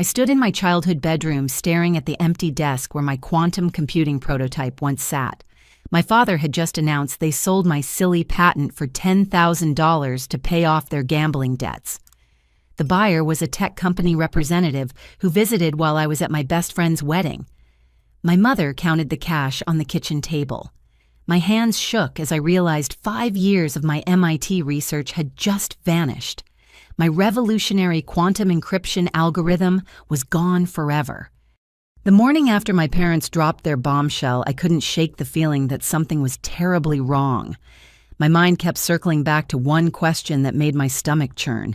I stood in my childhood bedroom staring at the empty desk where my quantum computing prototype once sat. My father had just announced they sold my silly patent for $10,000 to pay off their gambling debts. The buyer was a tech company representative who visited while I was at my best friend's wedding. My mother counted the cash on the kitchen table. My hands shook as I realized 5 years of my MIT research had just vanished. My revolutionary quantum encryption algorithm was gone forever. The morning after my parents dropped their bombshell, I couldn't shake the feeling that something was terribly wrong. My mind kept circling back to one question that made my stomach churn.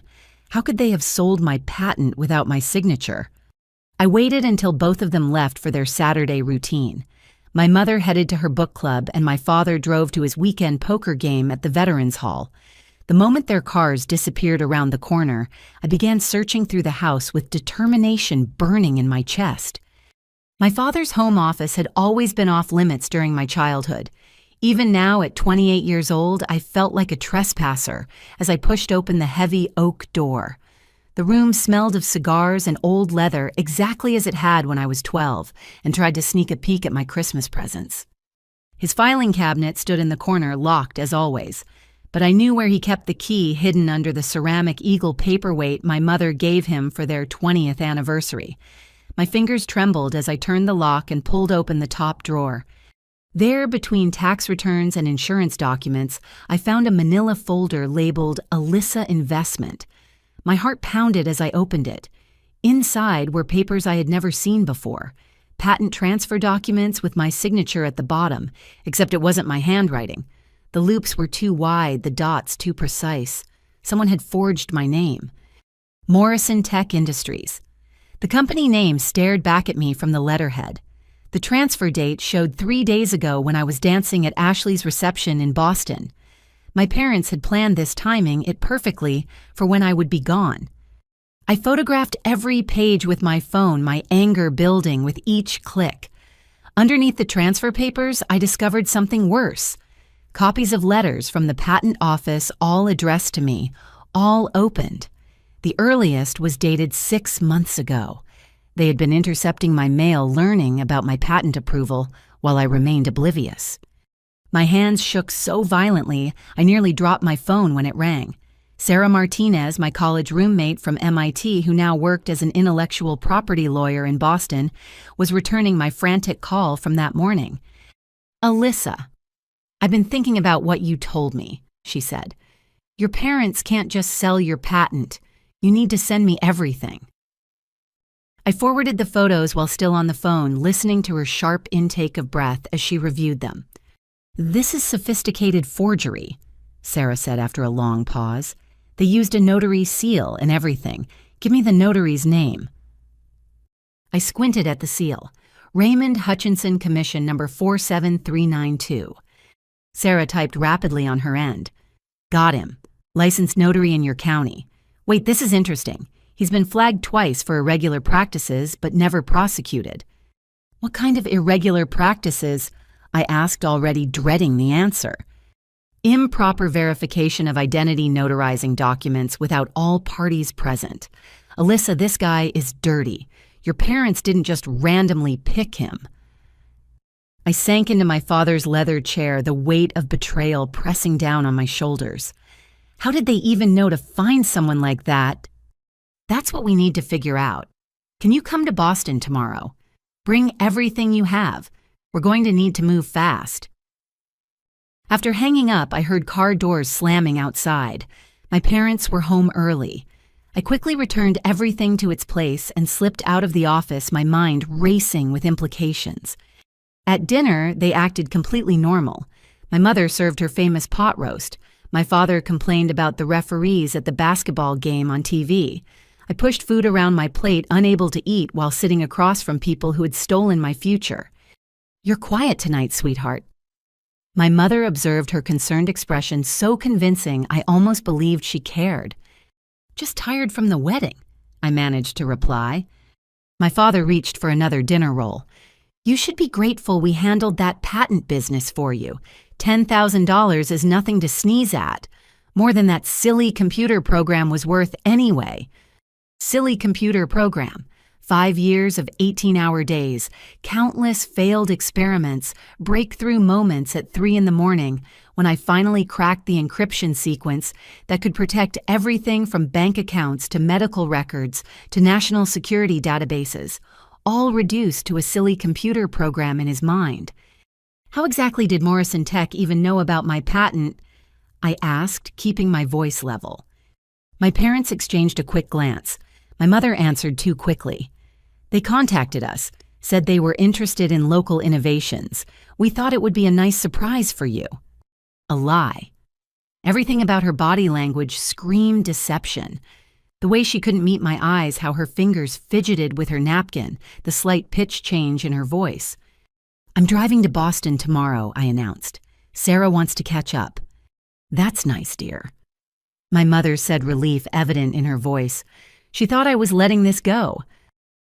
How could they have sold my patent without my signature? I waited until both of them left for their Saturday routine. My mother headed to her book club and my father drove to his weekend poker game at the Veterans Hall. The moment their cars disappeared around the corner, I began searching through the house with determination burning in my chest. My father's home office had always been off limits during my childhood. Even now, at 28 years old, I felt like a trespasser as I pushed open the heavy oak door. The room smelled of cigars and old leather exactly as it had when I was 12, and tried to sneak a peek at my Christmas presents. His filing cabinet stood in the corner, locked as always. But I knew where he kept the key hidden under the ceramic eagle paperweight my mother gave him for their 20th anniversary. My fingers trembled as I turned the lock and pulled open the top drawer. There, between tax returns and insurance documents, I found a manila folder labeled Alyssa Investment. My heart pounded as I opened it. Inside were papers I had never seen before. Patent transfer documents with my signature at the bottom, except it wasn't my handwriting. The loops were too wide, the dots too precise. Someone had forged my name. Morrison Tech Industries. The company name stared back at me from the letterhead. The transfer date showed 3 days ago when I was dancing at Ashley's reception in Boston. My parents had planned this timing it perfectly for when I would be gone. I photographed every page with my phone, my anger building with each click. Underneath the transfer papers, I discovered something worse. Copies of letters from the patent office, all addressed to me, all opened. The earliest was dated 6 months ago. They had been intercepting my mail, learning about my patent approval while I remained oblivious. My hands shook so violently, I nearly dropped my phone when it rang. Sarah Martinez, my college roommate from MIT who now worked as an intellectual property lawyer in Boston, was returning my frantic call from that morning. "Alyssa, I've been thinking about what you told me," she said. "Your parents can't just sell your patent. You need to send me everything." I forwarded the photos while still on the phone, listening to her sharp intake of breath as she reviewed them. "This is sophisticated forgery," Sarah said after a long pause. "They used a notary seal and everything. Give me the notary's name." I squinted at the seal. Raymond Hutchinson Commission number 47392. Sarah typed rapidly on her end. "Got him. Licensed notary in your county. Wait, this is interesting. He's been flagged twice for irregular practices, but never prosecuted." "What kind of irregular practices?" I asked, already dreading the answer. "Improper verification of identity notarizing documents without all parties present. Alyssa, this guy is dirty. Your parents didn't just randomly pick him." I sank into my father's leather chair, the weight of betrayal pressing down on my shoulders. How did they even know to find someone like that? "That's what we need to figure out. Can you come to Boston tomorrow? Bring everything you have. We're going to need to move fast." After hanging up, I heard car doors slamming outside. My parents were home early. I quickly returned everything to its place and slipped out of the office, my mind racing with implications. At dinner, they acted completely normal. My mother served her famous pot roast. My father complained about the referees at the basketball game on TV. I pushed food around my plate, unable to eat while sitting across from people who had stolen my future. "You're quiet tonight, sweetheart." My mother observed her concerned expression so convincing I almost believed she cared. "Just tired from the wedding," I managed to reply. My father reached for another dinner roll. "You should be grateful we handled that patent business for you. $10,000 is nothing to sneeze at. More than that silly computer program was worth anyway." Silly computer program. 5 years of 18-hour days, countless failed experiments, breakthrough moments at 3 in the morning when I finally cracked the encryption sequence that could protect everything from bank accounts to medical records to national security databases, all reduced to a silly computer program in his mind. How exactly did Morrison Tech even know about my patent? I asked, keeping my voice level. My parents exchanged a quick glance. My mother answered too quickly. They contacted us, said they were interested in local innovations. We thought it would be a nice surprise for you. A lie. Everything about her body language screamed deception. The way she couldn't meet my eyes, how her fingers fidgeted with her napkin, the slight pitch change in her voice. I'm driving to Boston tomorrow, I announced. Sarah wants to catch up. That's nice, dear. My mother said, relief evident in her voice. She thought I was letting this go.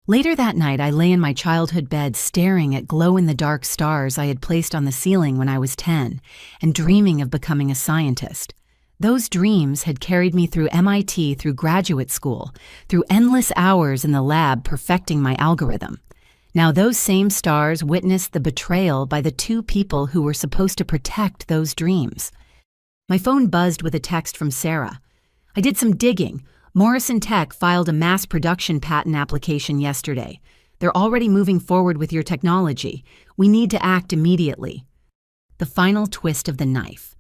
Later that night, I lay in my childhood bed staring at glow-in-the-dark stars I had placed on the ceiling when I was 10 and dreaming of becoming a scientist. Those dreams had carried me through MIT, through graduate school, through endless hours in the lab perfecting my algorithm. Now those same stars witnessed the betrayal by the two people who were supposed to protect those dreams. My phone buzzed with a text from Sarah. I did some digging. Morrison Tech filed a mass production patent application yesterday. They're already moving forward with your technology. We need to act immediately. The final twist of the knife.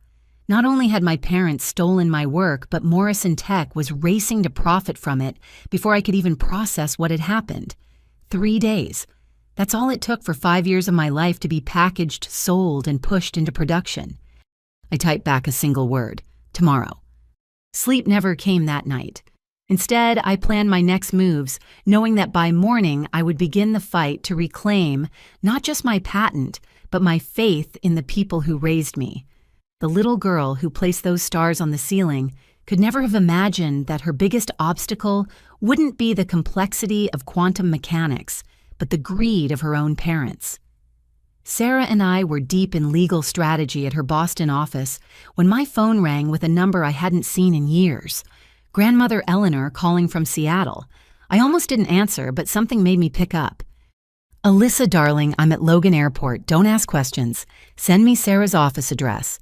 Not only had my parents stolen my work, but Morrison Tech was racing to profit from it before I could even process what had happened. 3 days. That's all it took for 5 years of my life to be packaged, sold, and pushed into production. I typed back a single word: tomorrow. Sleep never came that night. Instead, I planned my next moves, knowing that by morning I would begin the fight to reclaim not just my patent, but my faith in the people who raised me. The little girl who placed those stars on the ceiling could never have imagined that her biggest obstacle wouldn't be the complexity of quantum mechanics, but the greed of her own parents. Sarah and I were deep in legal strategy at her Boston office when my phone rang with a number I hadn't seen in years. Grandmother Eleanor calling from Seattle. I almost didn't answer, but something made me pick up. Alyssa, darling, I'm at Logan Airport. Don't ask questions. Send me Sarah's office address.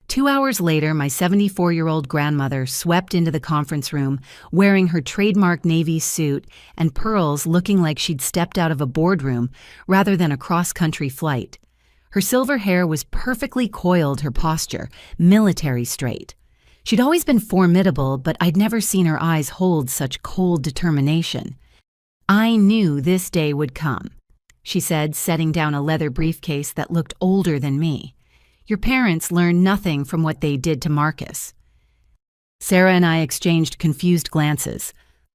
2 hours later, my 74-year-old grandmother swept into the conference room wearing her trademark navy suit and pearls, looking like she'd stepped out of a boardroom rather than a cross-country flight. Her silver hair was perfectly coiled, her posture, military straight. She'd always been formidable, but I'd never seen her eyes hold such cold determination. I knew this day would come, she said, setting down a leather briefcase that looked older than me. Your parents learned nothing from what they did to Marcus. Sarah and I exchanged confused glances.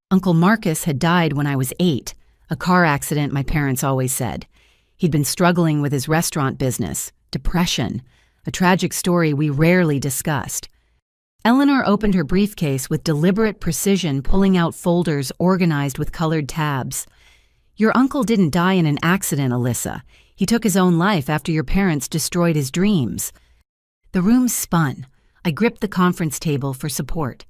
Uncle Marcus had died when I was 8, a car accident, my parents always said. He'd been struggling with his restaurant business, depression, a tragic story we rarely discussed. Eleanor opened her briefcase with deliberate precision, pulling out folders organized with colored tabs. Your uncle didn't die in an accident, Alyssa. He took his own life after your parents destroyed his dreams. The room spun. I gripped the conference table for support.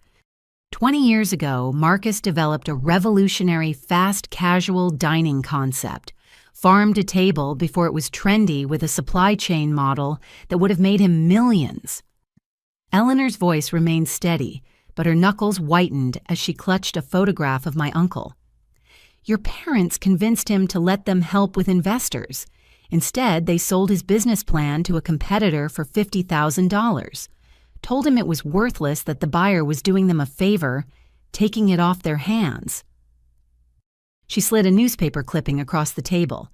20 years ago, Marcus developed a revolutionary fast casual dining concept, farm to table before it was trendy, with a supply chain model that would have made him millions. Eleanor's voice remained steady, but her knuckles whitened as she clutched a photograph of my uncle. Your parents convinced him to let them help with investors. Instead, they sold his business plan to a competitor for $50,000, told him it was worthless, that the buyer was doing them a favor, taking it off their hands. She slid a newspaper clipping across the table.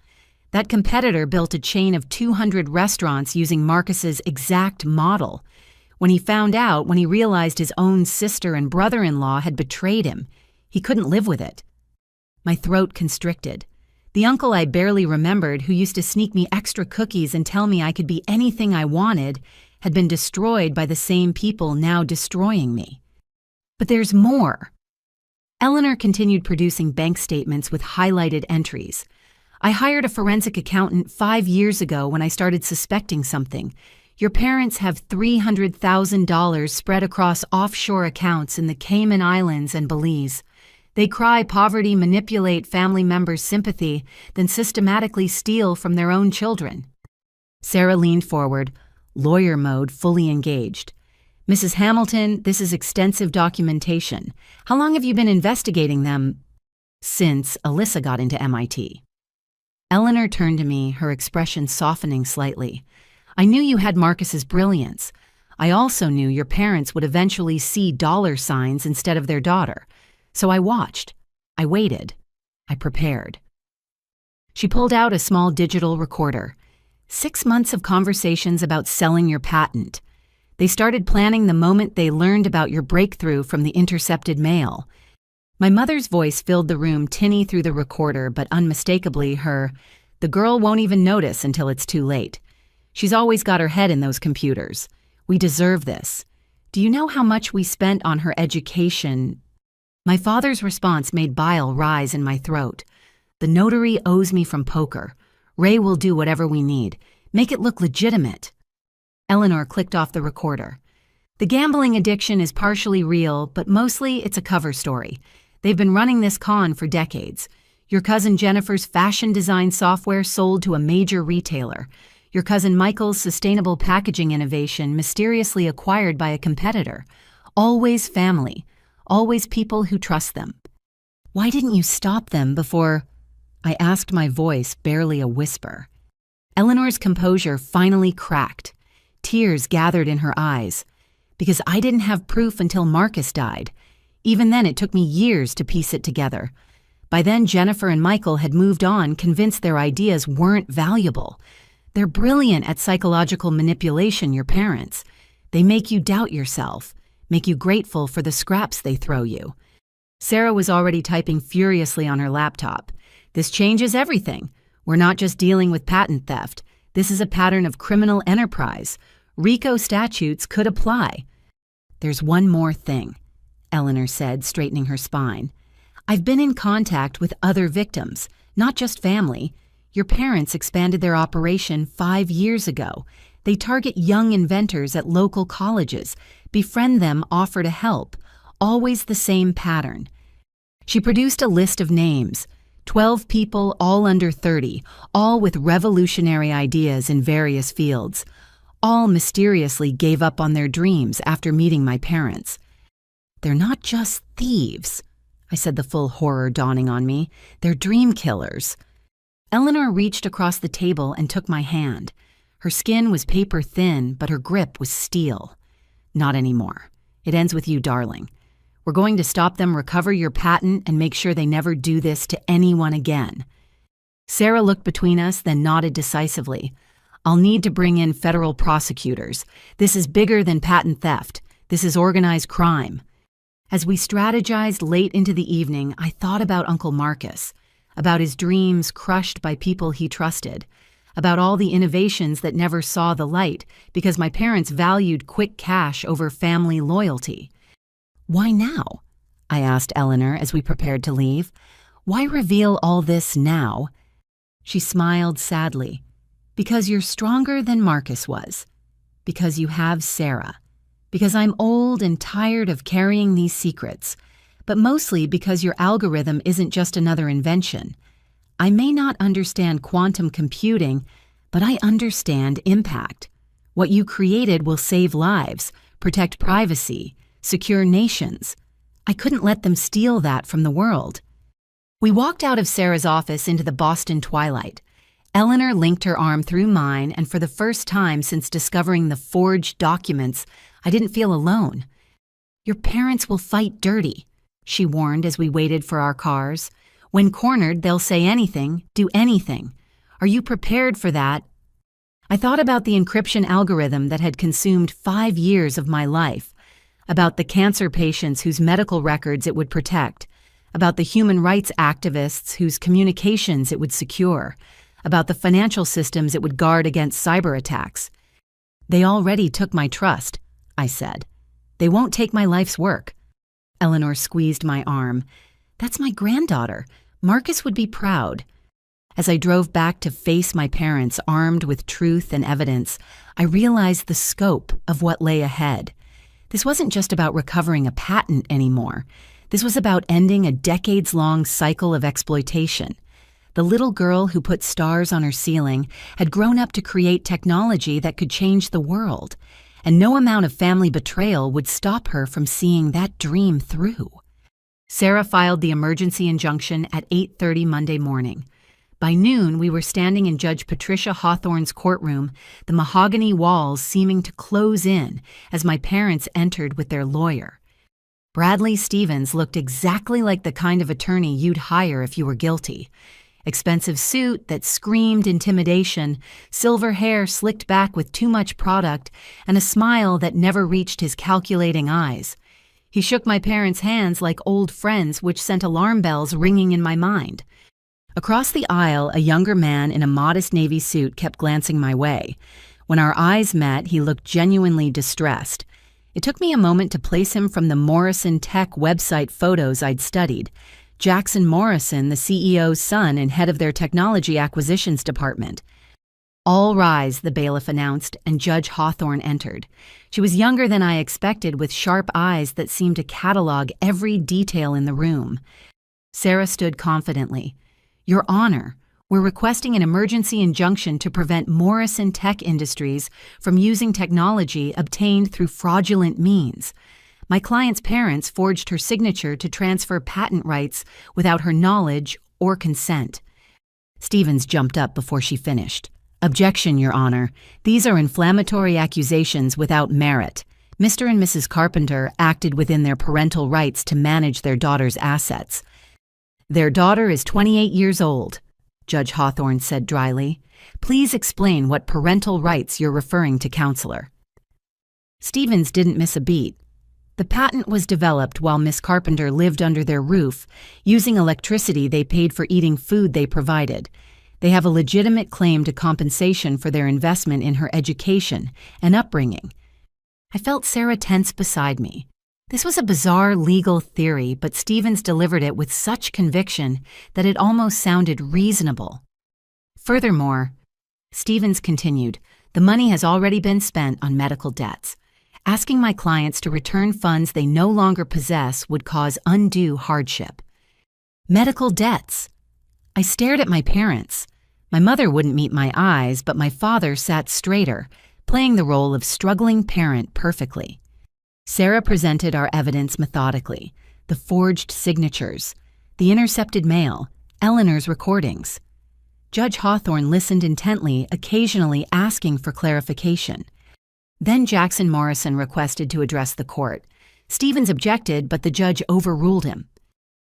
That competitor built a chain of 200 restaurants using Marcus's exact model. When he realized his own sister and brother-in-law had betrayed him, he couldn't live with it. My throat constricted. The uncle I barely remembered, who used to sneak me extra cookies and tell me I could be anything I wanted, had been destroyed by the same people now destroying me. But there's more. Eleanor continued producing bank statements with highlighted entries. I hired a forensic accountant 5 years ago when I started suspecting something. Your parents have $300,000 spread across offshore accounts in the Cayman Islands and Belize. They cry poverty, manipulate family members' sympathy, then systematically steal from their own children. Sarah leaned forward, lawyer mode fully engaged. Mrs. Hamilton, this is extensive documentation. How long have you been investigating them? Since Alyssa got into MIT. Eleanor turned to me, her expression softening slightly. I knew you had Marcus's brilliance. I also knew your parents would eventually see dollar signs instead of their daughter. So I watched. I waited. I prepared. She pulled out a small digital recorder. 6 months of conversations about selling your patent. They started planning the moment they learned about your breakthrough from the intercepted mail. My mother's voice filled the room, tinny through the recorder, but unmistakably the girl won't even notice until it's too late. She's always got her head in those computers. We deserve this. Do you know how much we spent on her education? My father's response made bile rise in my throat. The notary owes me from poker. Ray will do whatever we need. Make it look legitimate. Eleanor clicked off the recorder. The gambling addiction is partially real, but mostly it's a cover story. They've been running this con for decades. Your cousin Jennifer's fashion design software sold to a major retailer. Your cousin Michael's sustainable packaging innovation mysteriously acquired by a competitor. Always family. Always people who trust them. Why didn't you stop them before? I asked, my voice barely a whisper. Eleanor's composure finally cracked. Tears gathered in her eyes. Because I didn't have proof until Marcus died. Even then, it took me years to piece it together. By then, Jennifer and Michael had moved on, convinced their ideas weren't valuable. They're brilliant at psychological manipulation, your parents. They make you doubt yourself, make you grateful for the scraps they throw you. Sarah was already typing furiously on her laptop. This changes everything. We're not just dealing with patent theft. This is a pattern of criminal enterprise. RICO statutes could apply. There's one more thing, Eleanor said, straightening her spine. I've been in contact with other victims, not just family. Your parents expanded their operation 5 years ago. They target young inventors at local colleges, befriend them, offer to help. Always the same pattern. She produced a list of names. 12 people, all under 30, all with revolutionary ideas in various fields. All mysteriously gave up on their dreams after meeting my parents. They're not just thieves, I said, the full horror dawning on me. They're dream killers. Eleanor reached across the table and took my hand. Her skin was paper thin, but her grip was steel. Not anymore. It ends with you, darling. We're going to stop them, recover your patent, and make sure they never do this to anyone again. Sarah looked between us, then nodded decisively. I'll need to bring in federal prosecutors. This is bigger than patent theft. This is organized crime. As we strategized late into the evening, I thought about Uncle Marcus, about his dreams crushed by people he trusted, about all the innovations that never saw the light because my parents valued quick cash over family loyalty. Why now? I asked Eleanor as we prepared to leave. Why reveal all this now? She smiled sadly. Because you're stronger than Marcus was. Because you have Sarah. Because I'm old and tired of carrying these secrets. But mostly because your algorithm isn't just another invention. I may not understand quantum computing, but I understand impact. What you created will save lives, protect privacy, secure nations. I couldn't let them steal that from the world. We walked out of Sarah's office into the Boston twilight. Eleanor linked her arm through mine, and for the first time since discovering the forged documents, I didn't feel alone. Your parents will fight dirty, she warned as we waited for our cars. When cornered, they'll say anything, do anything. Are you prepared for that? I thought about the encryption algorithm that had consumed 5 years of my life, about the cancer patients whose medical records it would protect, about the human rights activists whose communications it would secure, about the financial systems it would guard against cyber attacks. They already took my trust, I said. They won't take my life's work. Eleanor squeezed my arm. That's my granddaughter. Marcus would be proud. As I drove back to face my parents armed with truth and evidence, I realized the scope of what lay ahead. This wasn't just about recovering a patent anymore. This was about ending a decades-long cycle of exploitation. The little girl who put stars on her ceiling had grown up to create technology that could change the world, and no amount of family betrayal would stop her from seeing that dream through. Sarah filed the emergency injunction at 8:30 Monday morning. By noon, we were standing in Judge Patricia Hawthorne's courtroom, the mahogany walls seeming to close in as my parents entered with their lawyer. Bradley Stevens looked exactly like the kind of attorney you'd hire if you were guilty. Expensive suit that screamed intimidation, silver hair slicked back with too much product, and a smile that never reached his calculating eyes. He shook my parents' hands like old friends, which sent alarm bells ringing in my mind. Across the aisle, a younger man in a modest navy suit kept glancing my way. When our eyes met, he looked genuinely distressed. It took me a moment to place him from the Morrison Tech website photos I'd studied. Jackson Morrison, the CEO's son and head of their technology acquisitions department. "All rise," the bailiff announced, and Judge Hawthorne entered. She was younger than I expected, with sharp eyes that seemed to catalog every detail in the room. Sarah stood confidently. "Your Honor, we're requesting an emergency injunction to prevent Morrison Tech Industries from using technology obtained through fraudulent means. My client's parents forged her signature to transfer patent rights without her knowledge or consent." Stevens jumped up before she finished. "Objection, Your Honor. These are inflammatory accusations without merit. Mr. and Mrs. Carpenter acted within their parental rights to manage their daughter's assets." "Their daughter is 28 years old," Judge Hawthorne said dryly. "Please explain what parental rights you're referring to, Counselor." Stevens didn't miss a beat. The patent was developed while Miss Carpenter lived under their roof, using electricity they paid for eating food they provided. They have a legitimate claim to compensation for their investment in her education and upbringing. I felt Sarah tense beside me. This was a bizarre legal theory, but Stevens delivered it with such conviction that it almost sounded reasonable. Furthermore, Stevens continued, "The money has already been spent on medical debts. Asking my clients to return funds they no longer possess would cause undue hardship." Medical debts. I stared at my parents. My mother wouldn't meet my eyes, but my father sat straighter, playing the role of struggling parent perfectly. Sarah presented our evidence methodically: the forged signatures, the intercepted mail, Eleanor's recordings. Judge Hawthorne listened intently, occasionally asking for clarification. Then Jackson Morrison requested to address the court. Stevens objected, but the judge overruled him.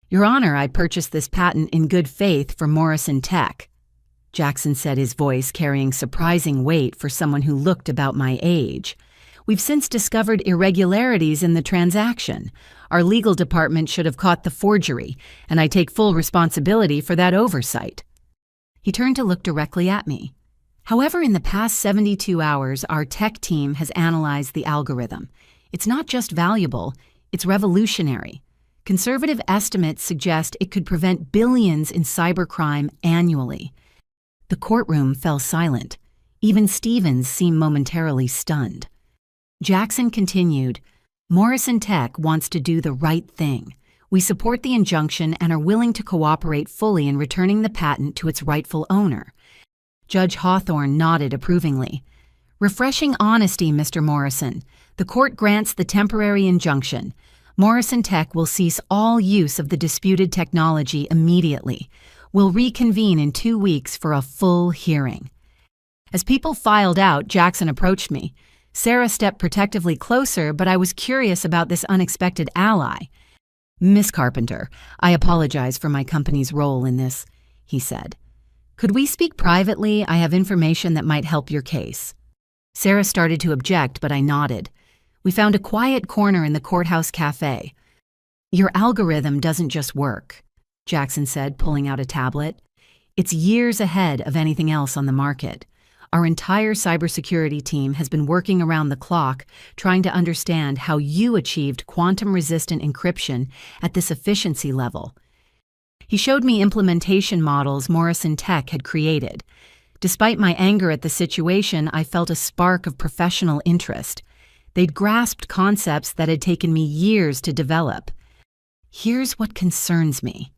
"Your Honor, I purchased this patent in good faith for Morrison Tech," Jackson said, his voice carrying surprising weight for someone who looked about my age. "We've since discovered irregularities in the transaction. Our legal department should have caught the forgery, and I take full responsibility for that oversight." He turned to look directly at me. "However, in the past 72 hours, our tech team has analyzed the algorithm. It's not just valuable, it's revolutionary. Conservative estimates suggest it could prevent billions in cybercrime annually." The courtroom fell silent. Even Stevens seemed momentarily stunned. Jackson continued, "Morrison Tech wants to do the right thing. We support the injunction and are willing to cooperate fully in returning the patent to its rightful owner." Judge Hawthorne nodded approvingly. "Refreshing honesty, Mr. Morrison. The court grants the temporary injunction. Morrison Tech will cease all use of the disputed technology immediately. We'll reconvene in 2 weeks for a full hearing." As people filed out, Jackson approached me. Sarah stepped protectively closer, but I was curious about this unexpected ally. "Miss Carpenter, I apologize for my company's role in this," he said. "Could we speak privately? I have information that might help your case." Sarah started to object, but I nodded. We found a quiet corner in the courthouse cafe. "Your algorithm doesn't just work," Jackson said, pulling out a tablet. "It's years ahead of anything else on the market. Our entire cybersecurity team has been working around the clock trying to understand how you achieved quantum-resistant encryption at this efficiency level." He showed me implementation models Morrison Tech had created. Despite my anger at the situation, I felt a spark of professional interest. They'd grasped concepts that had taken me years to develop. Here's what concerns me.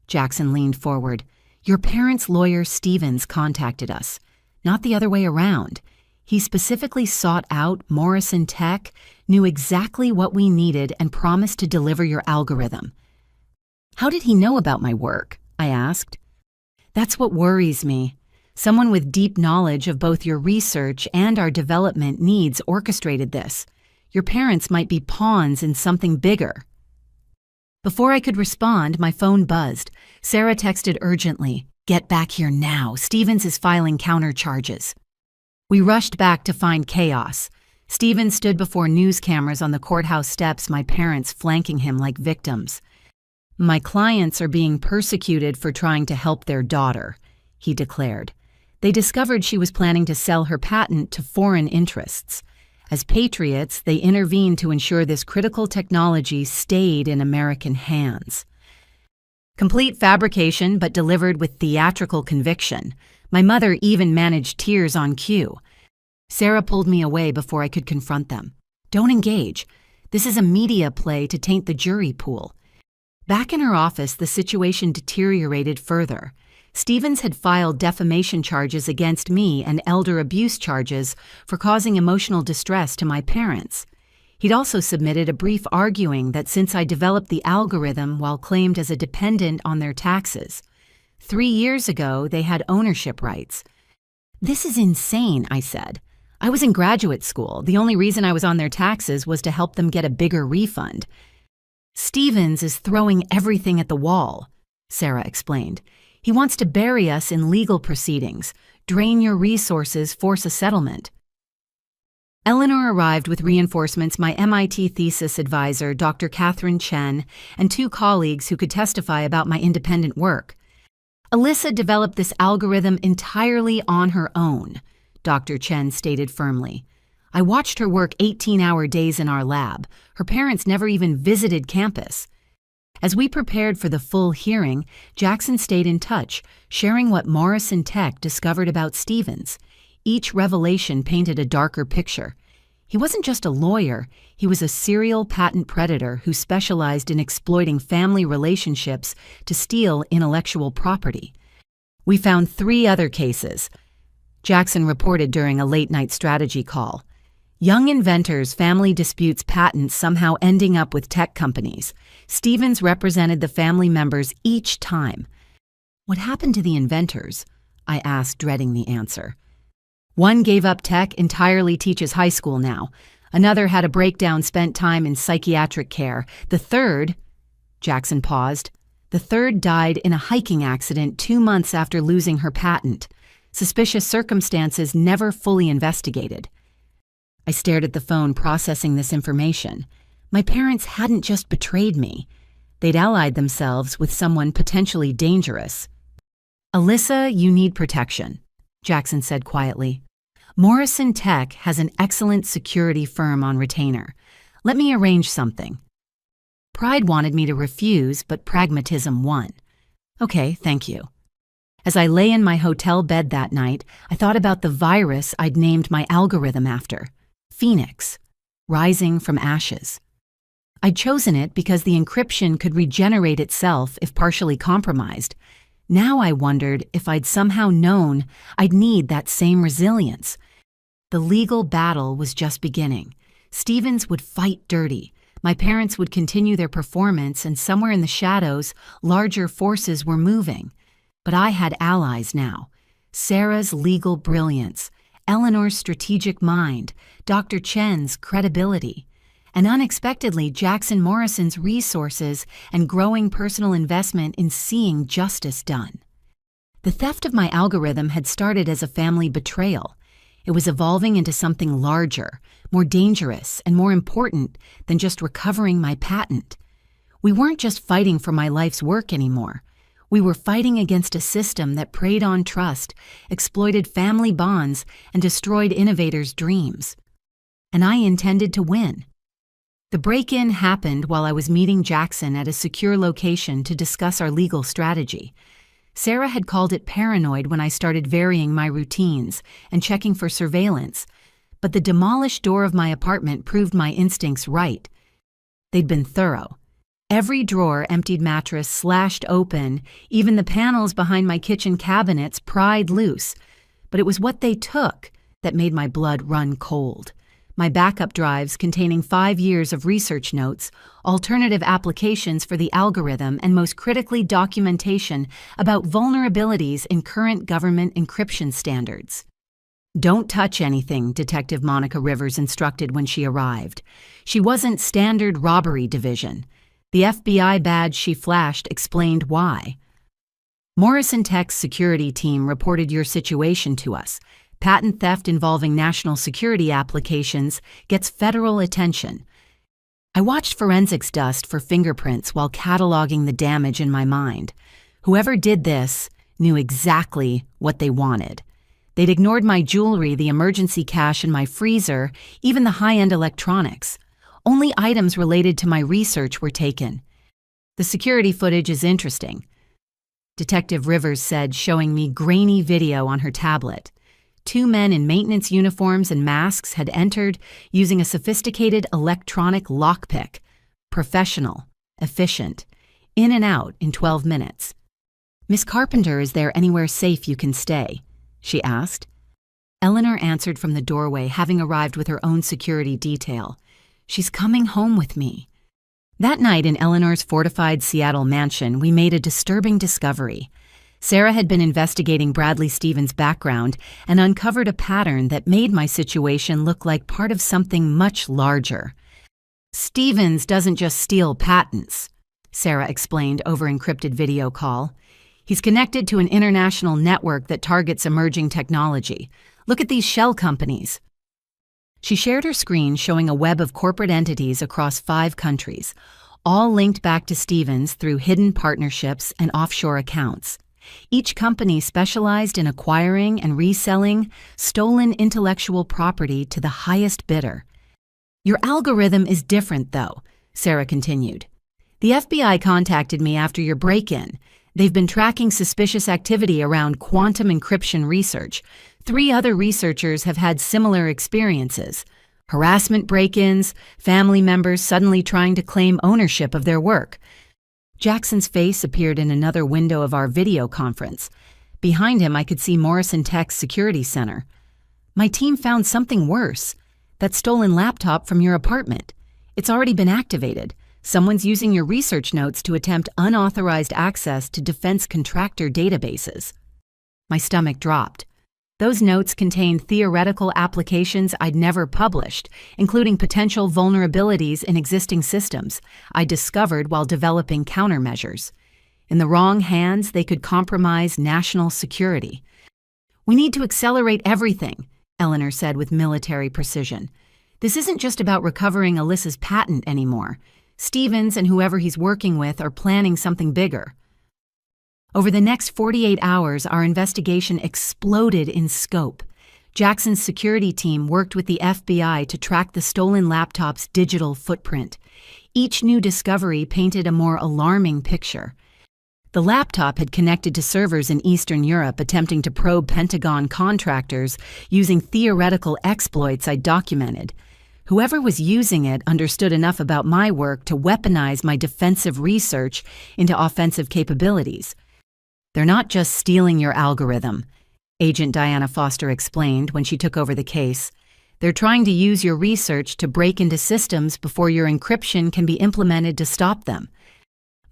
Jackson leaned forward. Your parents' lawyer, Stevens, contacted us, not the other way around. He specifically sought out Morrison Tech, knew exactly what we needed, and promised to deliver your algorithm. How did he know about my work? I asked. That's what worries me. Someone with deep knowledge of both your research and our development needs orchestrated this. Your parents might be pawns in something bigger. Before I could respond, my phone buzzed. Sarah texted urgently, "Get back here now. Stevens is filing countercharges." We rushed back to find chaos. Stevens stood before news cameras on the courthouse steps, my parents flanking him like victims. "My clients are being persecuted for trying to help their daughter," he declared. They discovered she was planning to sell her patent to foreign interests. As patriots, they intervened to ensure this critical technology stayed in American hands. Complete fabrication, but delivered with theatrical conviction. My mother even managed tears on cue. Sarah pulled me away before I could confront them. "Don't engage. This is a media play to taint the jury pool." Back in her office, the situation deteriorated further. Stevens had filed defamation charges against me and elder abuse charges for causing emotional distress to my parents. He'd also submitted a brief arguing that since I developed the algorithm while claimed as a dependent on their taxes, 3 years ago they had ownership rights. "This is insane," I said. "I was in graduate school. The only reason I was on their taxes was to help them get a bigger refund." "Stevens is throwing everything at the wall," Sarah explained. "He wants to bury us in legal proceedings, drain your resources, force a settlement." Eleanor arrived with reinforcements, my MIT thesis advisor, Dr. Catherine Chen, and 2 colleagues who could testify about my independent work. "Alyssa developed this algorithm entirely on her own," Dr. Chen stated firmly. "I watched her work 18-hour days in our lab. Her parents never even visited campus." As we prepared for the full hearing, Jackson stayed in touch, sharing what Morrison Tech discovered about Stevens. Each revelation painted a darker picture. He wasn't just a lawyer, he was a serial patent predator who specialized in exploiting family relationships to steal intellectual property. We found 3 other cases. Jackson reported during a late-night strategy call. Young inventors' family disputes patents somehow ending up with tech companies. Stevens represented the family members each time. "What happened to the inventors?" I asked, dreading the answer. "One gave up tech, entirely teaches high school now. Another had a breakdown, spent time in psychiatric care. The third," Jackson paused, "the third died in a hiking accident 2 months after losing her patent. Suspicious circumstances never fully investigated." I stared at the phone, processing this information. My parents hadn't just betrayed me. They'd allied themselves with someone potentially dangerous. "Alyssa, you need protection," Jackson said quietly. "Morrison Tech has an excellent security firm on retainer. Let me arrange something." Pride wanted me to refuse, but pragmatism won. "Okay, thank you." As I lay in my hotel bed that night, I thought about the virus I'd named my algorithm after. Phoenix, rising from ashes. I'd chosen it because the encryption could regenerate itself if partially compromised. Now I wondered if I'd somehow known I'd need that same resilience. The legal battle was just beginning. Stevens would fight dirty. My parents would continue their performance, and somewhere in the shadows, larger forces were moving. But I had allies now. Sarah's legal brilliance, Eleanor's strategic mind, Dr. Chen's credibility, and unexpectedly Jackson Morrison's resources and growing personal investment in seeing justice done. The theft of my algorithm had started as a family betrayal. It was evolving into something larger, more dangerous, and more important than just recovering my patent. We weren't just fighting for my life's work anymore. We were fighting against a system that preyed on trust, exploited family bonds, and destroyed innovators' dreams. And I intended to win. The break-in happened while I was meeting Jackson at a secure location to discuss our legal strategy. Sarah had called it paranoid when I started varying my routines and checking for surveillance, but the demolished door of my apartment proved my instincts right. They'd been thorough. Every drawer, emptied mattress slashed open, even the panels behind my kitchen cabinets pried loose. But it was what they took that made my blood run cold. My backup drives containing 5 years of research notes, alternative applications for the algorithm, and most critically, documentation about vulnerabilities in current government encryption standards. "Don't touch anything," Detective Monica Rivers instructed when she arrived. She wasn't Standard Robbery Division. The FBI badge she flashed explained why. "Morrison Tech's security team reported your situation to us. Patent theft involving national security applications gets federal attention." I watched forensics dust for fingerprints while cataloging the damage in my mind. Whoever did this knew exactly what they wanted. They'd ignored my jewelry, the emergency cash in my freezer, even the high-end electronics. Only items related to my research were taken. "The security footage is interesting," Detective Rivers said, showing me grainy video on her tablet. 2 men in maintenance uniforms and masks had entered using a sophisticated electronic lockpick. Professional, efficient, in and out in 12 minutes. "Miss Carpenter, is there anywhere safe you can stay?" she asked. Eleanor answered from the doorway, having arrived with her own security detail. "She's coming home with me." That night in Eleanor's fortified Seattle mansion, we made a disturbing discovery. Sarah had been investigating Bradley Stevens' background and uncovered a pattern that made my situation look like part of something much larger. "Stevens doesn't just steal patents," Sarah explained over encrypted video call. "He's connected to an international network that targets emerging technology. Look at these shell companies." She shared her screen showing a web of corporate entities across 5 countries, all linked back to Stevens through hidden partnerships and offshore accounts. Each company specialized in acquiring and reselling stolen intellectual property to the highest bidder. "Your algorithm is different, though," Sarah continued. "The FBI contacted me after your break-in. They've been tracking suspicious activity around quantum encryption research. 3 other researchers have had similar experiences. Harassment break-ins, family members suddenly trying to claim ownership of their work." Jackson's face appeared in another window of our video conference. Behind him, I could see Morrison Tech's security center. "My team found something worse. That stolen laptop from your apartment. It's already been activated. Someone's using your research notes to attempt unauthorized access to defense contractor databases." My stomach dropped. Those notes contained theoretical applications I'd never published, including potential vulnerabilities in existing systems I discovered while developing countermeasures. In the wrong hands, they could compromise national security. "We need to accelerate everything," Eleanor said with military precision. "This isn't just about recovering Alyssa's patent anymore. Stevens and whoever he's working with are planning something bigger." Over the next 48 hours, our investigation exploded in scope. Jackson's security team worked with the FBI to track the stolen laptop's digital footprint. Each new discovery painted a more alarming picture. The laptop had connected to servers in Eastern Europe attempting to probe Pentagon contractors using theoretical exploits I documented. Whoever was using it understood enough about my work to weaponize my defensive research into offensive capabilities. "They're not just stealing your algorithm," Agent Diana Foster explained when she took over the case. "They're trying to use your research to break into systems before your encryption can be implemented to stop them."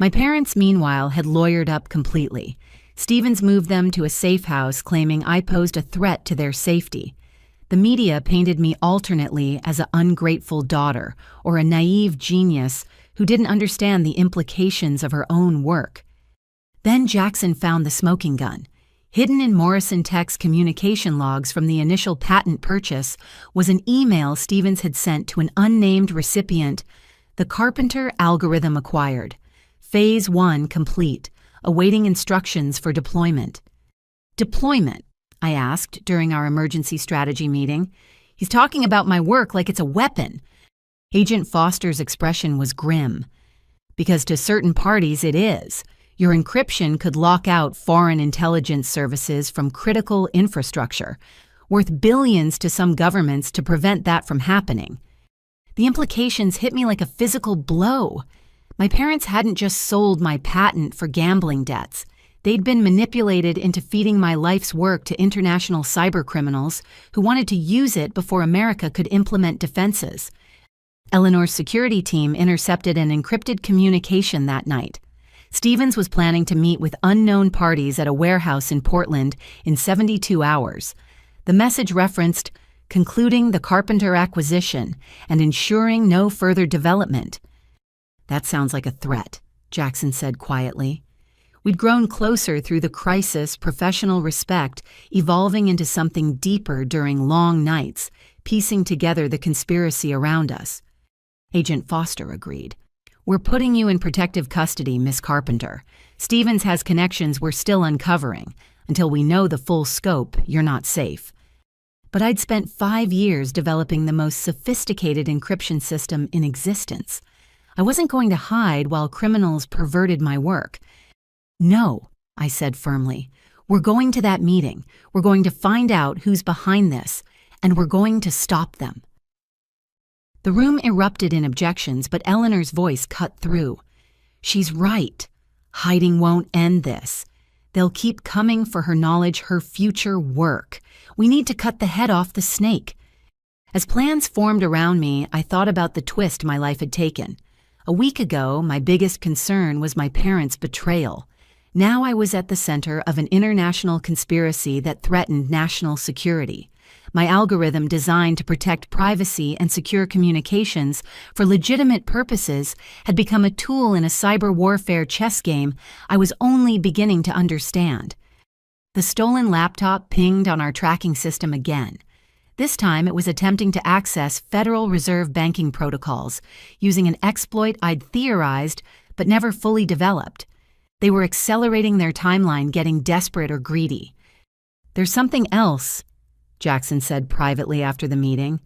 My parents, meanwhile, had lawyered up completely. Stevens moved them to a safe house, claiming I posed a threat to their safety. The media painted me alternately as an ungrateful daughter or a naive genius who didn't understand the implications of her own work. Then Jackson found the smoking gun. Hidden in Morrison Tech's communication logs from the initial patent purchase was an email Stevens had sent to an unnamed recipient. "The Carpenter algorithm acquired. Phase 1 complete. Awaiting instructions for deployment." "Deployment?" I asked during our emergency strategy meeting. "He's talking about my work like it's a weapon." Agent Foster's expression was grim. "Because to certain parties it is. Your encryption could lock out foreign intelligence services from critical infrastructure, worth billions to some governments to prevent that from happening." The implications hit me like a physical blow. My parents hadn't just sold my patent for gambling debts. They'd been manipulated into feeding my life's work to international cybercriminals who wanted to use it before America could implement defenses. Eleanor's security team intercepted an encrypted communication that night. Stevens was planning to meet with unknown parties at a warehouse in Portland in 72 hours. The message referenced concluding the Carpenter acquisition and ensuring no further development. "That sounds like a threat," Jackson said quietly. We'd grown closer through the crisis, professional respect, evolving into something deeper during long nights, piecing together the conspiracy around us. Agent Foster agreed. "We're putting you in protective custody, Miss Carpenter. Stevens has connections we're still uncovering. Until we know the full scope, you're not safe." But I'd spent 5 years developing the most sophisticated encryption system in existence. I wasn't going to hide while criminals perverted my work. "No," I said firmly. "We're going to that meeting. We're going to find out who's behind this, and we're going to stop them." The room erupted in objections, but Eleanor's voice cut through. "She's right. Hiding won't end this. They'll keep coming for her knowledge, her future work. We need to cut the head off the snake." As plans formed around me, I thought about the twist my life had taken. A week ago, my biggest concern was my parents' betrayal. Now I was at the center of an international conspiracy that threatened national security. My algorithm designed to protect privacy and secure communications for legitimate purposes had become a tool in a cyber warfare chess game I was only beginning to understand. The stolen laptop pinged on our tracking system again. This time it was attempting to access Federal Reserve banking protocols using an exploit I'd theorized but never fully developed. They were accelerating their timeline, getting desperate or greedy. "There's something else," Jackson said privately after the meeting.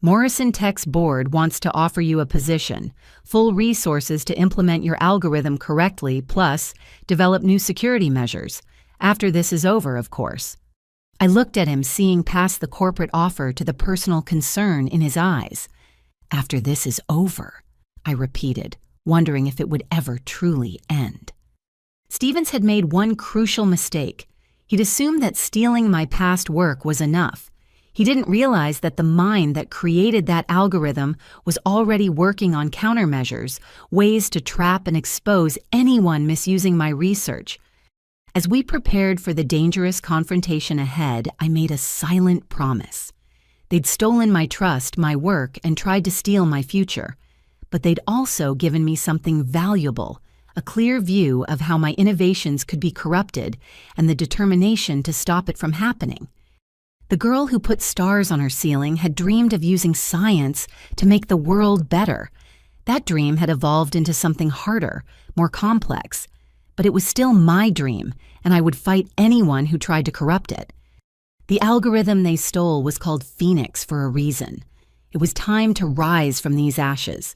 "Morrison Tech's board wants to offer you a position, full resources to implement your algorithm correctly, plus develop new security measures. After this is over, of course." I looked at him, seeing past the corporate offer to the personal concern in his eyes. "After this is over," I repeated, wondering if it would ever truly end. Stevens had made one crucial mistake. He'd assumed that stealing my past work was enough. He didn't realize that the mind that created that algorithm was already working on countermeasures, ways to trap and expose anyone misusing my research. As we prepared for the dangerous confrontation ahead, I made a silent promise. They'd stolen my trust, my work, and tried to steal my future. But they'd also given me something valuable, a clear view of how my innovations could be corrupted and the determination to stop it from happening. The girl who put stars on her ceiling had dreamed of using science to make the world better. That dream had evolved into something harder, more complex. But it was still my dream, and I would fight anyone who tried to corrupt it. The algorithm they stole was called Phoenix for a reason. It was time to rise from these ashes.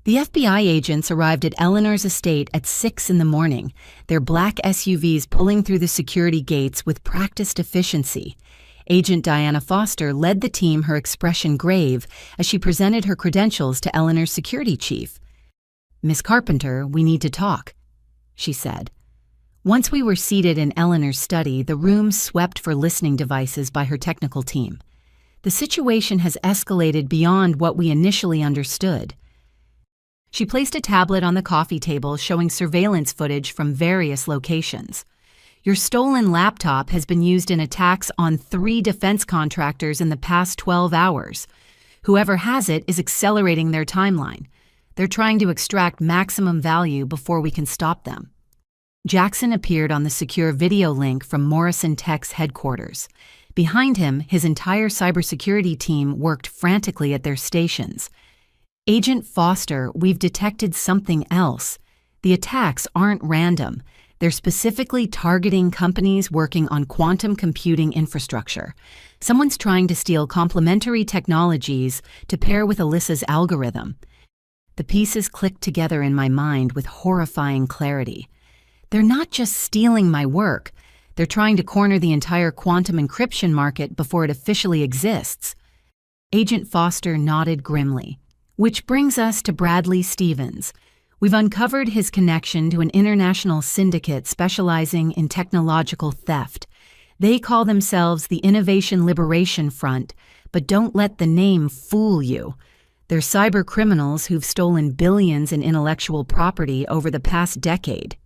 The FBI agents arrived at Eleanor's estate at 6 in the morning, their black SUVs pulling through the security gates with practiced efficiency. Agent Diana Foster led the team, her expression grave, as she presented her credentials to Eleanor's security chief. "Miss Carpenter, we need to talk," she said. Once we were seated in Eleanor's study, the room swept for listening devices by her technical team. The situation has escalated beyond what we initially understood. She placed a tablet on the coffee table showing surveillance footage from various locations. "Your stolen laptop has been used in attacks on 3 defense contractors in the past 12 hours. Whoever has it is accelerating their timeline. They're trying to extract maximum value before we can stop them." Jackson appeared on the secure video link from Morrison Tech's headquarters. Behind him, his entire cybersecurity team worked frantically at their stations. "Agent Foster, we've detected something else. The attacks aren't random. They're specifically targeting companies working on quantum computing infrastructure. Someone's trying to steal complementary technologies to pair with Alyssa's algorithm." The pieces clicked together in my mind with horrifying clarity. They're not just stealing my work. They're trying to corner the entire quantum encryption market before it officially exists. Agent Foster nodded grimly. "Which brings us to Bradley Stevens. We've uncovered his connection to an international syndicate specializing in technological theft. They call themselves the Innovation Liberation Front, but don't let the name fool you. They're cyber criminals who've stolen billions in intellectual property over the past decade.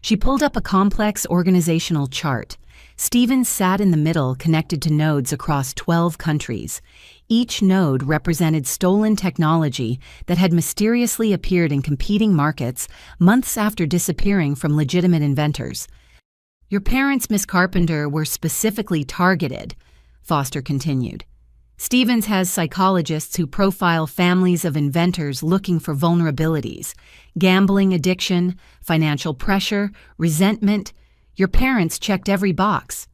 She pulled up a complex organizational chart. Stevens sat in the middle, connected to nodes across 12 countries. Each node represented stolen technology that had mysteriously appeared in competing markets months after disappearing from legitimate inventors. Your parents, Miss Carpenter, were specifically targeted, Foster continued. Stevens has psychologists who profile families of inventors looking for vulnerabilities: gambling addiction, financial pressure, resentment. Your parents checked every box.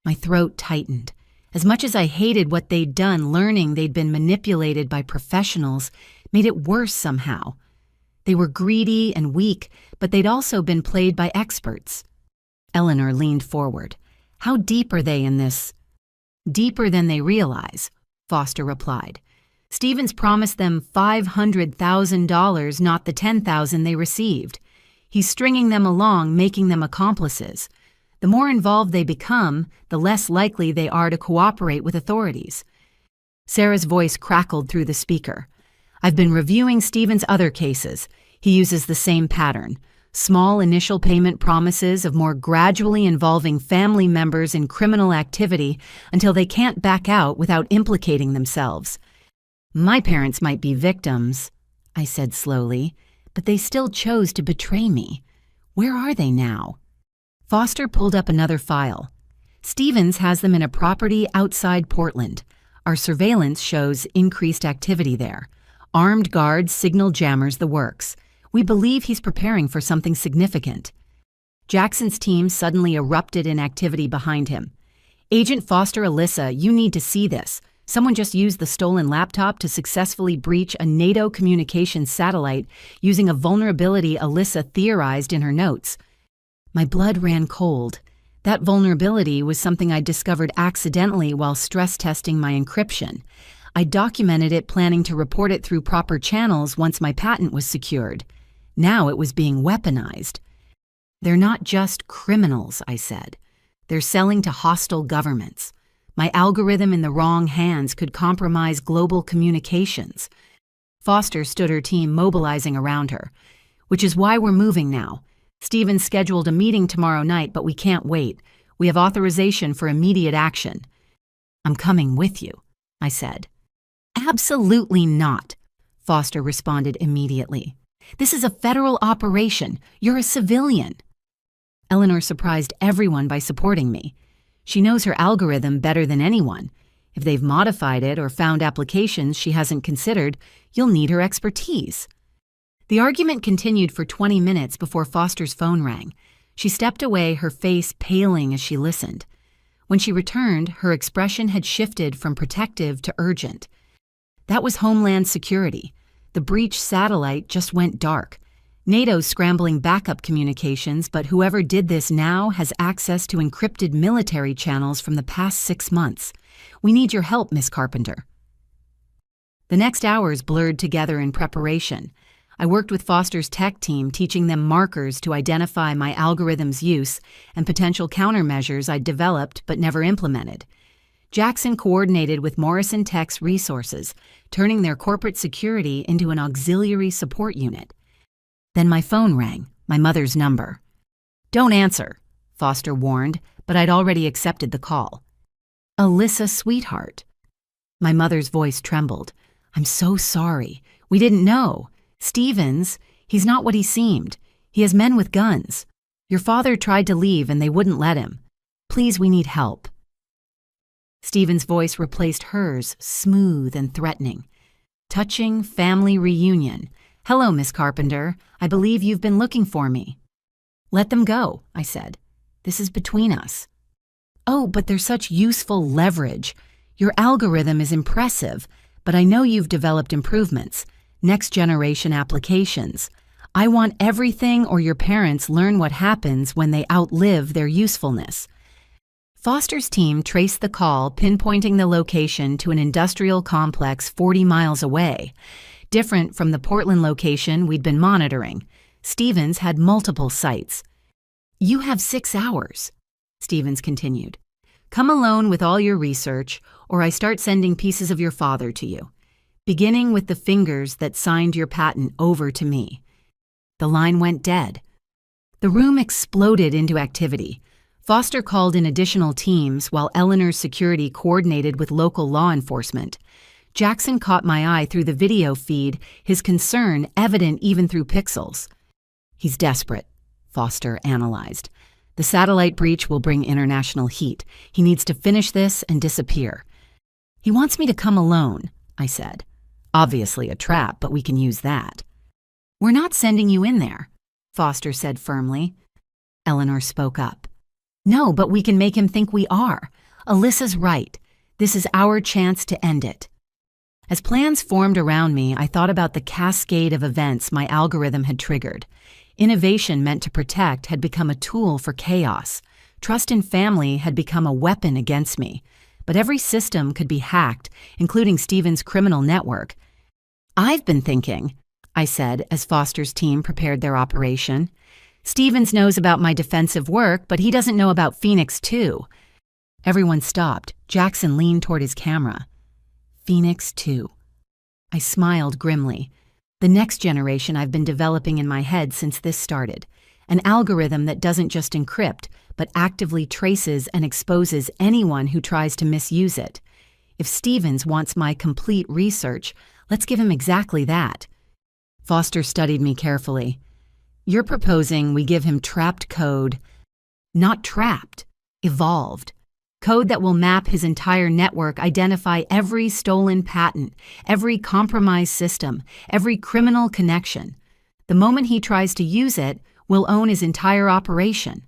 My throat tightened. As much as I hated what they'd done, learning they'd been manipulated by professionals made it worse somehow. They were greedy and weak, but they'd also been played by experts. Eleanor leaned forward. How deep are they in this? Deeper than they realize, Foster replied. Stevens promised them $500,000, not the $10,000 they received. He's stringing them along, making them accomplices. The more involved they become, the less likely they are to cooperate with authorities. Sarah's voice crackled through the speaker. I've been reviewing Stevens' other cases. He uses the same pattern. Small initial payment promises of more gradually involving family members in criminal activity until they can't back out without implicating themselves. My parents might be victims, I said slowly, but they still chose to betray me. Where are they now? Foster pulled up another file. Stevens has them in a property outside Portland. Our surveillance shows increased activity there. Armed guards, signal jammers, the works. We believe he's preparing for something significant. Jackson's team suddenly erupted in activity behind him. Agent Foster, Alyssa, you need to see this. Someone just used the stolen laptop to successfully breach a NATO communications satellite using a vulnerability Alyssa theorized in her notes. My blood ran cold. That vulnerability was something I discovered accidentally while stress testing my encryption. I documented it, planning to report it through proper channels once my patent was secured. Now it was being weaponized. They're not just criminals, I said. They're selling to hostile governments. My algorithm in the wrong hands could compromise global communications. Foster stood her team mobilizing around her. Which is why we're moving now. Stevens scheduled a meeting tomorrow night, but we can't wait. We have authorization for immediate action. I'm coming with you, I said. Absolutely not, Foster responded immediately. This is a federal operation. You're a civilian. Eleanor surprised everyone by supporting me. She knows her algorithm better than anyone. If they've modified it or found applications she hasn't considered, you'll need her expertise. The argument continued for 20 minutes before Foster's phone rang. She stepped away, her face paling as she listened. When she returned, her expression had shifted from protective to urgent. That was Homeland Security. The breached satellite just went dark. NATO's scrambling backup communications, but whoever did this now has access to encrypted military channels from the past 6 months. We need your help, Miss Carpenter. The next hours blurred together in preparation. I worked with Foster's tech team, teaching them markers to identify my algorithm's use and potential countermeasures I'd developed but never implemented. Jackson coordinated with Morrison Tech's resources, turning their corporate security into an auxiliary support unit. Then my phone rang, my mother's number. Don't answer, Foster warned, but I'd already accepted the call. Alyssa, sweetheart. My mother's voice trembled. I'm so sorry. We didn't know. Stevens, he's not what he seemed. He has men with guns. Your father tried to leave and they wouldn't let him. Please, we need help. Stevens' voice replaced hers, smooth and threatening. Touching family reunion. Hello, Miss Carpenter. I believe you've been looking for me. Let them go, I said. This is between us. Oh, but there's such useful leverage. Your algorithm is impressive, but I know you've developed improvements, next-generation applications. I want everything or your parents learn what happens when they outlive their usefulness. Foster's team traced the call, pinpointing the location to an industrial complex 40 miles away. different from the Portland location we'd been monitoring. Stevens had multiple sites. "You have 6 hours," Stevens continued. "Come alone with all your research, or I start sending pieces of your father to you, beginning with the fingers that signed your patent over to me." The line went dead. The room exploded into activity. Foster called in additional teams while Eleanor's security coordinated with local law enforcement. Jackson caught my eye through the video feed, his concern evident even through pixels. "He's desperate," Foster analyzed. "The satellite breach will bring international heat. He needs to finish this and disappear." "He wants me to come alone," I said. "Obviously a trap, but we can use that." "We're not sending you in there," Foster said firmly. Eleanor spoke up. "No, but we can make him think we are. Alyssa's right. This is our chance to end it." As plans formed around me, I thought about the cascade of events my algorithm had triggered. Innovation meant to protect had become a tool for chaos. Trust in family had become a weapon against me. But every system could be hacked, including Stevens' criminal network. "I've been thinking," I said as Foster's team prepared their operation. "Stevens knows about my defensive work, but he doesn't know about Phoenix 2. Everyone stopped. Jackson leaned toward his camera. Phoenix 2. I smiled grimly. The next generation I've been developing in my head since this started. An algorithm that doesn't just encrypt, but actively traces and exposes anyone who tries to misuse it. If Stevens wants my complete research, let's give him exactly that." Foster studied me carefully. "You're proposing we give him trapped code." "Not trapped, evolved. Code that will map his entire network, identify every stolen patent, every compromised system, every criminal connection. The moment he tries to use it, we'll own his entire operation."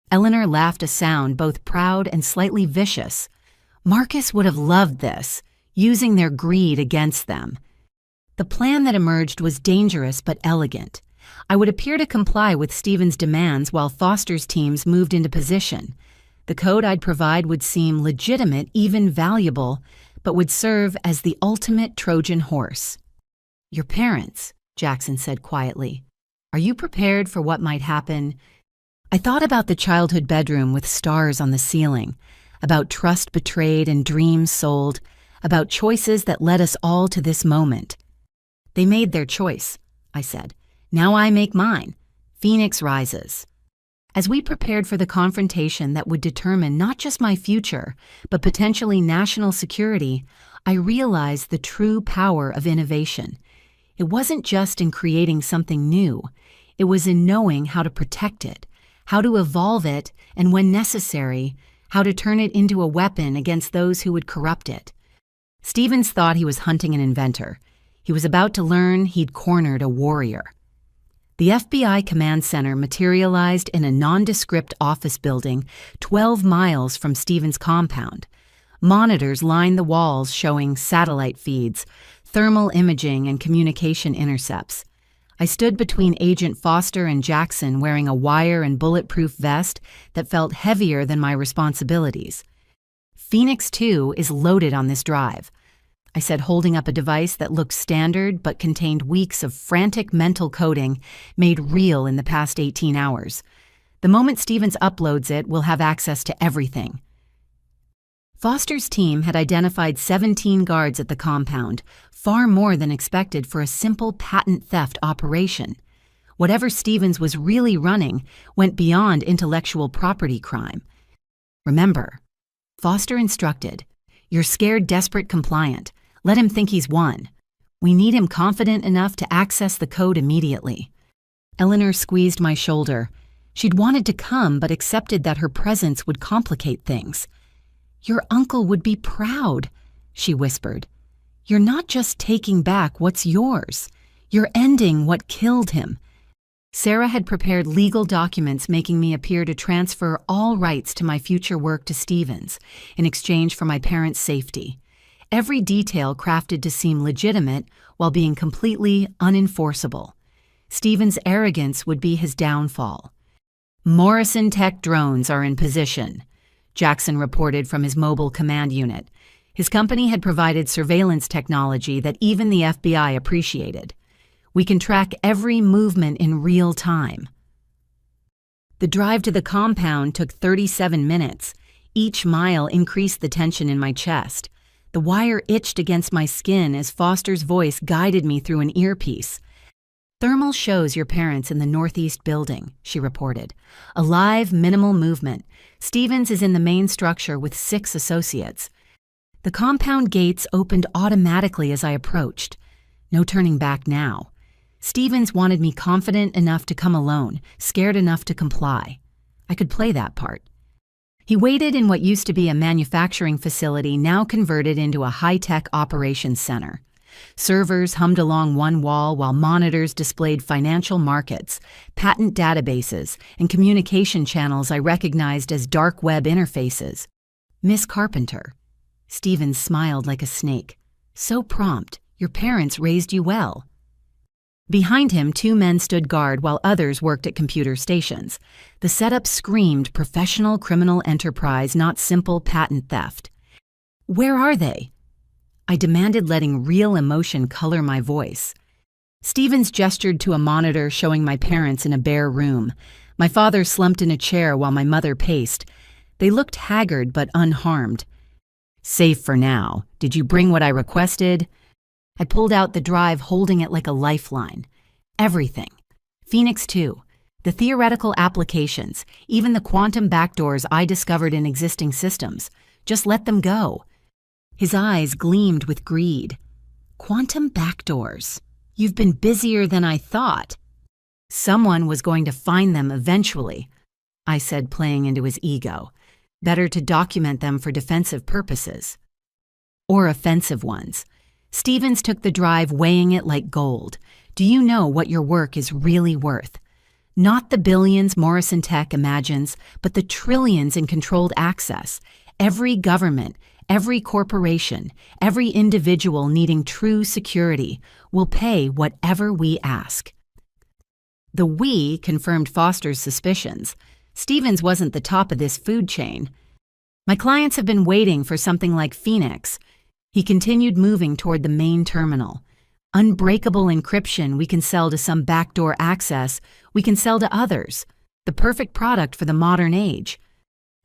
Eleanor laughed a sound both proud and slightly vicious. Marcus would have loved this, using their greed against them. The plan that emerged was dangerous but elegant. I would appear to comply with Stevens' demands while Foster's teams moved into position. The code I'd provide would seem legitimate, even valuable, but would serve as the ultimate Trojan horse. "Your parents," Jackson said quietly. "Are you prepared for what might happen?" I thought about the childhood bedroom with stars on the ceiling, about trust betrayed and dreams sold, about choices that led us all to this moment. "They made their choice," I said. "Now I make mine. Phoenix rises." As we prepared for the confrontation that would determine not just my future, but potentially national security, I realized the true power of innovation. It wasn't just in creating something new. It was in knowing how to protect it, how to evolve it, and when necessary, how to turn it into a weapon against those who would corrupt it. Stevens thought he was hunting an inventor. He was about to learn he'd cornered a warrior. The FBI command center materialized in a nondescript office building 12 miles from Stevens' compound. Monitors lined the walls showing satellite feeds, thermal imaging, and communication intercepts. I stood between Agent Foster and Jackson wearing a wire and bulletproof vest that felt heavier than my responsibilities. "Phoenix 2 is loaded on this drive," I said, holding up a device that looked standard but contained weeks of frantic mental coding made real in the past 18 hours. "The moment Stevens uploads it, we'll have access to everything." Foster's team had identified 17 guards at the compound, far more than expected for a simple patent theft operation. Whatever Stevens was really running went beyond intellectual property crime. "Remember," Foster instructed, "you're scared, desperate, compliant. Let him think he's won. We need him confident enough to access the code immediately." Eleanor squeezed my shoulder. She'd wanted to come but accepted that her presence would complicate things. "Your uncle would be proud," she whispered. "You're not just taking back what's yours. You're ending what killed him." Sarah had prepared legal documents making me appear to transfer all rights to my future work to Stevens in exchange for my parents' safety. Every detail crafted to seem legitimate while being completely unenforceable. Stevens' arrogance would be his downfall. "Morrison Tech drones are in position," Jackson reported from his mobile command unit. His company had provided surveillance technology that even the FBI appreciated. We can track every movement in real time. The drive to the compound took 37 minutes. Each mile increased the tension in my chest. The wire itched against my skin as Foster's voice guided me through an earpiece. "Thermal shows your parents in the northeast building," she reported. "Alive, minimal movement. Stevens is in the main structure with 6 associates." The compound gates opened automatically as I approached. No turning back now. Stevens wanted me confident enough to come alone, scared enough to comply. I could play that part. He waited in what used to be a manufacturing facility, now converted into a high-tech operations center. Servers hummed along one wall while monitors displayed financial markets, patent databases, and communication channels I recognized as dark web interfaces. "Miss Carpenter." Stevens smiled like a snake. "So prompt. Your parents raised you well." Behind him, 2 men stood guard while others worked at computer stations. The setup screamed professional criminal enterprise, not simple patent theft. "Where are they?" I demanded, letting real emotion color my voice. Stevens gestured to a monitor showing my parents in a bare room. My father slumped in a chair while my mother paced. They looked haggard but unharmed. "Safe for now. Did you bring what I requested?" I pulled out the drive, holding it like a lifeline. Everything. Phoenix 2. The theoretical applications, even the quantum backdoors I discovered in existing systems. Just let them go. His eyes gleamed with greed. "Quantum backdoors. You've been busier than I thought." "Someone was going to find them eventually," I said, playing into his ego. "Better to document them for defensive purposes." Or offensive ones. Stevens took the drive, weighing it like gold. "Do you know what your work is really worth? Not the billions Morrison Tech imagines, but the trillions in controlled access. Every government, every corporation, every individual needing true security will pay whatever we ask." The "we" confirmed Foster's suspicions. Stevens wasn't the top of this food chain. "My clients have been waiting for something like Phoenix." He continued, moving toward the main terminal. "Unbreakable encryption we can sell to some backdoor access, we can sell to others. The perfect product for the modern age."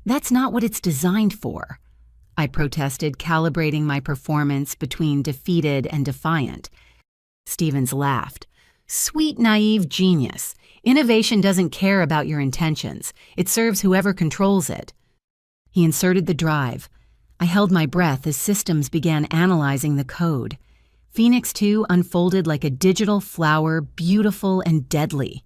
"That's not what it's designed for," I protested, calibrating my performance between defeated and defiant. Stevens laughed. "Sweet, naive genius. Innovation doesn't care about your intentions. It serves whoever controls it." He inserted the drive. I held my breath as systems began analyzing the code. Phoenix 2 unfolded like a digital flower, beautiful and deadly.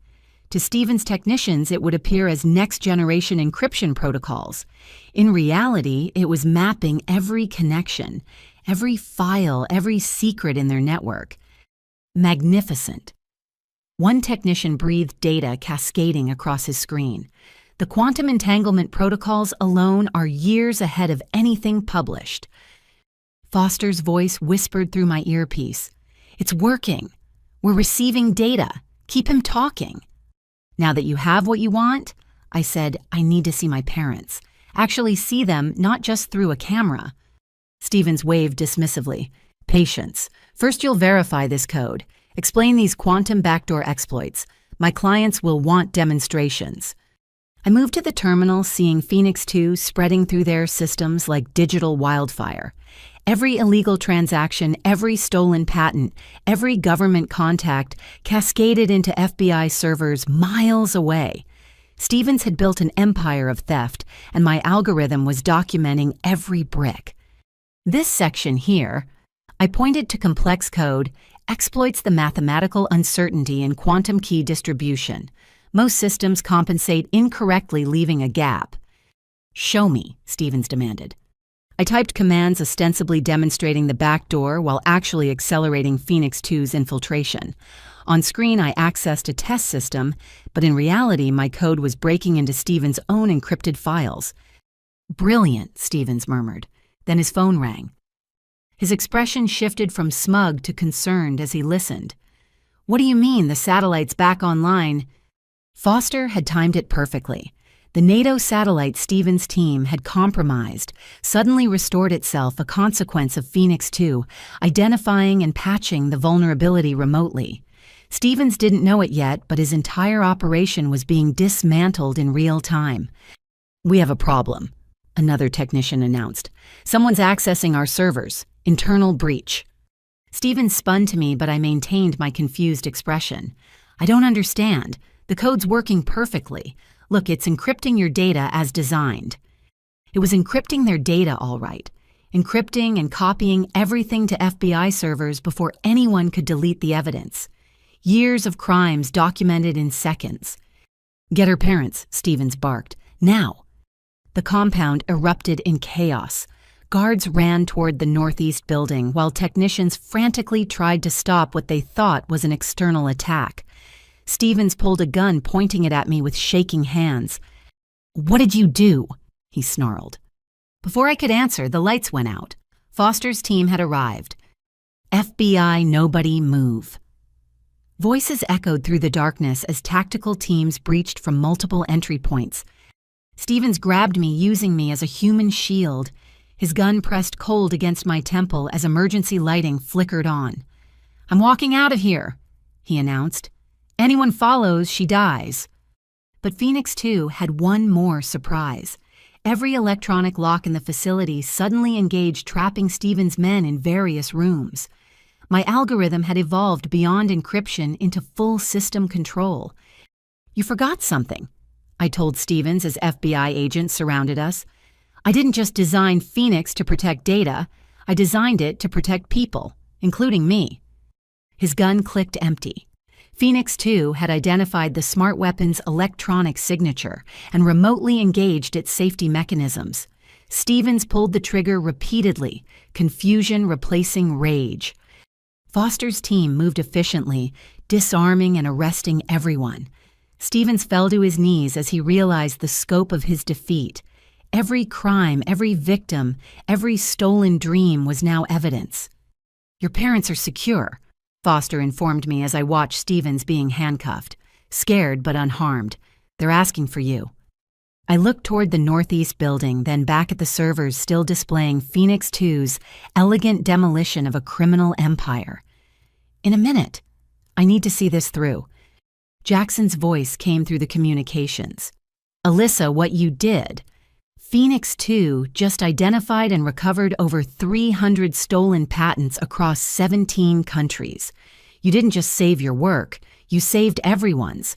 To Stevens' technicians, it would appear as next-generation encryption protocols. In reality, it was mapping every connection, every file, every secret in their network. Magnificent. One technician breathed data cascading across his screen. The quantum entanglement protocols alone are years ahead of anything published. Foster's voice whispered through my earpiece. "It's working. We're receiving data. Keep him talking." "Now that you have what you want," I said, "I need to see my parents. Actually see them, not just through a camera." Stevens waved dismissively. "Patience. First you'll verify this code. Explain these quantum backdoor exploits. My clients will want demonstrations." I moved to the terminal, seeing Phoenix 2 spreading through their systems like digital wildfire. Every illegal transaction, every stolen patent, every government contact cascaded into FBI servers miles away. Stevens had built an empire of theft, and my algorithm was documenting every brick. This section here, I pointed to complex code, exploits the mathematical uncertainty in quantum key distribution. Most systems compensate incorrectly, leaving a gap. "Show me," Stevens demanded. I typed commands ostensibly demonstrating the backdoor while actually accelerating Phoenix 2's infiltration. On screen, I accessed a test system, but in reality, my code was breaking into Stevens' own encrypted files. "Brilliant," Stevens murmured. Then his phone rang. His expression shifted from smug to concerned as he listened. "What do you mean, the satellite's back online?" Foster had timed it perfectly. The NATO satellite Stevens' team had compromised, suddenly restored itself, a consequence of Phoenix 2, identifying and patching the vulnerability remotely. Stevens didn't know it yet, but his entire operation was being dismantled in real time. "We have a problem," another technician announced. "Someone's accessing our servers. Internal breach." Stevens spun to me, but I maintained my confused expression. "I don't understand. The code's working perfectly. Look, it's encrypting your data as designed." It was encrypting their data, all right. Encrypting and copying everything to FBI servers before anyone could delete the evidence. Years of crimes documented in seconds. "Get her parents," Stevens barked. "Now!" The compound erupted in chaos. Guards ran toward the northeast building while technicians frantically tried to stop what they thought was an external attack. Stevens pulled a gun, pointing it at me with shaking hands. "What did you do?" he snarled. Before I could answer, the lights went out. Foster's team had arrived. "FBI, nobody move." Voices echoed through the darkness as tactical teams breached from multiple entry points. Stevens grabbed me, using me as a human shield. His gun pressed cold against my temple as emergency lighting flickered on. "I'm walking out of here," he announced. "Anyone follows, she dies." But Phoenix 2 had one more surprise. Every electronic lock in the facility suddenly engaged, trapping Stevens' men in various rooms. My algorithm had evolved beyond encryption into full system control. "You forgot something," I told Stevens as FBI agents surrounded us. "I didn't just design Phoenix to protect data, I designed it to protect people, including me." His gun clicked empty. Phoenix 2 had identified the smart weapon's electronic signature and remotely engaged its safety mechanisms. Stevens pulled the trigger repeatedly, confusion replacing rage. Foster's team moved efficiently, disarming and arresting everyone. Stevens fell to his knees as he realized the scope of his defeat. Every crime, every victim, every stolen dream was now evidence. "Your parents are secure," Foster informed me as I watched Stevens being handcuffed. "Scared but unharmed. They're asking for you." I looked toward the northeast building, then back at the servers still displaying Phoenix 2's elegant demolition of a criminal empire. "In a minute. I need to see this through." Jackson's voice came through the communications. "Alyssa, what you did. Phoenix 2 just identified and recovered over 300 stolen patents across 17 countries. You didn't just save your work, you saved everyone's."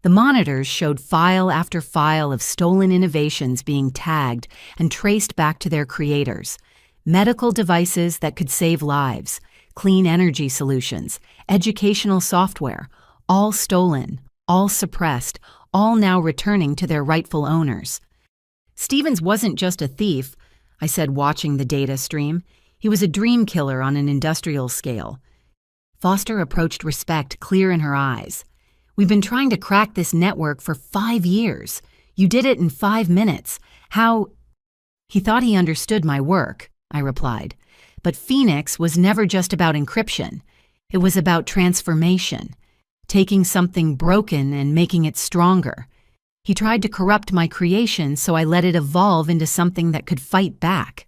The monitors showed file after file of stolen innovations being tagged and traced back to their creators. Medical devices that could save lives, clean energy solutions, educational software, all stolen, all suppressed, all now returning to their rightful owners. "Stevens wasn't just a thief," I said, watching the data stream. "He was a dream killer on an industrial scale." Foster approached, respect clear in her eyes. "We've been trying to crack this network for 5 years. You did it in 5 minutes. How—" "He thought he understood my work," I replied. "But Phoenix was never just about encryption. It was about transformation, taking something broken and making it stronger. He tried to corrupt my creation, so I let it evolve into something that could fight back."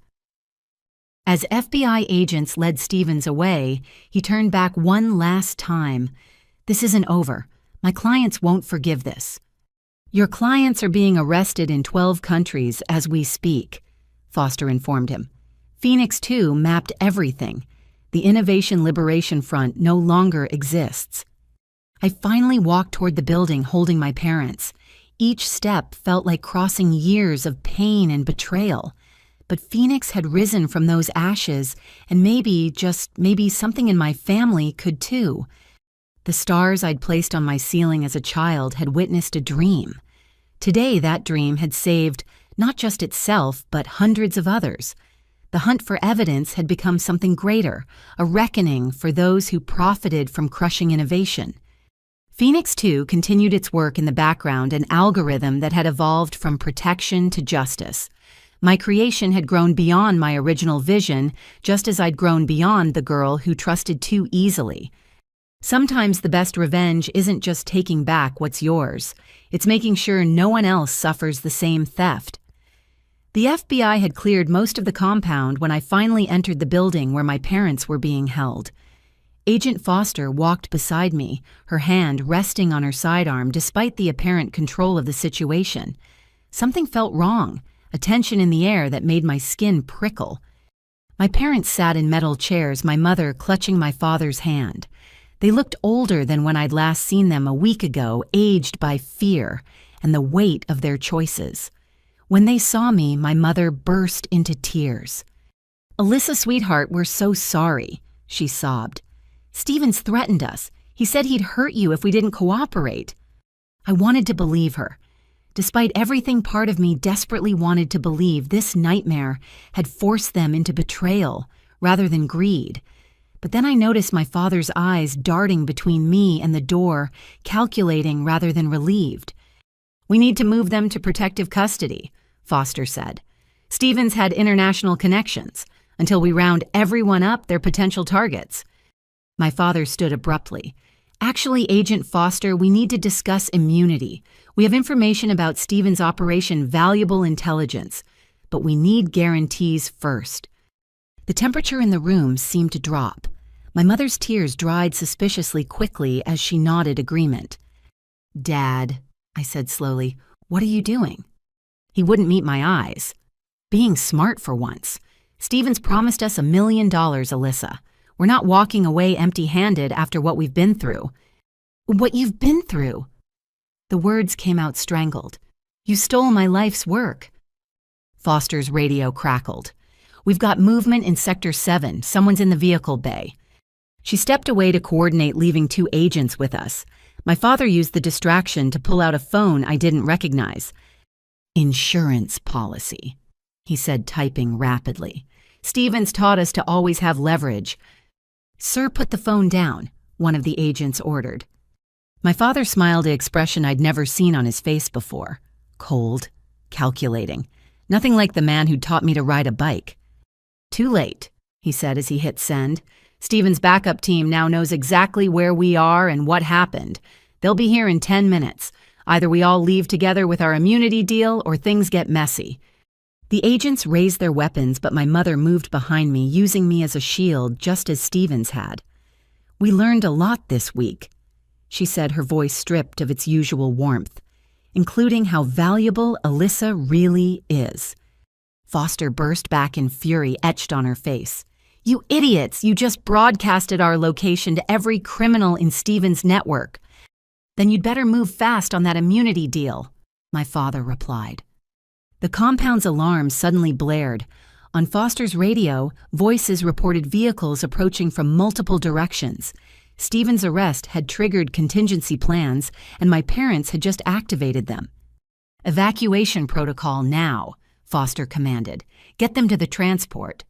As FBI agents led Stevens away, he turned back one last time. "This isn't over. My clients won't forgive this." "Your clients are being arrested in 12 countries as we speak," Foster informed him. "Phoenix 2 mapped everything. The Innovation Liberation Front no longer exists." I finally walked toward the building holding my parents. Each step felt like crossing years of pain and betrayal. But Phoenix had risen from those ashes, and maybe, just maybe, something in my family could too. The stars I'd placed on my ceiling as a child had witnessed a dream. Today, that dream had saved not just itself, but hundreds of others. The hunt for evidence had become something greater, a reckoning for those who profited from crushing innovation. Phoenix 2 continued its work in the background, an algorithm that had evolved from protection to justice. My creation had grown beyond my original vision, just as I'd grown beyond the girl who trusted too easily. Sometimes the best revenge isn't just taking back what's yours. It's making sure no one else suffers the same theft. The FBI had cleared most of the compound when I finally entered the building where my parents were being held. Agent Foster walked beside me, her hand resting on her sidearm despite the apparent control of the situation. Something felt wrong, a tension in the air that made my skin prickle. My parents sat in metal chairs, my mother clutching my father's hand. They looked older than when I'd last seen them a week ago, aged by fear and the weight of their choices. When they saw me, my mother burst into tears. "Alyssa, sweetheart, we're so sorry," she sobbed. "Stevens threatened us. He said he'd hurt you if we didn't cooperate." I wanted to believe her. Despite everything, part of me desperately wanted to believe this nightmare had forced them into betrayal rather than greed. But then I noticed my father's eyes darting between me and the door, calculating rather than relieved. "We need to move them to protective custody," Foster said. "Stevens had international connections. Until we round everyone up, they're potential targets." My father stood abruptly. "Actually, Agent Foster, we need to discuss immunity. We have information about Stevens' operation, valuable intelligence, but we need guarantees first." The temperature in the room seemed to drop. My mother's tears dried suspiciously quickly as she nodded agreement. "Dad," I said slowly, "what are you doing?" He wouldn't meet my eyes. "Being smart for once. Stevens promised us $1 million, Alyssa. We're not walking away empty-handed after what we've been through." "What you've been through?" The words came out strangled. "You stole my life's work." Foster's radio crackled. "We've got movement in Sector 7. Someone's in the vehicle bay." She stepped away to coordinate, leaving 2 agents with us. My father used the distraction to pull out a phone I didn't recognize. "Insurance policy," he said, typing rapidly. "Stevens taught us to always have leverage." "Sir, put the phone down," one of the agents ordered. My father smiled, an expression I'd never seen on his face before. Cold, calculating. Nothing like the man who'd taught me to ride a bike. "Too late," he said as he hit send. "Stevens' backup team now knows exactly where we are and what happened. They'll be here in 10 minutes. Either we all leave together with our immunity deal or things get messy." The agents raised their weapons, but my mother moved behind me, using me as a shield, just as Stevens had. "We learned a lot this week," she said, her voice stripped of its usual warmth, "including how valuable Alyssa really is." Foster burst back in fury, etched on her face. "You idiots! You just broadcasted our location to every criminal in Stevens' network." "Then you'd better move fast on that immunity deal," my father replied. The compound's alarm suddenly blared. On Foster's radio, voices reported vehicles approaching from multiple directions. Stevens' arrest had triggered contingency plans, and my parents had just activated them. "Evacuation protocol now," Foster commanded. "Get them to the transport."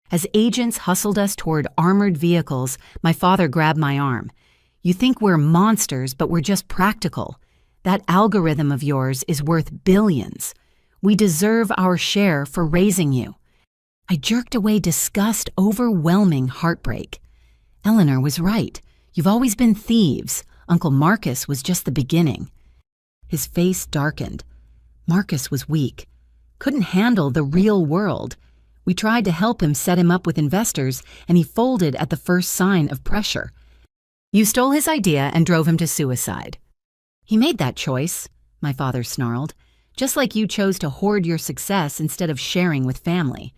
As agents hustled us toward armored vehicles, my father grabbed my arm. "You think we're monsters, but we're just practical. That algorithm of yours is worth billions. We deserve our share for raising you." I jerked away disgust, overwhelming heartbreak. Eleanor was right. You've always been thieves. Uncle Marcus was just the beginning. His face darkened. Marcus was weak. Couldn't handle the real world. We tried to help him, set him up with investors, and he folded at the first sign of pressure. You stole his idea and drove him to suicide. He made that choice, my father snarled, just like you chose to hoard your success instead of sharing with family.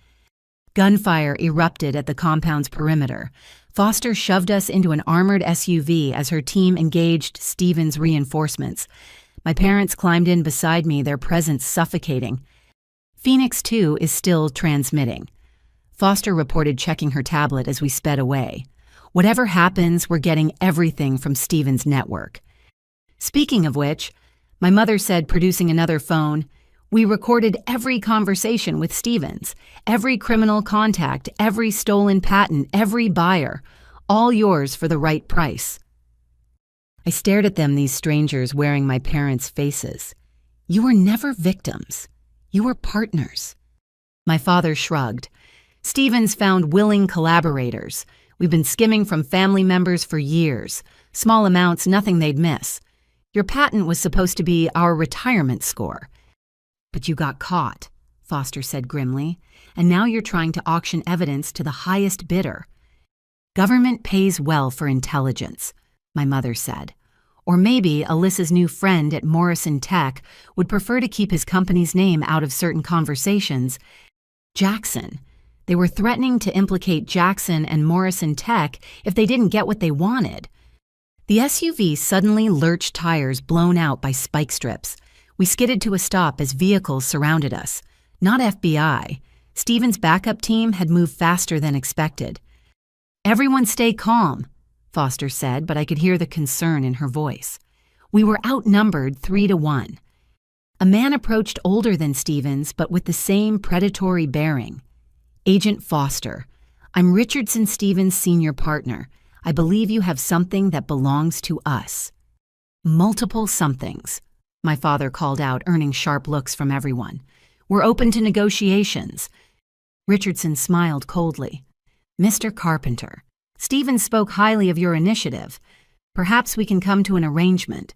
Gunfire erupted at the compound's perimeter. Foster shoved us into an armored SUV as her team engaged Stevens' reinforcements. My parents climbed in beside me, their presence suffocating. Phoenix 2 is still transmitting. Foster reported, checking her tablet as we sped away. Whatever happens, we're getting everything from Stevens' network. Speaking of which, my mother said, producing another phone, we recorded every conversation with Stevens, every criminal contact, every stolen patent, every buyer, all yours for the right price. I stared at them, these strangers wearing my parents' faces. You were never victims. You were partners. My father shrugged. Stevens found willing collaborators. We've been skimming from family members for years. Small amounts, nothing they'd miss. Your patent was supposed to be our retirement score. But you got caught, Foster said grimly, and now you're trying to auction evidence to the highest bidder. Government pays well for intelligence, my mother said. Or maybe Alyssa's new friend at Morrison Tech would prefer to keep his company's name out of certain conversations. Jackson. They were threatening to implicate Jackson and Morrison Tech if they didn't get what they wanted. The SUV suddenly lurched tires blown out by spike strips. We skidded to a stop as vehicles surrounded us. Not FBI. Stephen's backup team had moved faster than expected. Everyone stay calm, Foster said, but I could hear the concern in her voice. We were outnumbered 3-1. A man approached older than Stevens, but with the same predatory bearing. Agent Foster, I'm Richardson Stevens' senior partner. I believe you have something that belongs to us. Multiple somethings, my father called out, earning sharp looks from everyone. We're open to negotiations. Richardson smiled coldly. Mr. Carpenter, Stevens spoke highly of your initiative. Perhaps we can come to an arrangement.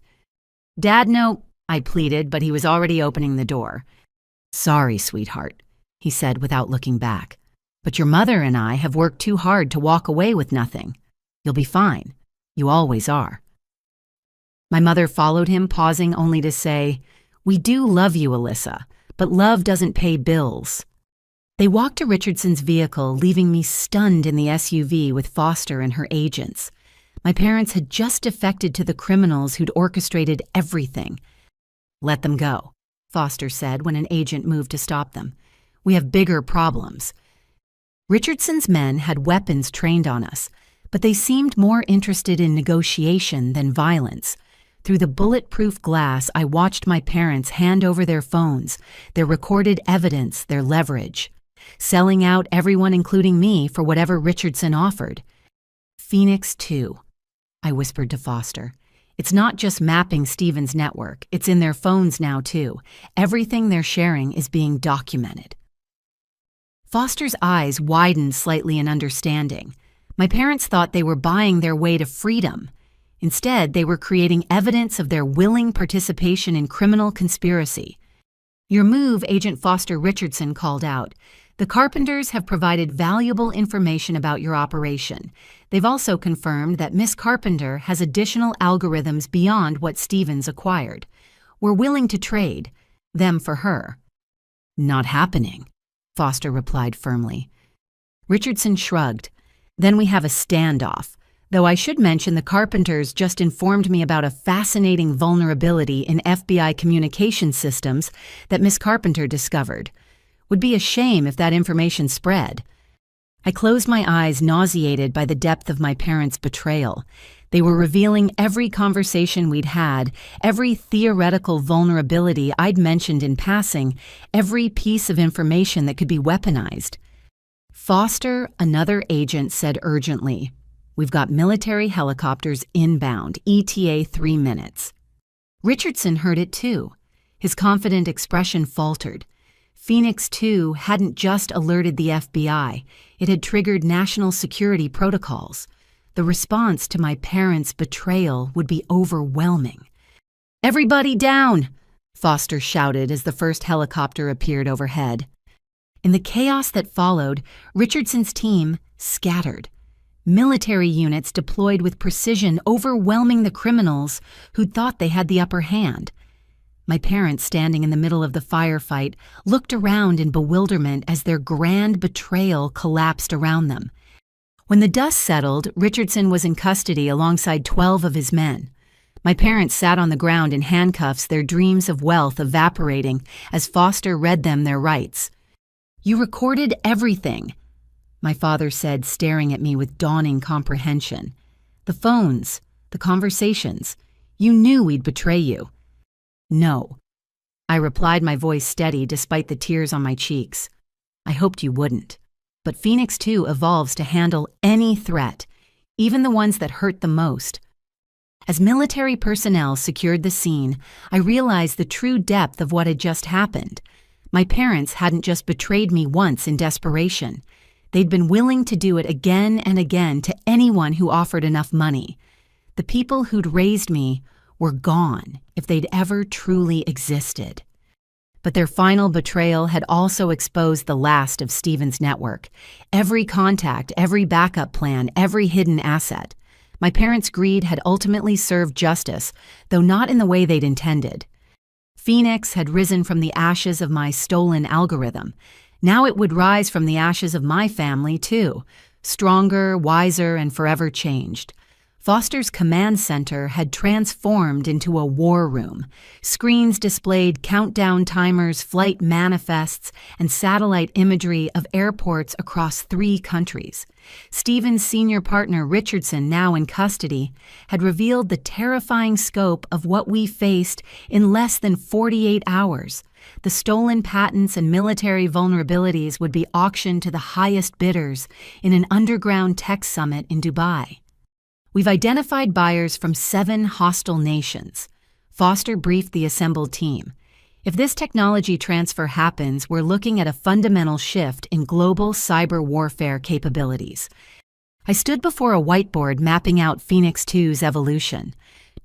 Dad, no, I pleaded, but he was already opening the door. Sorry, sweetheart, he said without looking back. But your mother and I have worked too hard to walk away with nothing. You'll be fine. You always are. My mother followed him, pausing only to say, We do love you, Alyssa, but love doesn't pay bills. They walked to Richardson's vehicle, leaving me stunned in the SUV with Foster and her agents. My parents had just defected to the criminals who'd orchestrated everything. Let them go, Foster said when an agent moved to stop them. We have bigger problems. Richardson's men had weapons trained on us, but they seemed more interested in negotiation than violence. Through the bulletproof glass, I watched my parents hand over their phones, their recorded evidence, their leverage, selling out everyone, including me, for whatever Richardson offered. Phoenix 2, I whispered to Foster. It's not just mapping Stevens' network, it's in their phones now too. Everything they're sharing is being documented. Foster's eyes widened slightly in understanding. My parents thought they were buying their way to freedom. Instead, they were creating evidence of their willing participation in criminal conspiracy. Your move, Agent Foster Richardson called out. The Carpenters have provided valuable information about your operation. They've also confirmed that Miss Carpenter has additional algorithms beyond what Stevens acquired. We're willing to trade them for her. Not happening, Foster replied firmly. Richardson shrugged. Then we have a standoff, though I should mention the Carpenters just informed me about a fascinating vulnerability in FBI communication systems that Miss Carpenter discovered. Would be a shame if that information spread. I closed my eyes, nauseated by the depth of my parents' betrayal. They were revealing every conversation we'd had, every theoretical vulnerability I'd mentioned in passing, every piece of information that could be weaponized. Foster, another agent, said urgently, We've got military helicopters inbound, ETA 3 minutes. Richardson heard it too. His confident expression faltered. Phoenix 2 hadn't just alerted the FBI, it had triggered national security protocols. The response to my parents' betrayal would be overwhelming. Everybody down, Foster shouted as the first helicopter appeared overhead. In the chaos that followed, Richardson's team scattered. Military units deployed with precision, overwhelming the criminals who'd thought they had the upper hand. My parents, standing in the middle of the firefight, looked around in bewilderment as their grand betrayal collapsed around them. When the dust settled, Richardson was in custody alongside 12 of his men. My parents sat on the ground in handcuffs, their dreams of wealth evaporating as Foster read them their rights. You recorded everything, my father said, staring at me with dawning comprehension. The phones, the conversations. You knew we'd betray you. No, I replied, my voice steady despite the tears on my cheeks. I hoped you wouldn't. But Phoenix 2 evolves to handle any threat, even the ones that hurt the most. As military personnel secured the scene, I realized the true depth of what had just happened. My parents hadn't just betrayed me once in desperation. They'd been willing to do it again and again to anyone who offered enough money. The people who'd raised me were gone if they'd ever truly existed. But their final betrayal had also exposed the last of Stephen's network. Every contact, every backup plan, every hidden asset. My parents' greed had ultimately served justice, though not in the way they'd intended. Phoenix had risen from the ashes of my stolen algorithm. Now it would rise from the ashes of my family, too, stronger, wiser, and forever changed. Foster's command center had transformed into a war room. Screens displayed countdown timers, flight manifests, and satellite imagery of airports across 3 countries. Stephen's senior partner, Richardson, now in custody, had revealed the terrifying scope of what we faced in less than 48 hours. The stolen patents and military vulnerabilities would be auctioned to the highest bidders in an underground tech summit in Dubai. We've identified buyers from 7 hostile nations. Foster briefed the assembled team. If this technology transfer happens, we're looking at a fundamental shift in global cyber warfare capabilities. I stood before a whiteboard mapping out Phoenix 2's evolution.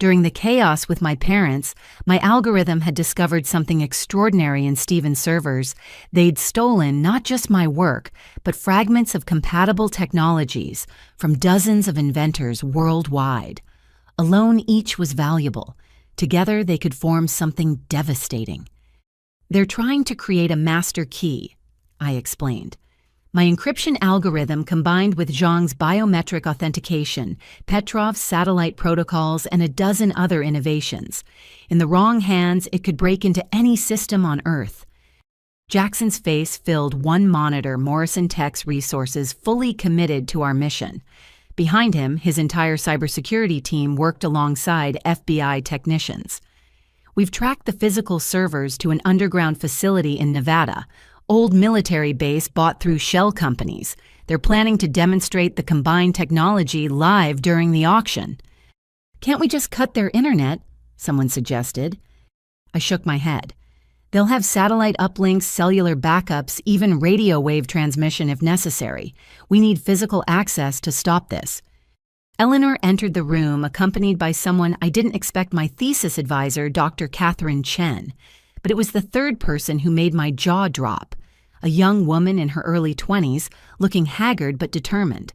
During the chaos with my parents, my algorithm had discovered something extraordinary in Stephen's servers. They'd stolen not just my work, but fragments of compatible technologies from dozens of inventors worldwide. Alone, each was valuable. Together, they could form something devastating. They're trying to create a master key, I explained. My encryption algorithm combined with Zhang's biometric authentication, Petrov's satellite protocols, and a dozen other innovations. In the wrong hands, it could break into any system on Earth. Jackson's face filled one monitor, Morrison Tech's resources fully committed to our mission. Behind him, his entire cybersecurity team worked alongside FBI technicians. We've tracked the physical servers to an underground facility in Nevada, old military base bought through shell companies. They're planning to demonstrate the combined technology live during the auction. Can't we just cut their internet? Someone suggested. I shook my head. They'll have satellite uplinks, cellular backups, even radio wave transmission if necessary. We need physical access to stop this. Eleanor entered the room accompanied by someone I didn't expect, my thesis advisor, Dr. Catherine Chen. But it was the third person who made my jaw drop, a young woman in her early 20s, looking haggard but determined.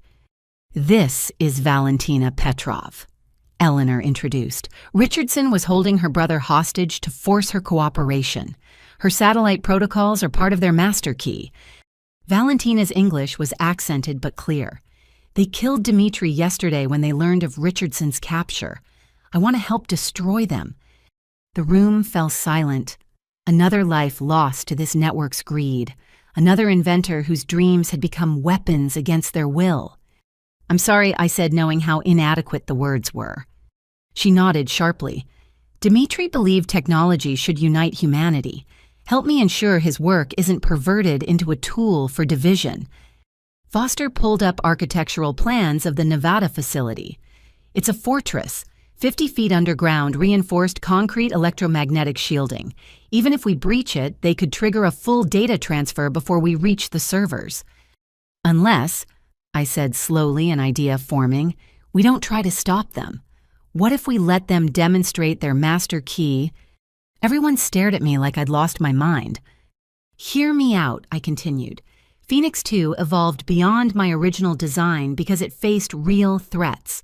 "This is Valentina Petrov," Eleanor introduced. Richardson was holding her brother hostage to force her cooperation. Her satellite protocols are part of their master key. Valentina's English was accented but clear. They killed Dmitri yesterday when they learned of Richardson's capture. I want to help destroy them. The room fell silent. Another life lost to this network's greed. Another inventor whose dreams had become weapons against their will. "I'm sorry," I said, knowing how inadequate the words were. She nodded sharply. "Dmitri believed technology should unite humanity. Help me ensure his work isn't perverted into a tool for division." Foster pulled up architectural plans of the Nevada facility. It's a fortress, 50 feet underground, reinforced concrete electromagnetic shielding. Even if we breach it, they could trigger a full data transfer before we reach the servers. Unless, I said slowly, an idea forming, we don't try to stop them. What if we let them demonstrate their master key? Everyone stared at me like I'd lost my mind. "Hear me out," I continued. Phoenix 2 evolved beyond my original design because it faced real threats.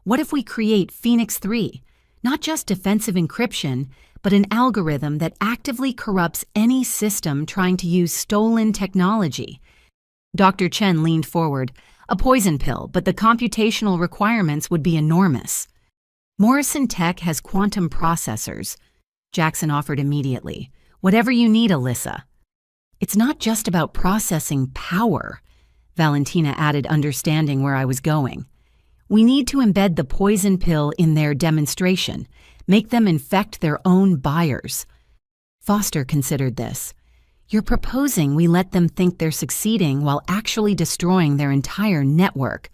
What if we create Phoenix 3? Not just defensive encryption, but an algorithm that actively corrupts any system trying to use stolen technology. Dr. Chen leaned forward. "A poison pill, but the computational requirements would be enormous." "Morrison Tech has quantum processors," Jackson offered immediately. "Whatever you need, Alyssa." "It's not just about processing power," Valentina added, understanding where I was going. "We need to embed the poison pill in their demonstration, make them infect their own buyers." Foster considered this. "You're proposing we let them think they're succeeding while actually destroying their entire network.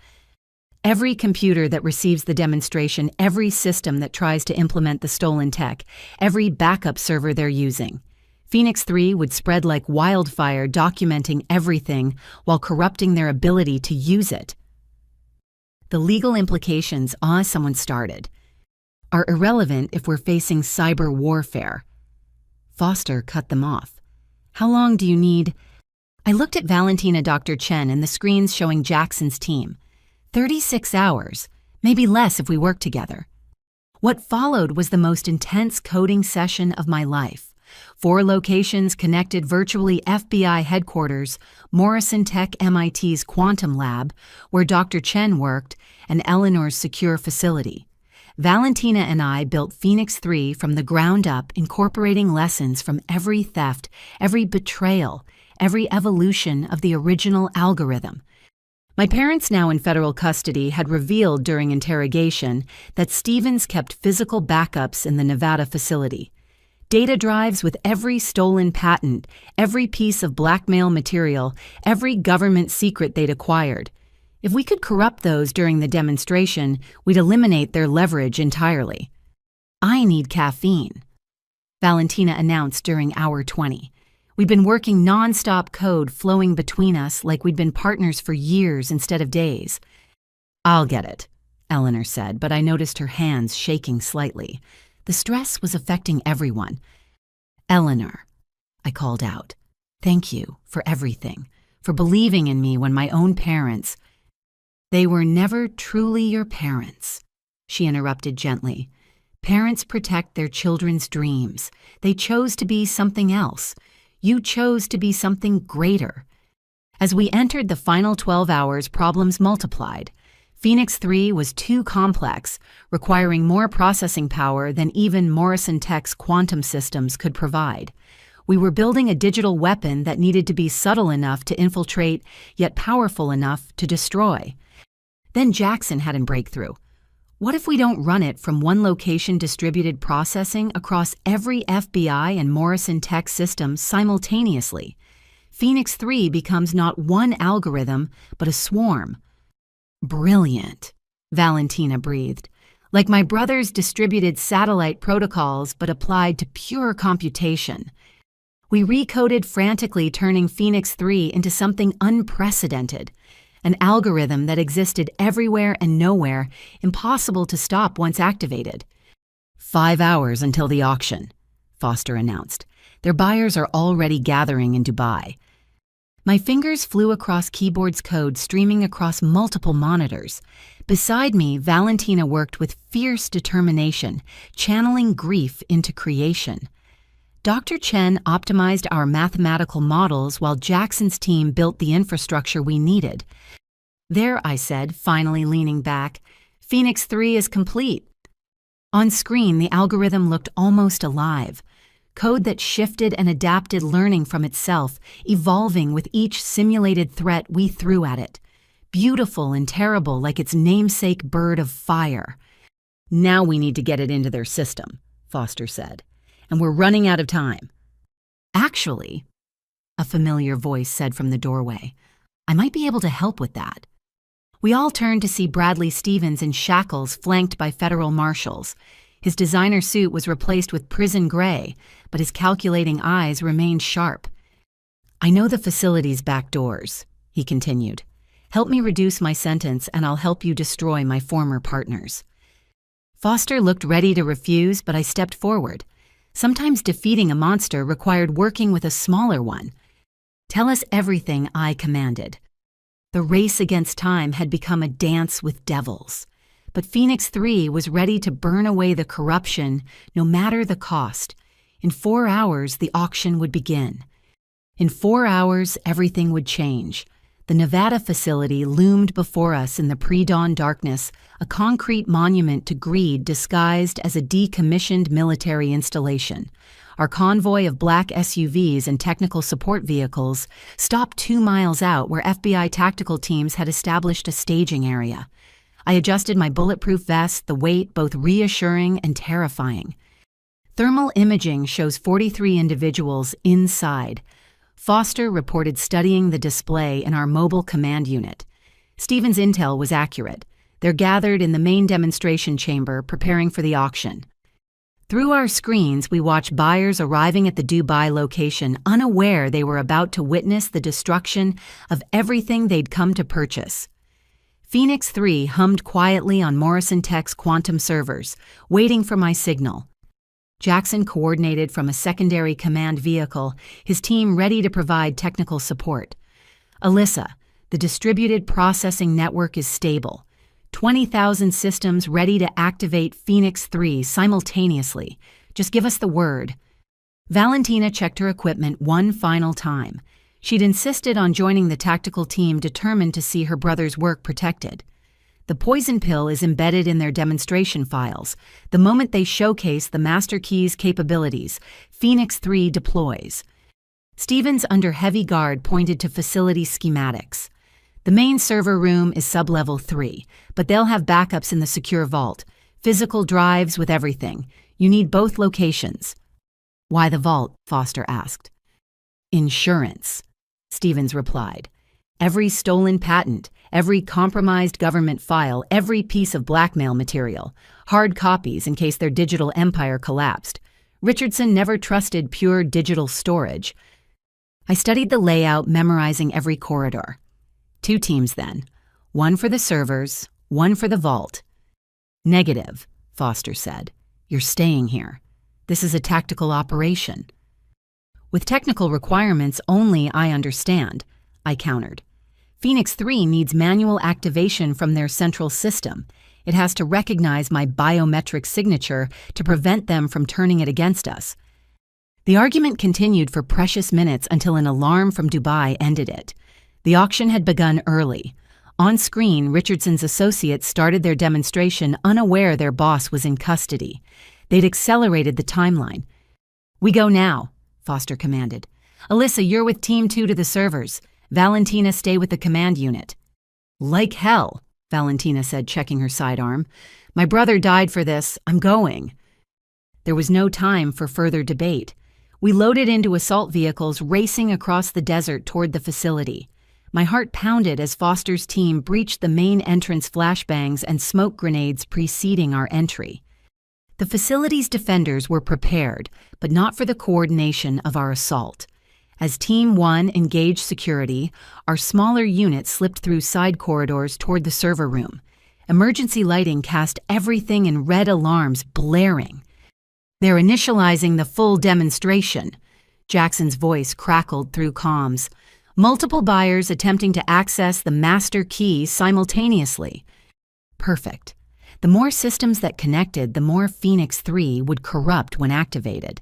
Every computer that receives the demonstration, every system that tries to implement the stolen tech, every backup server they're using. Phoenix 3 would spread like wildfire, documenting everything while corrupting their ability to use it. The legal implications, someone started, are irrelevant if we're facing cyber warfare. Foster cut them off. How long do you need? I looked at Valentina Dr. Chen and the screens showing Jackson's team. 36 hours, maybe less if we work together. What followed was the most intense coding session of my life. 4 locations connected virtually: FBI headquarters, Morrison Tech MIT's quantum lab, where Dr. Chen worked, and Eleanor's secure facility. Valentina and I built Phoenix 3 from the ground up, incorporating lessons from every theft, every betrayal, every evolution of the original algorithm. My parents, now in federal custody, had revealed during interrogation that Stevens kept physical backups in the Nevada facility. Data drives with every stolen patent, every piece of blackmail material, every government secret they'd acquired. If we could corrupt those during the demonstration, we'd eliminate their leverage entirely. I need caffeine, Valentina announced during hour 20. We'd been working non-stop, code flowing between us like we'd been partners for years instead of days. I'll get it, Eleanor said, but I noticed her hands shaking slightly. The stress was affecting everyone. Eleanor, I called out, thank you for everything, for believing in me when my own parents— They were never truly your parents, she interrupted gently. Parents protect their children's dreams. They chose to be something else. You chose to be something greater. As we entered the final 12 hours, problems multiplied. Phoenix 3 was too complex, requiring more processing power than even Morrison Tech's quantum systems could provide. We were building a digital weapon that needed to be subtle enough to infiltrate, yet powerful enough to destroy. Then Jackson had a breakthrough. What if we don't run it from one location, distributed processing across every FBI and Morrison Tech system simultaneously? Phoenix 3 becomes not one algorithm, but a swarm. Brilliant, Valentina breathed. Like my brother's distributed satellite protocols, but applied to pure computation. We recoded frantically, turning Phoenix 3 into something unprecedented. An algorithm that existed everywhere and nowhere, impossible to stop once activated. 5 hours until the auction, Foster announced. Their buyers are already gathering in Dubai. My fingers flew across keyboard's code, streaming across multiple monitors. Beside me, Valentina worked with fierce determination, channeling grief into creation. Dr. Chen optimized our mathematical models while Jackson's team built the infrastructure we needed. There, I said, finally leaning back, Phoenix 3 is complete. On screen, the algorithm looked almost alive. Code that shifted and adapted, learning from itself, evolving with each simulated threat we threw at it. Beautiful and terrible, like its namesake bird of fire. Now we need to get it into their system, Foster said. And we're running out of time. Actually, a familiar voice said from the doorway, I might be able to help with that. We all turned to see Bradley Stevens in shackles, flanked by federal marshals. His designer suit was replaced with prison gray, but his calculating eyes remained sharp. I know the facility's back doors, he continued. Help me reduce my sentence and I'll help you destroy my former partners. Foster looked ready to refuse, but I stepped forward. Sometimes defeating a monster required working with a smaller one. Tell us everything, I commanded. The race against time had become a dance with devils. But Phoenix 3 was ready to burn away the corruption, no matter the cost. In 4 hours, the auction would begin. In 4 hours, everything would change. The Nevada facility loomed before us in the pre-dawn darkness, a concrete monument to greed disguised as a decommissioned military installation. Our convoy of black SUVs and technical support vehicles stopped 2 miles out, where FBI tactical teams had established a staging area. I adjusted my bulletproof vest, the weight both reassuring and terrifying. Thermal imaging shows 43 individuals inside. Foster reported studying the display in our mobile command unit. Stevens' intel was accurate. They're gathered in the main demonstration chamber, preparing for the auction. Through our screens, we watch buyers arriving at the Dubai location unaware they were about to witness the destruction of everything they'd come to purchase. Phoenix 3 hummed quietly on Morrison Tech's quantum servers, waiting for my signal. Jackson coordinated from a secondary command vehicle, his team ready to provide technical support. Alyssa, the distributed processing network is stable. 20,000 systems ready to activate Phoenix 3 simultaneously. Just give us the word. Valentina checked her equipment one final time. She'd insisted on joining the tactical team determined to see her brother's work protected. The poison pill is embedded in their demonstration files. The moment they showcase the Master Key's capabilities, Phoenix 3 deploys. Stevens, under heavy guard, pointed to facility schematics. The main server room is sub-level 3, but they'll have backups in the secure vault. Physical drives with everything. You need both locations. Why the vault? Foster asked. Insurance, Stevens replied. Every stolen patent, every compromised government file, every piece of blackmail material. Hard copies in case their digital empire collapsed. Richardson never trusted pure digital storage. I studied the layout, memorizing every corridor. 2 teams then. One for the servers, one for the vault. Negative, Foster said. You're staying here. This is a tactical operation. With technical requirements only I understand, I countered. Phoenix 3 needs manual activation from their central system. It has to recognize my biometric signature to prevent them from turning it against us. The argument continued for precious minutes until an alarm from Dubai ended it. The auction had begun early. On screen, Richardson's associates started their demonstration unaware their boss was in custody. They'd accelerated the timeline. We go now, Foster commanded. Alyssa, you're with Team 2 to the servers. Valentina, stay with the command unit. Like hell, Valentina said, checking her sidearm. My brother died for this. I'm going. There was no time for further debate. We loaded into assault vehicles, racing across the desert toward the facility. My heart pounded as Foster's team breached the main entrance flashbangs and smoke grenades preceding our entry. The facility's defenders were prepared, but not for the coordination of our assault. As Team 1 engaged security, our smaller unit slipped through side corridors toward the server room. Emergency lighting cast everything in red alarms blaring. They're initializing the full demonstration. Jackson's voice crackled through comms. Multiple buyers attempting to access the master key simultaneously. Perfect. The more systems that connected, the more Phoenix 3 would corrupt when activated.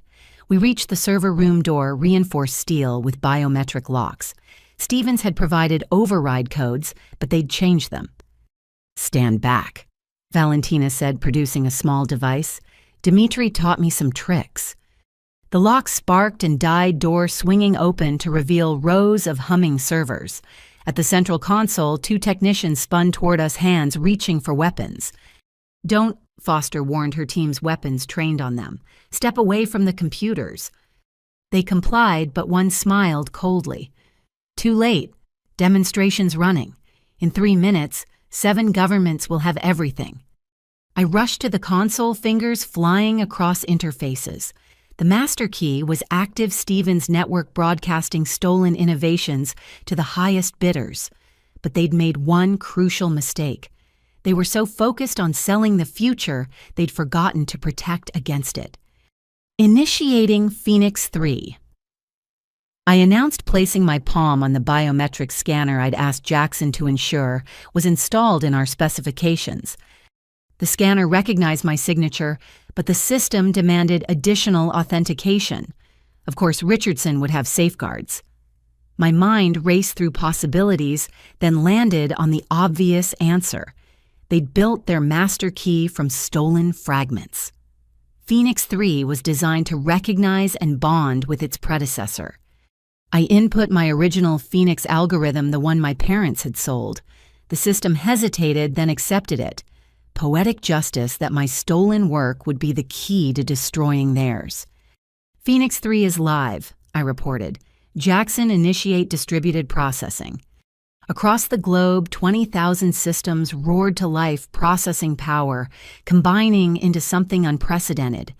We reached the server room door, reinforced steel with biometric locks. Stevens had provided override codes, but they'd changed them. Stand back, Valentina said, producing a small device. Dimitri taught me some tricks. The lock sparked and died, door swinging open to reveal rows of humming servers. At the central console, 2 technicians spun toward us, hands reaching for weapons. Don't, Foster warned her team's weapons trained on them. Step away from the computers. They complied, but one smiled coldly. Too late. Demonstration's running. In 3 minutes, 7 governments will have everything. I rushed to the console, fingers flying across interfaces. The master key was active Stevens network broadcasting stolen innovations to the highest bidders. But they'd made one crucial mistake. They were so focused on selling the future, they'd forgotten to protect against it. Initiating Phoenix 3. I announced placing my palm on the biometric scanner I'd asked Jackson to ensure was installed in our specifications. The scanner recognized my signature, but the system demanded additional authentication. Of course, Richardson would have safeguards. My mind raced through possibilities, then landed on the obvious answer. They'd built their master key from stolen fragments. Phoenix 3 was designed to recognize and bond with its predecessor. I input my original Phoenix algorithm, the one my parents had sold. The system hesitated, then accepted it. Poetic justice that my stolen work would be the key to destroying theirs. Phoenix 3 is live, I reported. Jackson, initiate distributed processing. Across the globe, 20,000 systems roared to life, processing power, combining into something unprecedented.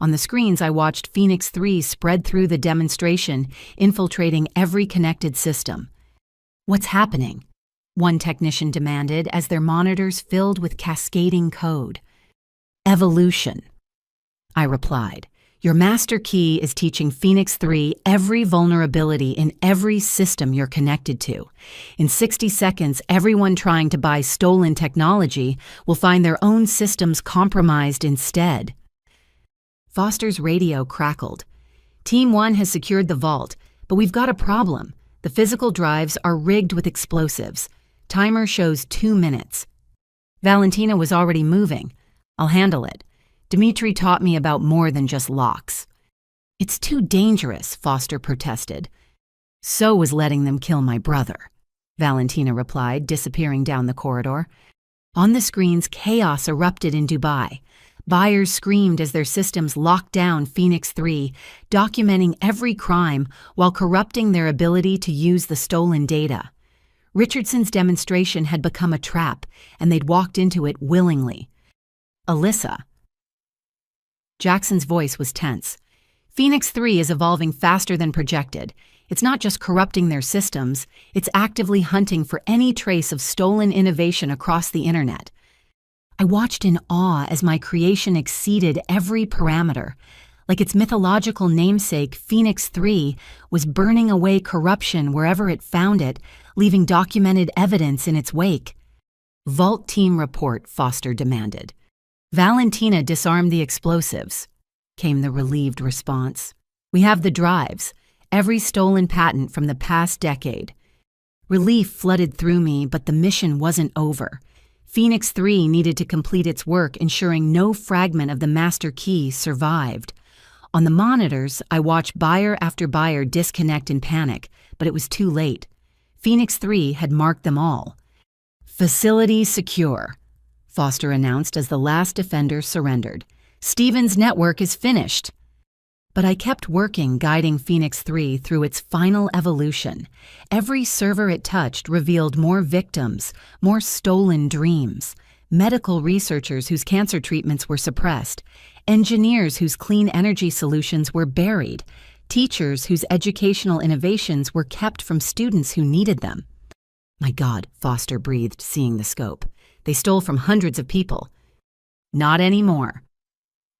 On the screens, I watched Phoenix 3 spread through the demonstration, infiltrating every connected system. "What's happening?" one technician demanded as their monitors filled with cascading code. "Evolution," I replied. "Your master key is teaching Phoenix 3 every vulnerability in every system you're connected to. In 60 seconds, everyone trying to buy stolen technology will find their own systems compromised instead." Foster's radio crackled. "Team 1 has secured the vault, but we've got a problem. The physical drives are rigged with explosives. Timer shows 2 minutes. Valentina was already moving. I'll handle it. Dmitri taught me about more than just locks." "It's too dangerous," Foster protested. "So was letting them kill my brother," Valentina replied, disappearing down the corridor. On the screens, chaos erupted in Dubai. Buyers screamed as their systems locked down Phoenix 3, documenting every crime while corrupting their ability to use the stolen data. Richardson's demonstration had become a trap, and they'd walked into it willingly. "Alyssa." Jackson's voice was tense. "Phoenix 3 is evolving faster than projected. It's not just corrupting their systems, it's actively hunting for any trace of stolen innovation across the internet." I watched in awe as my creation exceeded every parameter. Like its mythological namesake, Phoenix 3 was burning away corruption wherever it found it, leaving documented evidence in its wake. "Vault team report," Foster demanded. "Valentina disarmed the explosives," came the relieved response. "We have the drives, every stolen patent from the past decade." Relief flooded through me, but the mission wasn't over. Phoenix 3 needed to complete its work, ensuring no fragment of the master key survived. On the monitors, I watched buyer after buyer disconnect in panic, but it was too late. Phoenix 3 had marked them all. "Facility secure," Foster announced as the last defender surrendered. "Stevens' network is finished." But I kept working, guiding Phoenix 3 through its final evolution. Every server it touched revealed more victims, more stolen dreams. Medical researchers whose cancer treatments were suppressed. Engineers whose clean energy solutions were buried. Teachers whose educational innovations were kept from students who needed them. "My God," Foster breathed, seeing the scope. "They stole from hundreds of people." "Not anymore,"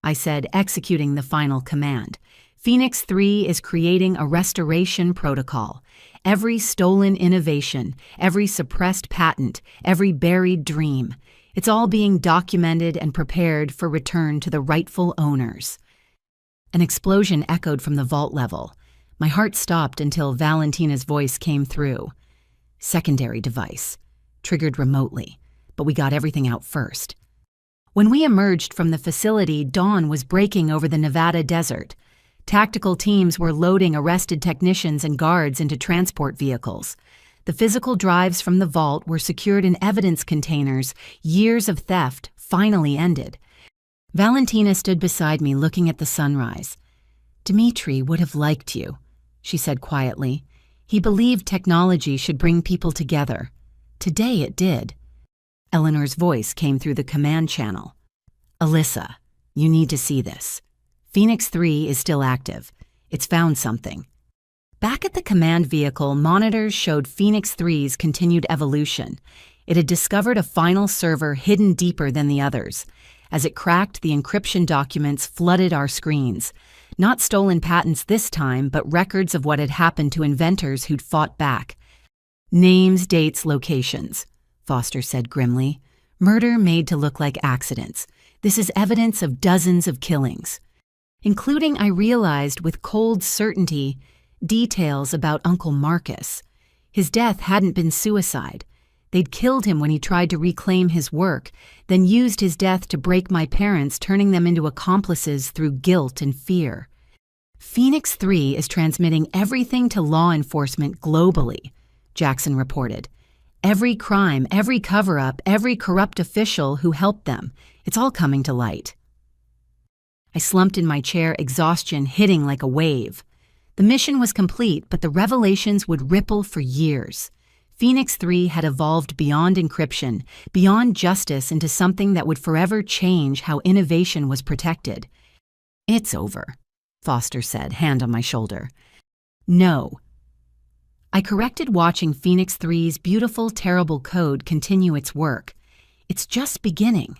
I said, executing the final command. "Phoenix 3 is creating a restoration protocol. Every stolen innovation, every suppressed patent, every buried dream, it's all being documented and prepared for return to the rightful owners." An explosion echoed from the vault level. My heart stopped until Valentina's voice came through. "Secondary device. Triggered remotely. But we got everything out first." When we emerged from the facility, dawn was breaking over the Nevada desert. Tactical teams were loading arrested technicians and guards into transport vehicles. The physical drives from the vault were secured in evidence containers. Years of theft finally ended. Valentina stood beside me, looking at the sunrise. "Dmitri would have liked you," she said quietly. "He believed technology should bring people together. Today it did." Eleanor's voice came through the command channel. "Alyssa, you need to see this. Phoenix 3 is still active. It's found something." Back at the command vehicle, monitors showed Phoenix 3's continued evolution. It had discovered a final server hidden deeper than the others. As it cracked, the encryption documents flooded our screens. Not stolen patents this time, but records of what had happened to inventors who'd fought back. "Names, dates, locations," Foster said grimly. "Murder made to look like accidents. This is evidence of dozens of killings." Including, I realized with cold certainty, details about Uncle Marcus. His death hadn't been suicide. They'd killed him when he tried to reclaim his work, then used his death to break my parents, turning them into accomplices through guilt and fear. "Phoenix 3 is transmitting everything to law enforcement globally," Jackson reported. "Every crime, every cover-up, every corrupt official who helped them. It's all coming to light." I slumped in my chair, exhaustion hitting like a wave. The mission was complete, but the revelations would ripple for years. Phoenix 3 had evolved beyond encryption, beyond justice, into something that would forever change how innovation was protected. "It's over," Foster said, hand on my shoulder. "No." I corrected, watching Phoenix 3's beautiful, terrible code continue its work. "It's just beginning."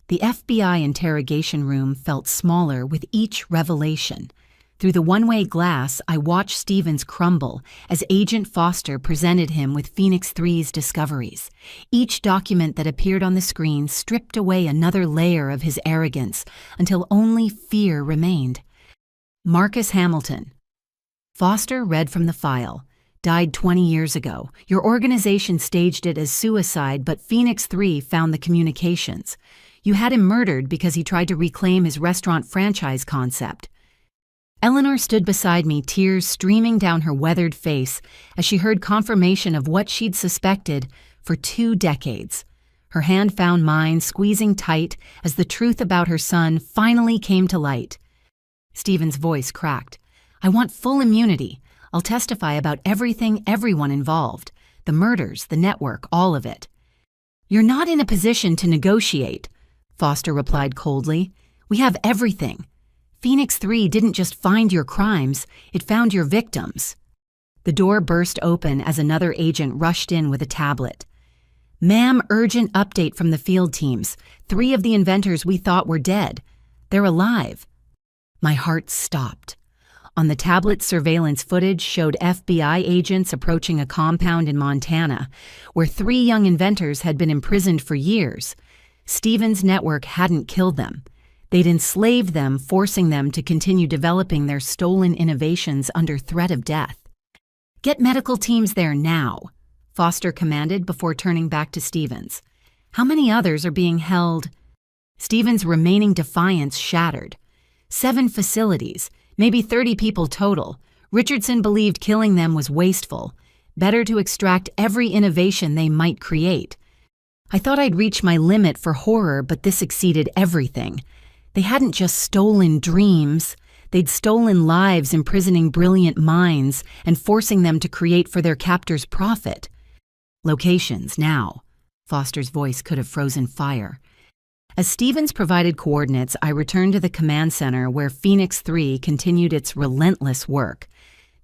The FBI interrogation room felt smaller with each revelation. Through the one-way glass, I watched Stevens crumble as Agent Foster presented him with Phoenix 3's discoveries. Each document that appeared on the screen stripped away another layer of his arrogance until only fear remained. Marcus Hamilton. Foster read from the file. "Died 20 years ago. Your organization staged it as suicide, but Phoenix 3 found the communications. You had him murdered because he tried to reclaim his restaurant franchise concept." Eleanor stood beside me, tears streaming down her weathered face as she heard confirmation of what she'd suspected for 2 decades. Her hand found mine, squeezing tight as the truth about her son finally came to light. Stephen's voice cracked. "I want full immunity. I'll testify about everything, everyone involved. The murders, the network, all of it." "You're not in a position to negotiate," Foster replied coldly. "We have everything. Phoenix 3 didn't just find your crimes, it found your victims." The door burst open as another agent rushed in with a tablet. "Ma'am, urgent update from the field teams. 3 of the inventors we thought were dead. They're alive." My heart stopped. On the tablet, surveillance footage showed FBI agents approaching a compound in Montana, where 3 young inventors had been imprisoned for years. Stevens' network hadn't killed them. They'd enslaved them, forcing them to continue developing their stolen innovations under threat of death. "Get medical teams there now," Foster commanded before turning back to Stevens. "How many others are being held?" Stevens' remaining defiance shattered. 7 facilities, maybe 30 people total. Richardson believed killing them was wasteful. Better to extract every innovation they might create. I thought I'd reached my limit for horror, but this exceeded everything. They hadn't just stolen dreams. They'd stolen lives, imprisoning brilliant minds and forcing them to create for their captors' profit. "Locations, now." Foster's voice could have frozen fire. As Stevens provided coordinates, I returned to the command center where Phoenix 3 continued its relentless work.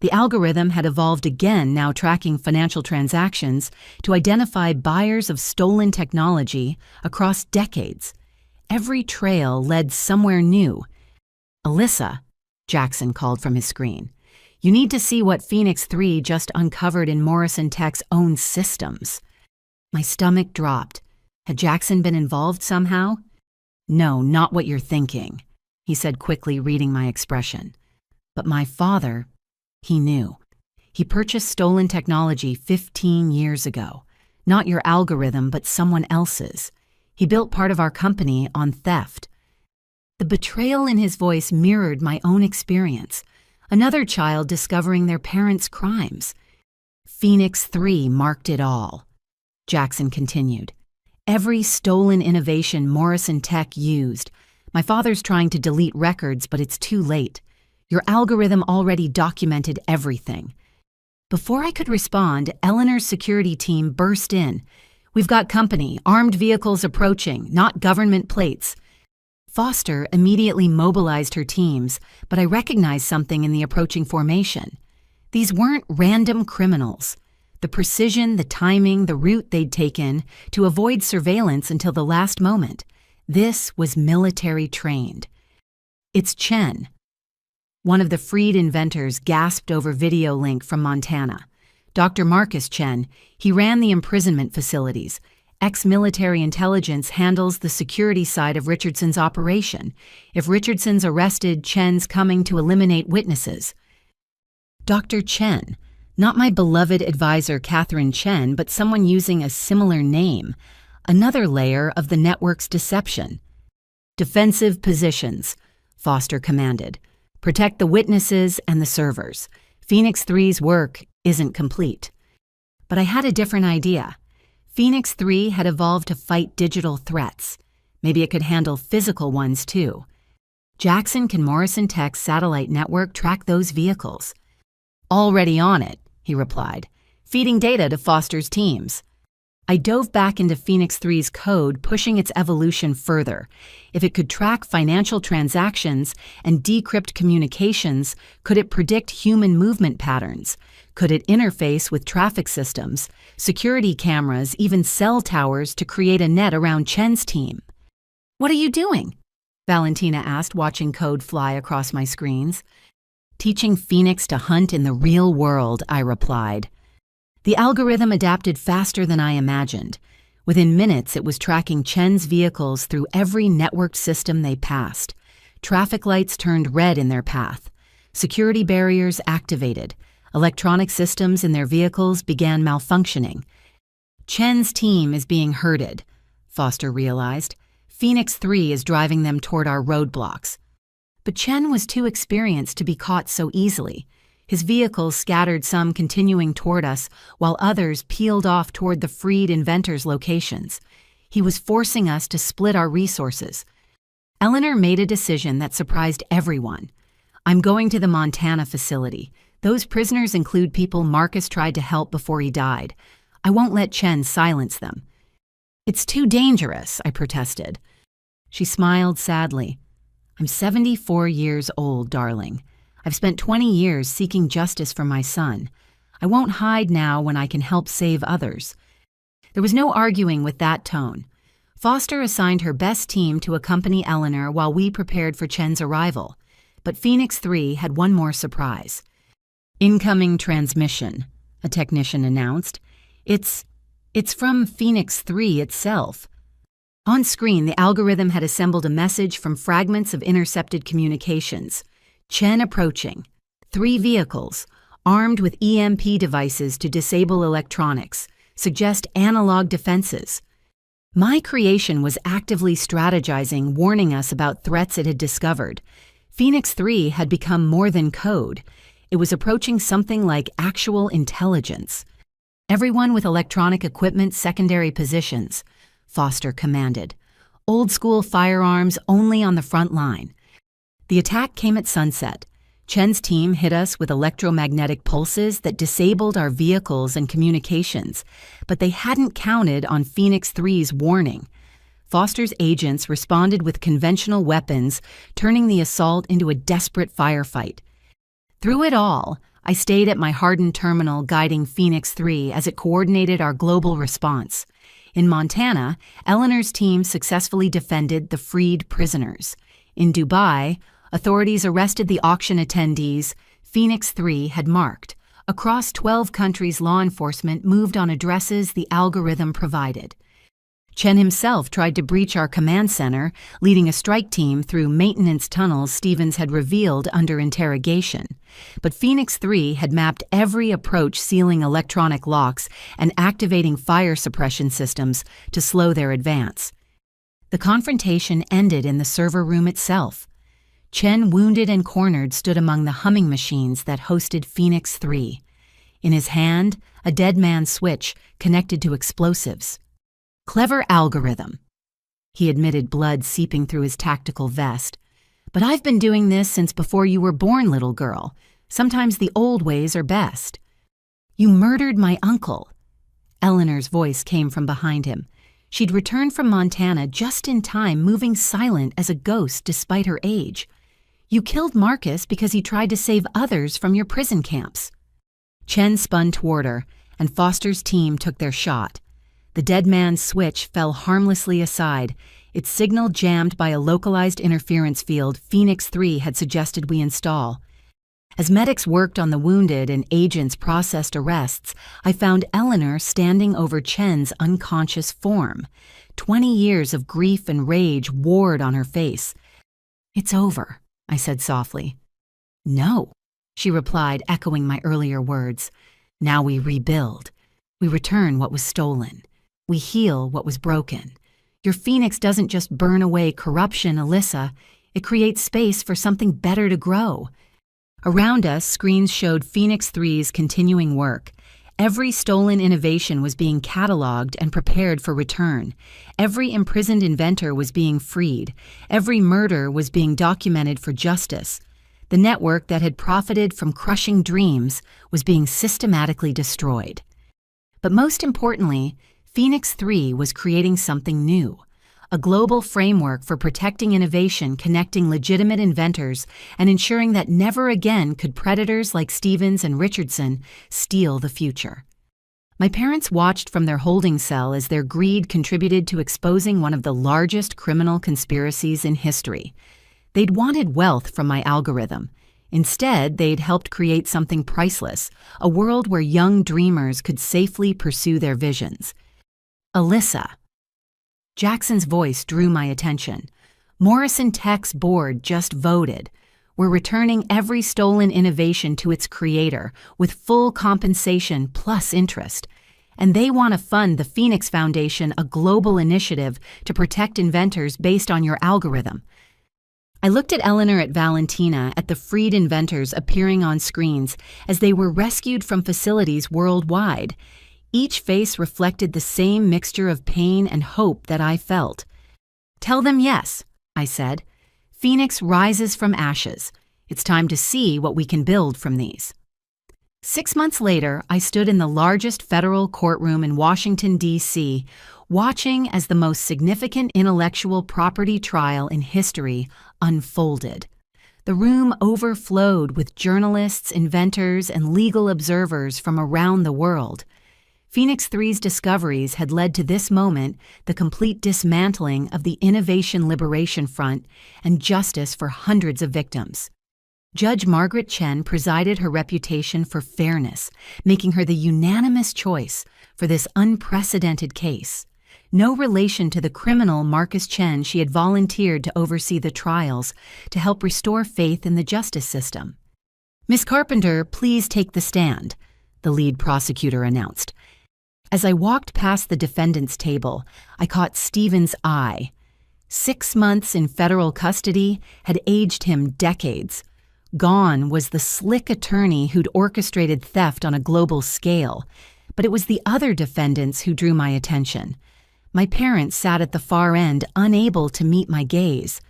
The algorithm had evolved again, now tracking financial transactions to identify buyers of stolen technology across decades. Every trail led somewhere new. "Alyssa," Jackson called from his screen, "you need to see what Phoenix 3 just uncovered in Morrison Tech's own systems." My stomach dropped. Had Jackson been involved somehow? "No, not what you're thinking," he said quickly, reading my expression. "But my father, he knew. He purchased stolen technology 15 years ago. Not your algorithm, but someone else's. He built part of our company on theft." The betrayal in his voice mirrored my own experience. Another child discovering their parents' crimes. "Phoenix 3 marked it all," Jackson continued. "Every stolen innovation Morrison Tech used. My father's trying to delete records, but it's too late. Your algorithm already documented everything." Before I could respond, Eleanor's security team burst in. "We've got company, armed vehicles approaching, not government plates." Foster immediately mobilized her teams, but I recognized something in the approaching formation. These weren't random criminals. The precision, the timing, the route they'd taken to avoid surveillance until the last moment. This was military trained. "It's Chen." One of the freed inventors gasped over video link from Montana. "Dr. Marcus Chen, he ran the imprisonment facilities. Ex-military intelligence handles the security side of Richardson's operation. If Richardson's arrested, Chen's coming to eliminate witnesses." Dr. Chen, not my beloved advisor Catherine Chen, but someone using a similar name. Another layer of the network's deception. "Defensive positions," Foster commanded. "Protect the witnesses and the servers. Phoenix 3's work isn't complete." But I had a different idea. Phoenix 3 had evolved to fight digital threats. Maybe it could handle physical ones too. "Jackson, can Morrison Tech's satellite network track those vehicles?" "Already on it," he replied, "feeding data to Foster's teams." I dove back into Phoenix 3's code, pushing its evolution further. If it could track financial transactions and decrypt communications, could it predict human movement patterns? Could it interface with traffic systems, security cameras, even cell towers to create a net around Chen's team? "What are you doing?" Valentina asked, watching code fly across my screens. "Teaching Phoenix to hunt in the real world," I replied. The algorithm adapted faster than I imagined. Within minutes, it was tracking Chen's vehicles through every networked system they passed. Traffic lights turned red in their path. Security barriers activated. Electronic systems in their vehicles began malfunctioning. "Chen's team is being herded," Foster realized. "Phoenix 3 is driving them toward our roadblocks." But Chen was too experienced to be caught so easily. His vehicles scattered, some continuing toward us, while others peeled off toward the freed inventors' locations. He was forcing us to split our resources. Eleanor made a decision that surprised everyone. "I'm going to the Montana facility. Those prisoners include people Marcus tried to help before he died. I won't let Chen silence them." "It's too dangerous," I protested. She smiled sadly. "I'm 74 years old, darling. I've spent 20 years seeking justice for my son. I won't hide now when I can help save others." There was no arguing with that tone. Foster assigned her best team to accompany Eleanor while we prepared for Chen's arrival. But Phoenix 3 had one more surprise. "Incoming transmission," a technician announced. It's from Phoenix 3 itself." On screen, the algorithm had assembled a message from fragments of intercepted communications. "Chen approaching. 3 vehicles, armed with EMP devices to disable electronics, suggest analog defenses." My creation was actively strategizing, warning us about threats it had discovered. Phoenix 3 had become more than code. It was approaching something like actual intelligence. "Everyone with electronic equipment, secondary positions," Foster commanded. "Old-school firearms only on the front line." The attack came at sunset. Chen's team hit us with electromagnetic pulses that disabled our vehicles and communications, but they hadn't counted on Phoenix 3's warning. Foster's agents responded with conventional weapons, turning the assault into a desperate firefight. Through it all, I stayed at my hardened terminal, guiding Phoenix 3 as it coordinated our global response. In Montana, Eleanor's team successfully defended the freed prisoners. In Dubai, authorities arrested the auction attendees Phoenix 3 had marked. Across 12 countries, law enforcement moved on addresses the algorithm provided. Chen himself tried to breach our command center, leading a strike team through maintenance tunnels Stevens had revealed under interrogation. But Phoenix 3 had mapped every approach, sealing electronic locks and activating fire suppression systems to slow their advance. The confrontation ended in the server room itself. Chen, wounded and cornered, stood among the humming machines that hosted Phoenix 3. In his hand, a dead man's switch connected to explosives. "Clever algorithm," he admitted, blood seeping through his tactical vest. "But I've been doing this since before you were born, little girl. Sometimes the old ways are best." "You murdered my uncle." Eleanor's voice came from behind him. She'd returned from Montana just in time, moving silent as a ghost despite her age. "You killed Marcus because he tried to save others from your prison camps." Chen spun toward her, and Foster's team took their shot. The dead man's switch fell harmlessly aside, its signal jammed by a localized interference field Phoenix 3 had suggested we install. As medics worked on the wounded and agents processed arrests, I found Eleanor standing over Chen's unconscious form. 20 years of grief and rage warred on her face. "It's over," I said softly. "No," she replied, echoing my earlier words. "Now we rebuild. We return what was stolen. We heal what was broken. Your Phoenix doesn't just burn away corruption, Alyssa. It creates space for something better to grow." Around us, screens showed Phoenix 3's continuing work. Every stolen innovation was being cataloged and prepared for return. Every imprisoned inventor was being freed. Every murder was being documented for justice. The network that had profited from crushing dreams was being systematically destroyed. But most importantly, Phoenix 3 was creating something new, a global framework for protecting innovation, connecting legitimate inventors, and ensuring that never again could predators like Stevens and Richardson steal the future. My parents watched from their holding cell as their greed contributed to exposing one of the largest criminal conspiracies in history. They'd wanted wealth from my algorithm. Instead, they'd helped create something priceless, a world where young dreamers could safely pursue their visions. Alyssa. Jackson's voice drew my attention. Morrison Tech's board just voted. We're returning every stolen innovation to its creator with full compensation plus interest. And they want to fund the Phoenix Foundation, a global initiative to protect inventors based on your algorithm. I looked at Eleanor, at Valentina, at the freed inventors appearing on screens as they were rescued from facilities worldwide. Each face reflected the same mixture of pain and hope that I felt. "Tell them yes," I said. "Phoenix rises from ashes. It's time to see what we can build from these." 6 months later, I stood in the largest federal courtroom in Washington, D.C., watching as the most significant intellectual property trial in history unfolded. The room overflowed with journalists, inventors, and legal observers from around the world. Phoenix 3's discoveries had led to this moment, the complete dismantling of the Innovation Liberation Front and justice for hundreds of victims. Judge Margaret Chen presided, her reputation for fairness, making her the unanimous choice for this unprecedented case. No relation to the criminal Marcus Chen, she had volunteered to oversee the trials to help restore faith in the justice system. "Miss Carpenter, please take the stand," the lead prosecutor announced. As I walked past the defendant's table, I caught Stevens' eye. 6 months in federal custody had aged him decades. Gone was the slick attorney who'd orchestrated theft on a global scale, but it was the other defendants who drew my attention. My parents sat at the far end, unable to meet my gaze.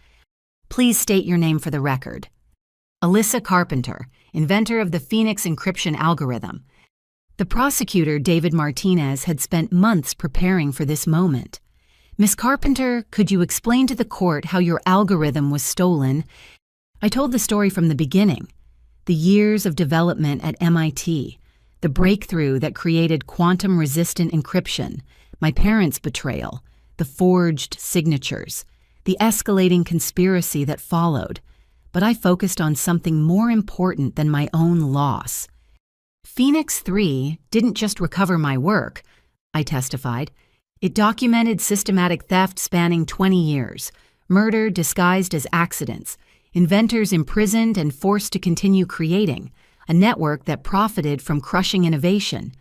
"Please state your name for the record." "Alyssa Carpenter, inventor of the Phoenix encryption algorithm." The prosecutor, David Martinez, had spent months preparing for this moment. "Miss Carpenter, could you explain to the court how your algorithm was stolen?" I told the story from the beginning. The years of development at MIT, the breakthrough that created quantum-resistant encryption, my parents' betrayal, the forged signatures, the escalating conspiracy that followed. But I focused on something more important than my own loss. Phoenix 3 didn't just recover my work, I testified. It documented systematic theft spanning 20 years, murder disguised as accidents, inventors imprisoned and forced to continue creating, a network that profited from crushing innovation.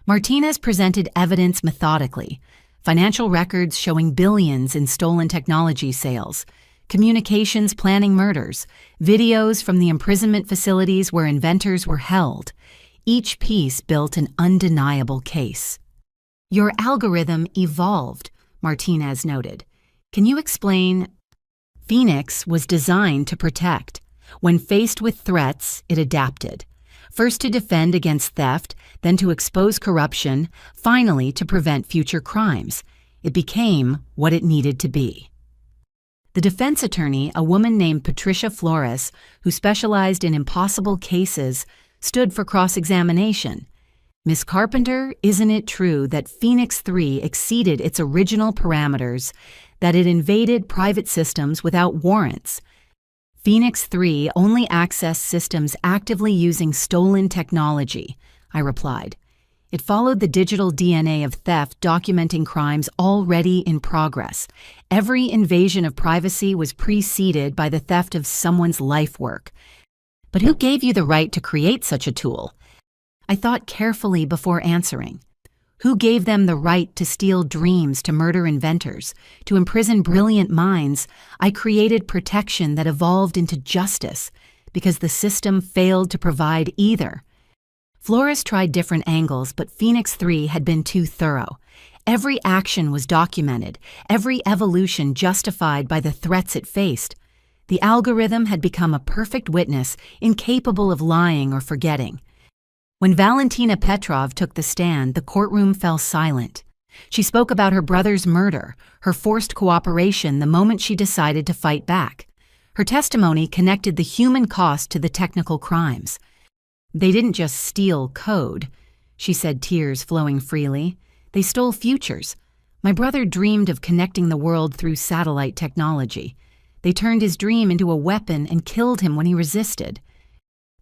Martinez presented evidence methodically, financial records showing billions in stolen technology sales, communications planning murders, videos from the imprisonment facilities where inventors were held. Each piece built an undeniable case. "Your algorithm evolved," Martinez noted. "Can you explain?" Phoenix was designed to protect. When faced with threats, it adapted. First to defend against theft, then to expose corruption, finally to prevent future crimes. It became what it needed to be. The defense attorney, a woman named Patricia Flores, who specialized in impossible cases, stood for cross-examination. "Miss Carpenter, isn't it true that Phoenix 3 exceeded its original parameters, that it invaded private systems without warrants?" "Phoenix 3 only accessed systems actively using stolen technology," I replied. It followed the digital DNA of theft documenting crimes already in progress. Every invasion of privacy was preceded by the theft of someone's life work. "But who gave you the right to create such a tool?" I thought carefully before answering. Who gave them the right to steal dreams, to murder inventors, to imprison brilliant minds? I created protection that evolved into justice because the system failed to provide either. Flores tried different angles, but Phoenix 3 had been too thorough. Every action was documented, every evolution justified by the threats it faced. The algorithm had become a perfect witness, incapable of lying or forgetting. When Valentina Petrov took the stand, the courtroom fell silent. She spoke about her brother's murder, her forced cooperation the moment she decided to fight back. Her testimony connected the human cost to the technical crimes. "They didn't just steal code," she said, tears flowing freely. "They stole futures. My brother dreamed of connecting the world through satellite technology. They turned his dream into a weapon and killed him when he resisted."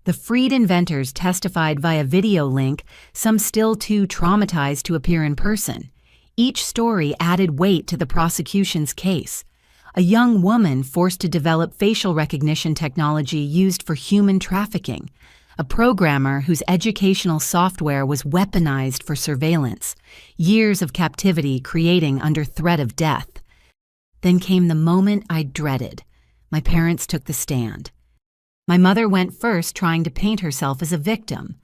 The freed inventors testified via video link, some still too traumatized to appear in person. Each story added weight to the prosecution's case. A young woman forced to develop facial recognition technology used for human trafficking. A programmer whose educational software was weaponized for surveillance. Years of captivity creating under threat of death. Then came the moment I dreaded. My parents took the stand. My mother went first, trying to paint herself as a victim.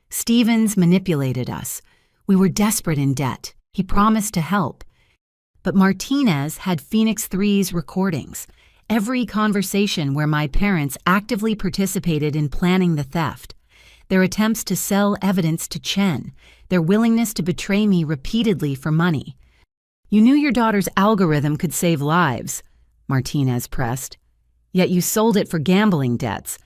"Stevens manipulated us. We were desperate in debt. He promised to help." But Martinez had Phoenix 3's recordings, every conversation where my parents actively participated in planning the theft, their attempts to sell evidence to Chen, their willingness to betray me repeatedly for money. "You knew your daughter's algorithm could save lives," Martinez pressed. "Yet you sold it for gambling debts."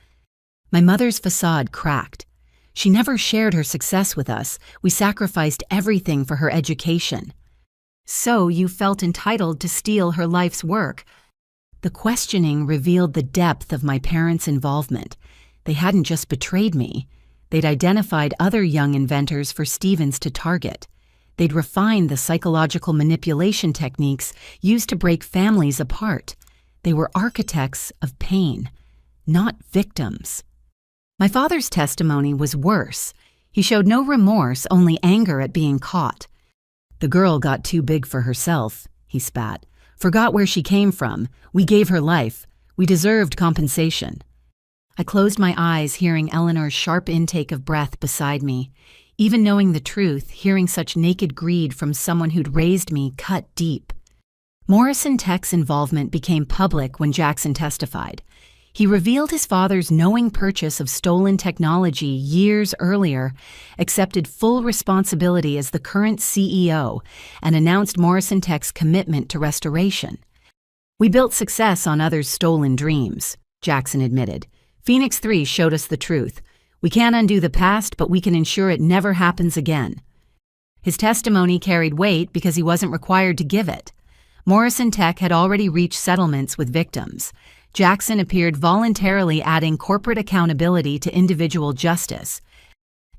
My mother's facade cracked. She never shared her success with us. We sacrificed everything for her education. "So you felt entitled to steal her life's work." The questioning revealed the depth of my parents' involvement. They hadn't just betrayed me. They'd identified other young inventors for Stevens to target. They'd refined the psychological manipulation techniques used to break families apart. They were architects of pain, not victims. My father's testimony was worse. He showed no remorse, only anger at being caught. "The girl got too big for herself," he spat. "Forgot where she came from. We gave her life. We deserved compensation." I closed my eyes, hearing Eleanor's sharp intake of breath beside me. Even knowing the truth, hearing such naked greed from someone who'd raised me cut deep. Morrison Tech's involvement became public when Jackson testified. He revealed his father's knowing purchase of stolen technology years earlier, accepted full responsibility as the current CEO, and announced Morrison Tech's commitment to restoration. "We built success on others' stolen dreams," Jackson admitted. "Phoenix 3 showed us the truth. We can't undo the past, but we can ensure it never happens again." His testimony carried weight because he wasn't required to give it. Morrison Tech had already reached settlements with victims. Jackson appeared voluntarily, adding corporate accountability to individual justice.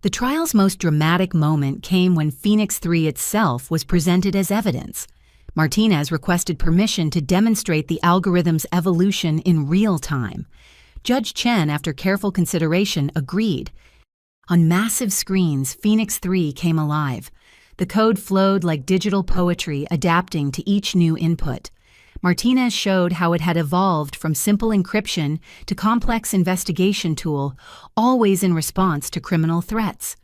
The trial's most dramatic moment came when Phoenix 3 itself was presented as evidence. Martinez requested permission to demonstrate the algorithm's evolution in real time. Judge Chen, after careful consideration, agreed. On massive screens, Phoenix 3 came alive. The code flowed like digital poetry, adapting to each new input. Martinez showed how it had evolved from simple encryption to complex investigation tool, always in response to criminal threats.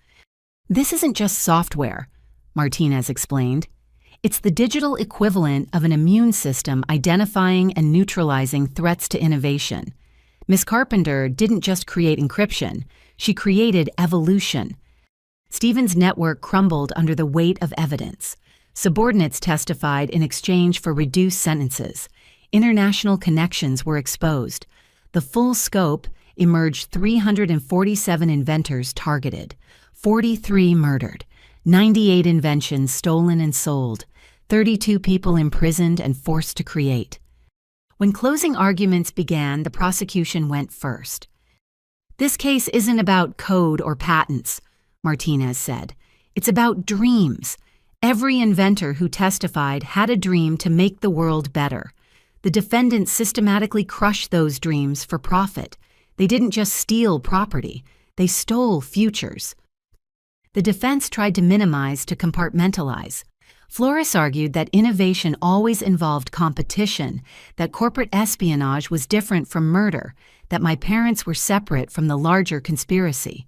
"This isn't just software," Martinez explained. "It's the digital equivalent of an immune system identifying and neutralizing threats to innovation. Miss Carpenter didn't just create encryption, she created evolution." Stevens' network crumbled under the weight of evidence. Subordinates testified in exchange for reduced sentences. International connections were exposed. The full scope emerged: 347 inventors targeted, 43 murdered, 98 inventions stolen and sold, 32 people imprisoned and forced to create. When closing arguments began, the prosecution went first. "This case isn't about code or patents," Martinez said. "It's about dreams. Every inventor who testified had a dream to make the world better. The defendants systematically crushed those dreams for profit. They didn't just steal property, they stole futures." The defense tried to minimize, to compartmentalize. Flores argued that innovation always involved competition, that corporate espionage was different from murder, that my parents were separate from the larger conspiracy.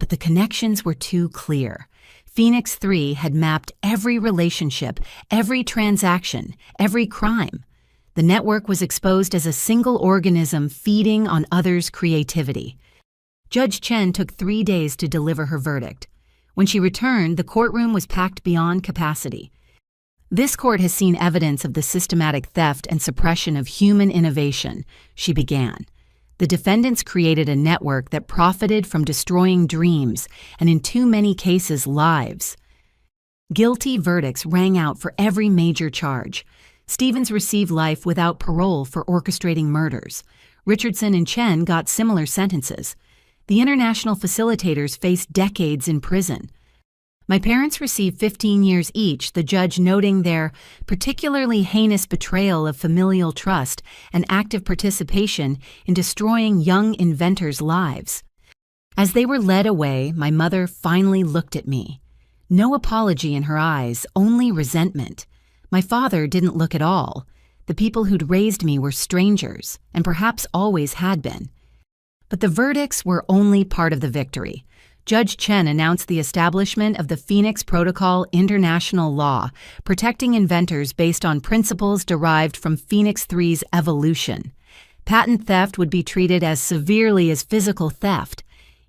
But the connections were too clear. Phoenix 3 had mapped every relationship, every transaction, every crime. The network was exposed as a single organism feeding on others' creativity. Judge Chen took 3 days to deliver her verdict. When she returned, the courtroom was packed beyond capacity. This court has seen evidence of the systematic theft and suppression of human innovation, she began. The defendants created a network that profited from destroying dreams and, in too many cases, lives. Guilty verdicts rang out for every major charge. Stevens received life without parole for orchestrating murders. Richardson and Chen got similar sentences. The international facilitators faced decades in prison. My parents received 15 years each, the judge noting their particularly heinous betrayal of familial trust and active participation in destroying young inventors' lives. As they were led away, my mother finally looked at me. No apology in her eyes, only resentment. My father didn't look at all. The people who'd raised me were strangers, and perhaps always had been. But the verdicts were only part of the victory. Judge Chen announced the establishment of the Phoenix Protocol international law, protecting inventors based on principles derived from Phoenix 3's evolution. Patent theft would be treated as severely as physical theft.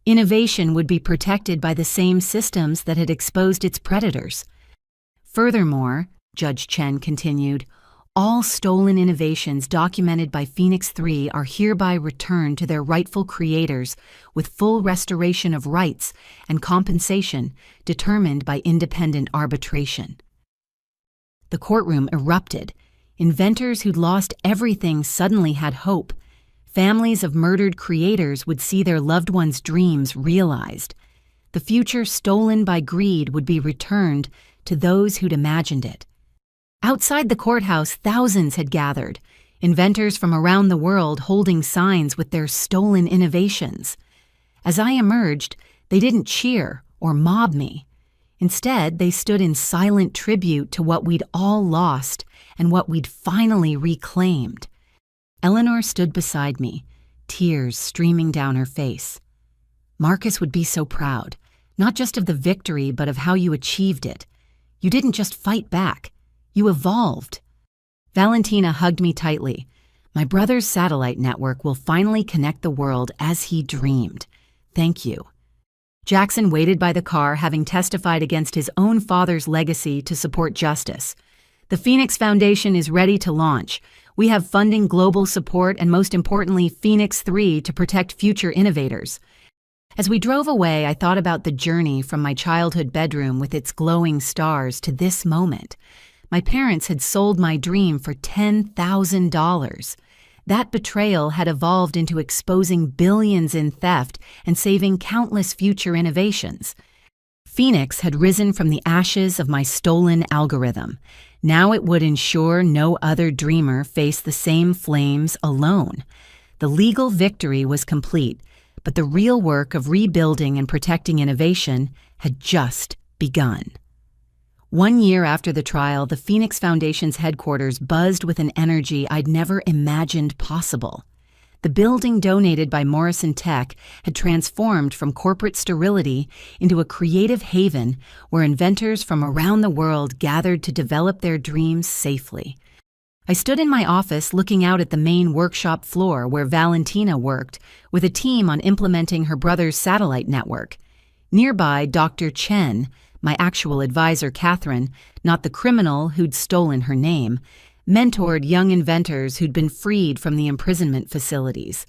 Innovation would be protected by the same systems that had exposed its predators. Furthermore, Judge Chen continued, all stolen innovations documented by Phoenix 3 are hereby returned to their rightful creators with full restoration of rights and compensation determined by independent arbitration. The courtroom erupted. Inventors who'd lost everything suddenly had hope. Families of murdered creators would see their loved ones' dreams realized. The future stolen by greed would be returned to those who'd imagined it. Outside the courthouse, thousands had gathered, inventors from around the world holding signs with their stolen innovations. As I emerged, they didn't cheer or mob me. Instead, they stood in silent tribute to what we'd all lost and what we'd finally reclaimed. Eleanor stood beside me, tears streaming down her face. Marcus would be so proud, not just of the victory, but of how you achieved it. You didn't just fight back. You evolved. Valentina hugged me tightly. My brother's satellite network will finally connect the world as he dreamed. Thank you. Jackson waited by the car, having testified against his own father's legacy to support justice. The Phoenix Foundation is ready to launch. We have funding, global support, and most importantly, Phoenix 3 to protect future innovators. As we drove away, I thought about the journey from my childhood bedroom with its glowing stars to this moment. My parents had sold my dream for $10,000. That betrayal had evolved into exposing billions in theft and saving countless future innovations. Phoenix had risen from the ashes of my stolen algorithm. Now it would ensure no other dreamer faced the same flames alone. The legal victory was complete, but the real work of rebuilding and protecting innovation had just begun. 1 year after the trial, the Phoenix Foundation's headquarters buzzed with an energy I'd never imagined possible. The building donated by Morrison Tech had transformed from corporate sterility into a creative haven where inventors from around the world gathered to develop their dreams safely. I stood in my office looking out at the main workshop floor where Valentina worked with a team on implementing her brother's satellite network. Nearby, Dr. Chen, my actual advisor Catherine, not the criminal who'd stolen her name, mentored young inventors who'd been freed from the imprisonment facilities.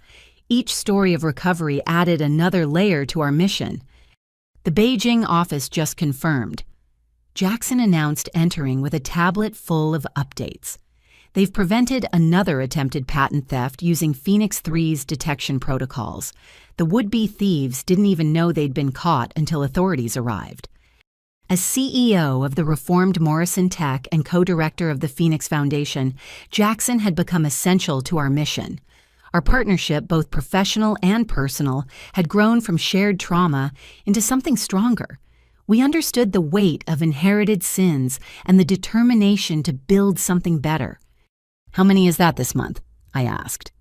Each story of recovery added another layer to our mission. The Beijing office just confirmed. Jackson announced entering with a tablet full of updates. They've prevented another attempted patent theft using Phoenix 3's detection protocols. The would-be thieves didn't even know they'd been caught until authorities arrived. As CEO of the reformed Morrison Tech and co-director of the Phoenix Foundation, Jackson had become essential to our mission. Our partnership, both professional and personal, had grown from shared trauma into something stronger. We understood the weight of inherited sins and the determination to build something better. "How many is that this month?" I asked.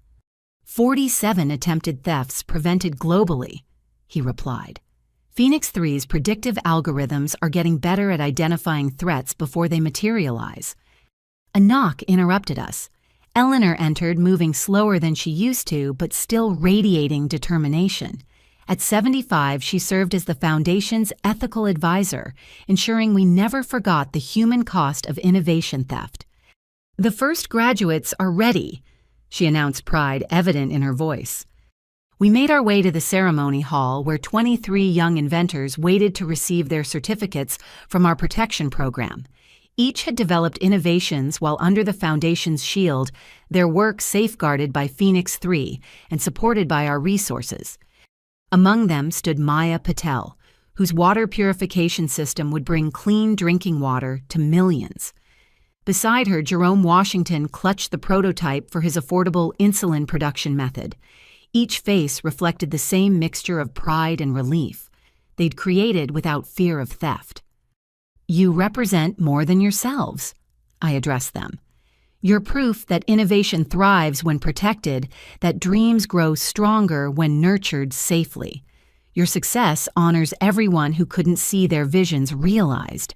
47 attempted thefts prevented globally, he replied. Phoenix 3's predictive algorithms are getting better at identifying threats before they materialize. A knock interrupted us. Eleanor entered, moving slower than she used to, but still radiating determination. At 75, she served as the Foundation's ethical advisor, ensuring we never forgot the human cost of innovation theft. "The first graduates are ready," she announced, pride evident in her voice. We made our way to the ceremony hall where 23 young inventors waited to receive their certificates from our protection program. Each had developed innovations while under the Foundation's shield, their work safeguarded by Phoenix 3 and supported by our resources. Among them stood Maya Patel, whose water purification system would bring clean drinking water to millions. Beside her, Jerome Washington clutched the prototype for his affordable insulin production method. Each face reflected the same mixture of pride and relief. They'd created without fear of theft. "You represent more than yourselves," I addressed them. "You're proof that innovation thrives when protected, that dreams grow stronger when nurtured safely. Your success honors everyone who couldn't see their visions realized."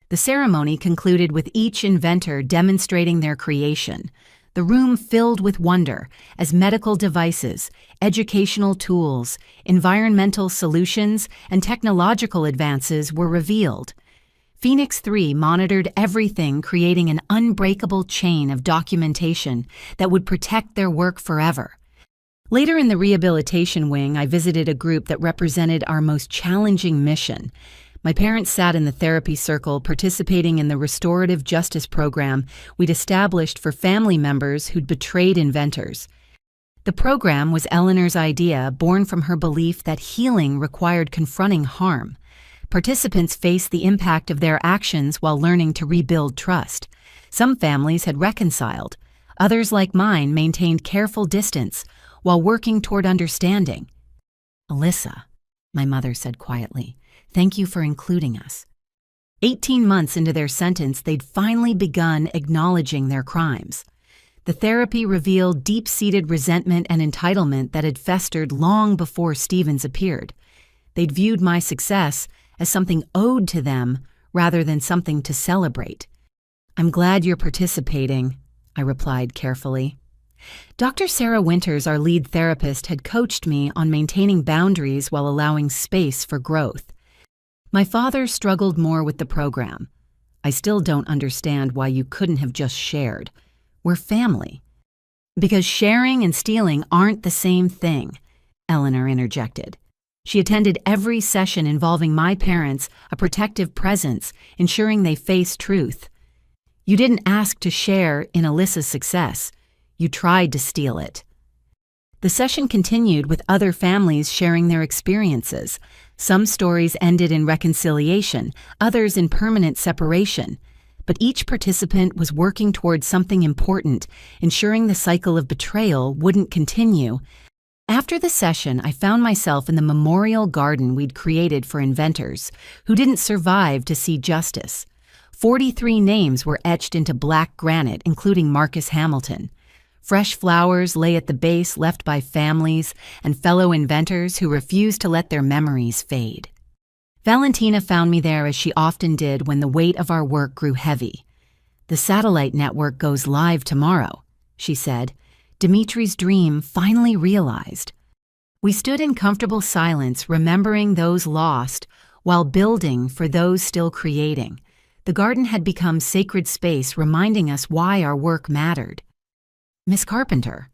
The ceremony concluded with each inventor demonstrating their creation. The room filled with wonder as medical devices, educational tools, environmental solutions, and technological advances were revealed. Phoenix 3 monitored everything, creating an unbreakable chain of documentation that would protect their work forever. Later in the rehabilitation wing, I visited a group that represented our most challenging mission. My parents sat in the therapy circle participating in the restorative justice program we'd established for family members who'd betrayed inventors. The program was Eleanor's idea, born from her belief that healing required confronting harm. Participants faced the impact of their actions while learning to rebuild trust. Some families had reconciled. Others, like mine, maintained careful distance while working toward understanding. "Alyssa," my mother said quietly, "thank you for including us." 18 months into their sentence, they'd finally begun acknowledging their crimes. The therapy revealed deep-seated resentment and entitlement that had festered long before Stevens appeared. They'd viewed my success as something owed to them rather than something to celebrate. "I'm glad you're participating," I replied carefully. Dr. Sarah Winters, our lead therapist, had coached me on maintaining boundaries while allowing space for growth. My father struggled more with the program. "I still don't understand why you couldn't have just shared. We're family." "Because sharing and stealing aren't the same thing," Eleanor interjected. She attended every session involving my parents, a protective presence, ensuring they faced truth. "You didn't ask to share in Alyssa's success. You tried to steal it." The session continued with other families sharing their experiences. Some stories ended in reconciliation, others in permanent separation. But each participant was working towards something important, ensuring the cycle of betrayal wouldn't continue. After the session, I found myself in the memorial garden we'd created for inventors who didn't survive to see justice. 43 names were etched into black granite, including Marcus Hamilton. Fresh flowers lay at the base, left by families and fellow inventors who refused to let their memories fade. Valentina found me there as she often did when the weight of our work grew heavy. "The satellite network goes live tomorrow," she said. Dimitri's dream finally realized. We stood in comfortable silence, remembering those lost while building for those still creating. The garden had become sacred space, reminding us why our work mattered. "Miss Carpenter,"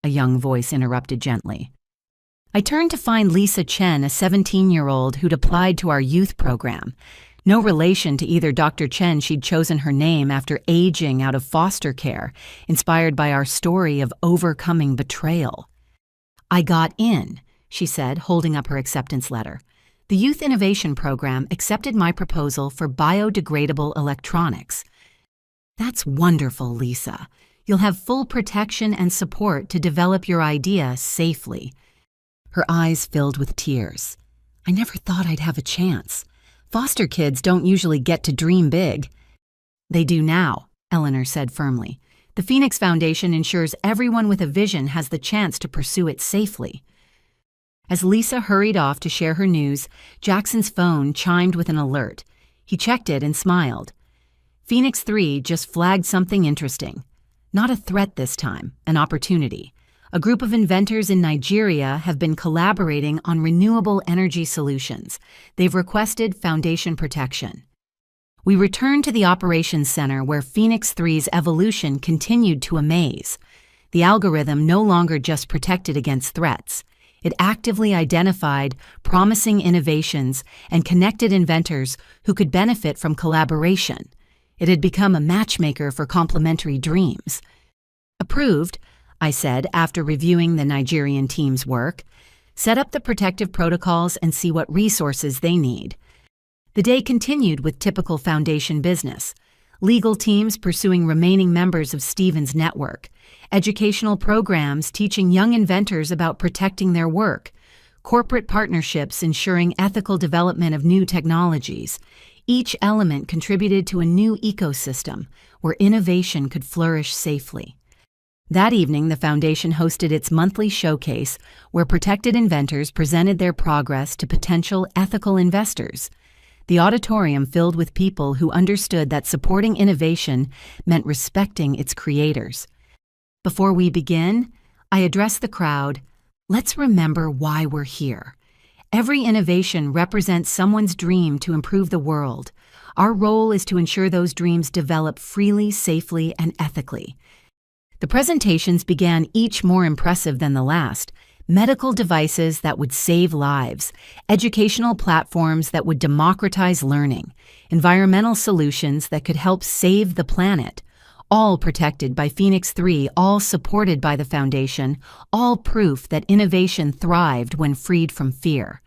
a young voice interrupted gently. I turned to find Lisa Chen, a 17-year-old who'd applied to our youth program. No relation to either Dr. Chen, she'd chosen her name after aging out of foster care, inspired by our story of overcoming betrayal. "I got in," she said, holding up her acceptance letter. "The Youth Innovation Program accepted my proposal for biodegradable electronics." "That's wonderful, Lisa. You'll have full protection and support to develop your idea safely." Her eyes filled with tears. "I never thought I'd have a chance. Foster kids don't usually get to dream big." "They do now," Eleanor said firmly. "The Phoenix Foundation ensures everyone with a vision has the chance to pursue it safely." As Lisa hurried off to share her news, Jackson's phone chimed with an alert. He checked it and smiled. Phoenix 3 just flagged something interesting. Not a threat this time, an opportunity. A group of inventors in Nigeria have been collaborating on renewable energy solutions. They've requested foundation protection. We returned to the operations center where Phoenix 3's evolution continued to amaze. The algorithm no longer just protected against threats. It actively identified promising innovations and connected inventors who could benefit from collaboration. It had become a matchmaker for complementary dreams. Approved, I said after reviewing the Nigerian team's work. Set up the protective protocols and see what resources they need. The day continued with typical foundation business. Legal teams pursuing remaining members of Stephen's network. Educational programs teaching young inventors about protecting their work. Corporate partnerships ensuring ethical development of new technologies. Each element contributed to a new ecosystem where innovation could flourish safely. That evening, the foundation hosted its monthly showcase where protected inventors presented their progress to potential ethical investors. The auditorium filled with people who understood that supporting innovation meant respecting its creators. Before we begin, I addressed the crowd. Let's remember why we're here. Every innovation represents someone's dream to improve the world. Our role is to ensure those dreams develop freely, safely, and ethically. The presentations began each more impressive than the last. Medical devices that would save lives, educational platforms that would democratize learning, environmental solutions that could help save the planet, all protected by Phoenix 3, all supported by the Foundation, all proof that innovation thrived when freed from fear.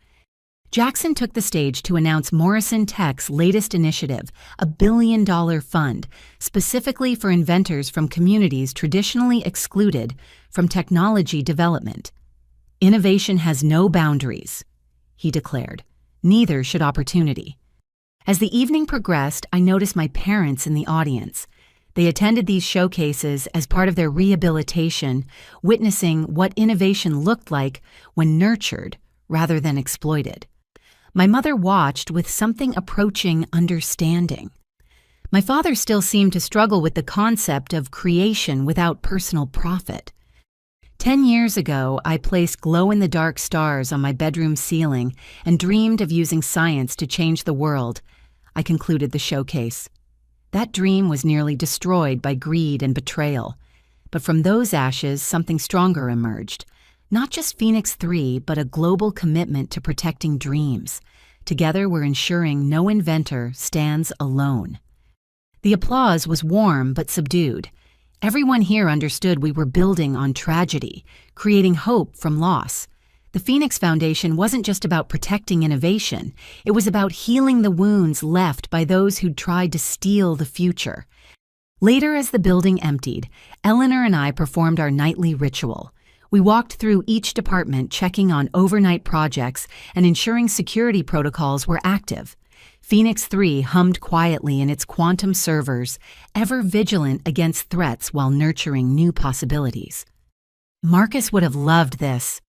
Jackson took the stage to announce Morrison Tech's latest initiative, a $1 billion fund, specifically for inventors from communities traditionally excluded from technology development. Innovation has no boundaries, he declared. Neither should opportunity. As the evening progressed, I noticed my parents in the audience. They attended these showcases as part of their rehabilitation, witnessing what innovation looked like when nurtured rather than exploited. My mother watched with something approaching understanding. My father still seemed to struggle with the concept of creation without personal profit. 10 years ago, I placed glow-in-the-dark stars on my bedroom ceiling and dreamed of using science to change the world. I concluded the showcase. That dream was nearly destroyed by greed and betrayal. But from those ashes, something stronger emerged. Not just Phoenix 3, but a global commitment to protecting dreams. Together, we're ensuring no inventor stands alone. The applause was warm but subdued. Everyone here understood we were building on tragedy, creating hope from loss. The Phoenix Foundation wasn't just about protecting innovation. It was about healing the wounds left by those who'd tried to steal the future. Later, as the building emptied, Eleanor and I performed our nightly ritual. We walked through each department, checking on overnight projects and ensuring security protocols were active. Phoenix 3 hummed quietly in its quantum servers, ever vigilant against threats while nurturing new possibilities. Marcus would have loved this,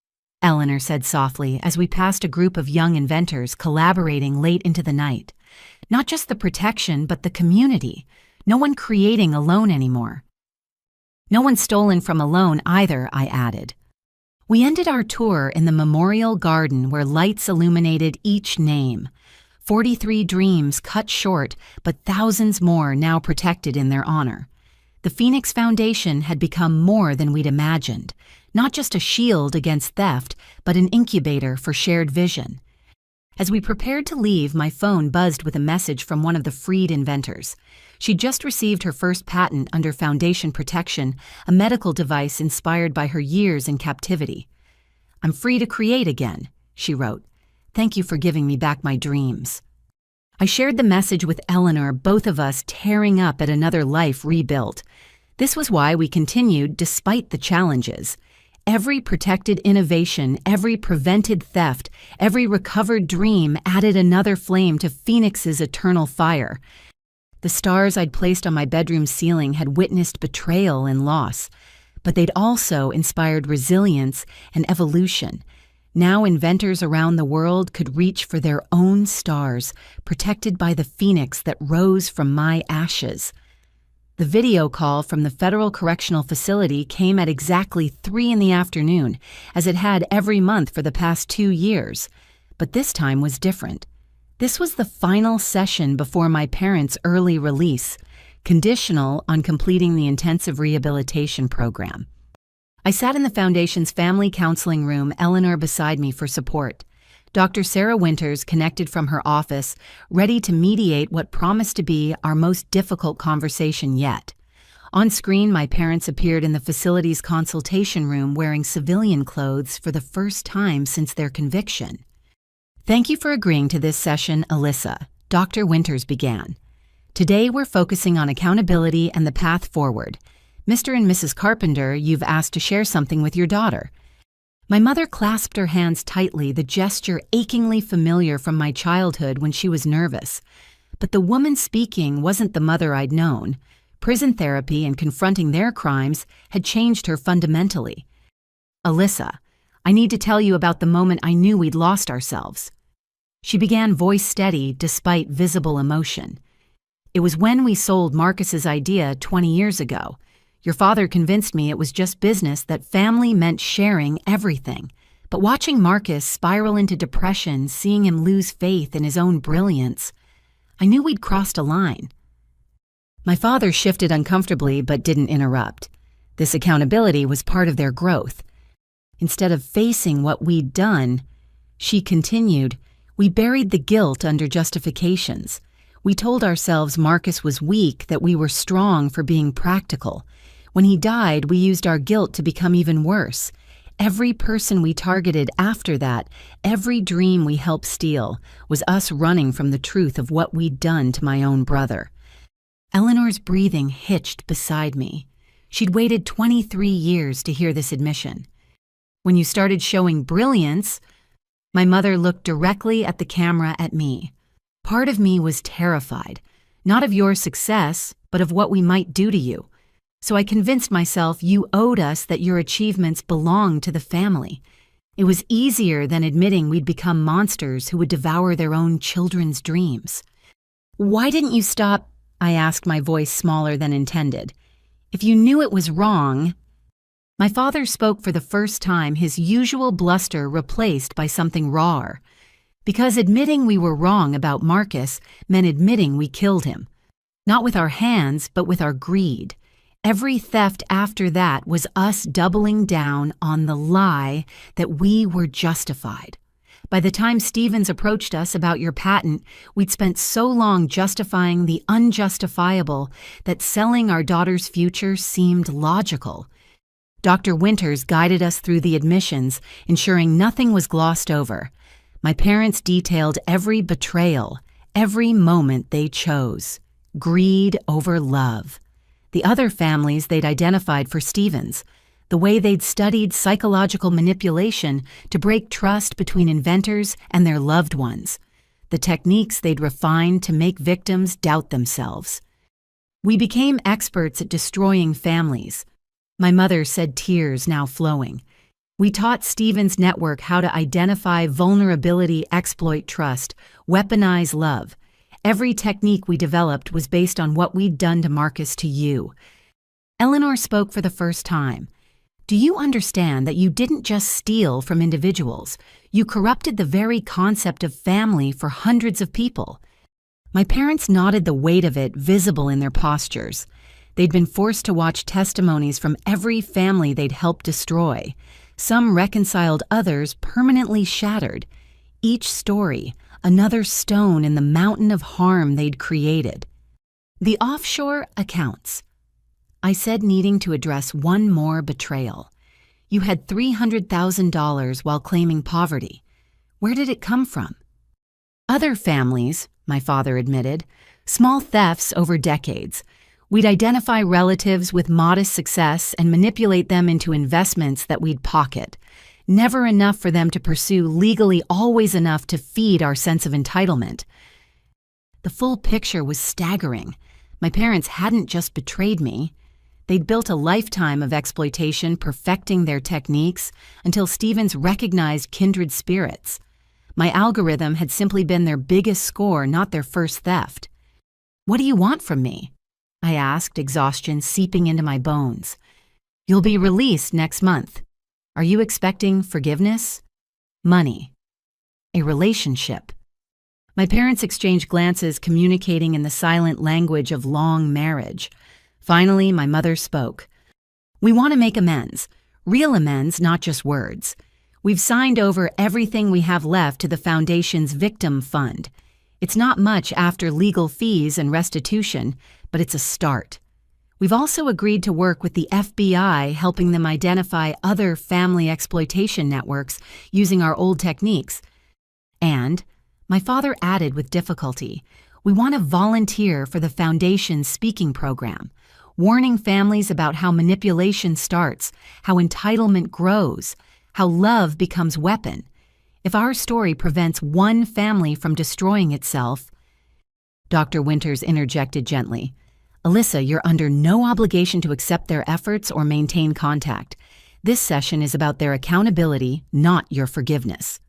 Eleanor said softly as we passed a group of young inventors collaborating late into the night. Not just the protection, but the community. No one creating alone anymore. No one stolen from alone either, I added. We ended our tour in the memorial garden where lights illuminated each name. 43 dreams cut short, but thousands more now protected in their honor. The Phoenix Foundation had become more than we'd imagined, not just a shield against theft, but an incubator for shared vision. As we prepared to leave, my phone buzzed with a message from one of the freed inventors. She'd just received her first patent under Foundation protection, a medical device inspired by her years in captivity. "I'm free to create again," she wrote. "Thank you for giving me back my dreams." I shared the message with Eleanor, both of us tearing up at another life rebuilt. This was why we continued despite the challenges. Every protected innovation, every prevented theft, every recovered dream added another flame to Phoenix's eternal fire. The stars I'd placed on my bedroom ceiling had witnessed betrayal and loss, but they'd also inspired resilience and evolution. Now inventors around the world could reach for their own stars, protected by the phoenix that rose from my ashes. The video call from the Federal Correctional Facility came at exactly 3 in the afternoon, as it had every month for the past 2 years. But this time was different. This was the final session before my parents' early release, conditional on completing the intensive rehabilitation program. I sat in the Foundation's family counseling room, Eleanor beside me for support. Dr. Sarah Winters connected from her office, ready to mediate what promised to be our most difficult conversation yet. On screen, my parents appeared in the facility's consultation room wearing civilian clothes for the first time since their conviction. "Thank you for agreeing to this session, Alyssa," Dr. Winters began. "Today we're focusing on accountability and the path forward. Mr. and Mrs. Carpenter, you've asked to share something with your daughter." My mother clasped her hands tightly, the gesture achingly familiar from my childhood when she was nervous. But the woman speaking wasn't the mother I'd known. Prison therapy and confronting their crimes had changed her fundamentally. "Alyssa, I need to tell you about the moment I knew we'd lost ourselves." She began, voice steady despite visible emotion. "It was when we sold Marcus's idea 20 years ago. Your father convinced me it was just business, that family meant sharing everything. But watching Marcus spiral into depression, seeing him lose faith in his own brilliance, I knew we'd crossed a line." My father shifted uncomfortably but didn't interrupt. This accountability was part of their growth. Instead of facing what we'd done, she continued, "We buried the guilt under justifications. We told ourselves Marcus was weak, that we were strong for being practical. When he died, we used our guilt to become even worse. Every person we targeted after that, every dream we helped steal, was us running from the truth of what we'd done to my own brother." Eleanor's breathing hitched beside me. She'd waited 23 years to hear this admission. "When you started showing brilliance," my mother looked directly at the camera at me. "Part of me was terrified, not of your success, but of what we might do to you. So I convinced myself you owed us, that your achievements belonged to the family. It was easier than admitting we'd become monsters who would devour their own children's dreams." "Why didn't you stop?" I asked, my voice smaller than intended. "If you knew it was wrong..." My father spoke for the first time, his usual bluster replaced by something rawer. "Because admitting we were wrong about Marcus meant admitting we killed him. Not with our hands, but with our greed. Every theft after that was us doubling down on the lie that we were justified. By the time Stevens approached us about your patent, we'd spent so long justifying the unjustifiable that selling our daughter's future seemed logical." Dr. Winters guided us through the admissions, ensuring nothing was glossed over. My parents detailed every betrayal, every moment they chose. Greed over love. The other families they'd identified for Stevens, the way they'd studied psychological manipulation to break trust between inventors and their loved ones, the techniques they'd refined to make victims doubt themselves. We became experts at destroying families. My mother said, tears now flowing. We taught Stevens' network how to identify vulnerability, exploit trust, weaponize love. Every technique we developed was based on what we'd done to Marcus to you. Eleanor spoke for the first time. "Do you understand that you didn't just steal from individuals? You corrupted the very concept of family for hundreds of people." My parents nodded, the weight of it visible in their postures. They'd been forced to watch testimonies from every family they'd helped destroy. Some reconciled, others permanently shattered. Each story, another stone in the mountain of harm they'd created. "The offshore accounts," I said, needing to address one more betrayal. "You had $300,000 while claiming poverty. Where did it come from?" "Other families," my father admitted. "Small thefts over decades. We'd identify relatives with modest success and manipulate them into investments that we'd pocket. Never enough for them to pursue legally, always enough to feed our sense of entitlement." The full picture was staggering. My parents hadn't just betrayed me. They'd built a lifetime of exploitation, perfecting their techniques until Stevens recognized kindred spirits. My algorithm had simply been their biggest score, not their first theft. "What do you want from me?" I asked, exhaustion seeping into my bones. You'll be released next month. Are you expecting forgiveness? Money? A relationship? My parents exchanged glances, communicating in the silent language of long marriage. Finally, my mother spoke. We want to make amends. Real amends, not just words. We've signed over everything we have left to the Foundation's Victim Fund. It's not much after legal fees and restitution, but it's a start. We've also agreed to work with the FBI, helping them identify other family exploitation networks using our old techniques. And, my father added with difficulty, we want to volunteer for the Foundation's speaking program, warning families about how manipulation starts, how entitlement grows, how love becomes weapon. If our story prevents one family from destroying itself, Dr. Winters interjected gently. Alyssa, you're under no obligation to accept their efforts or maintain contact. This session is about their accountability, not your forgiveness.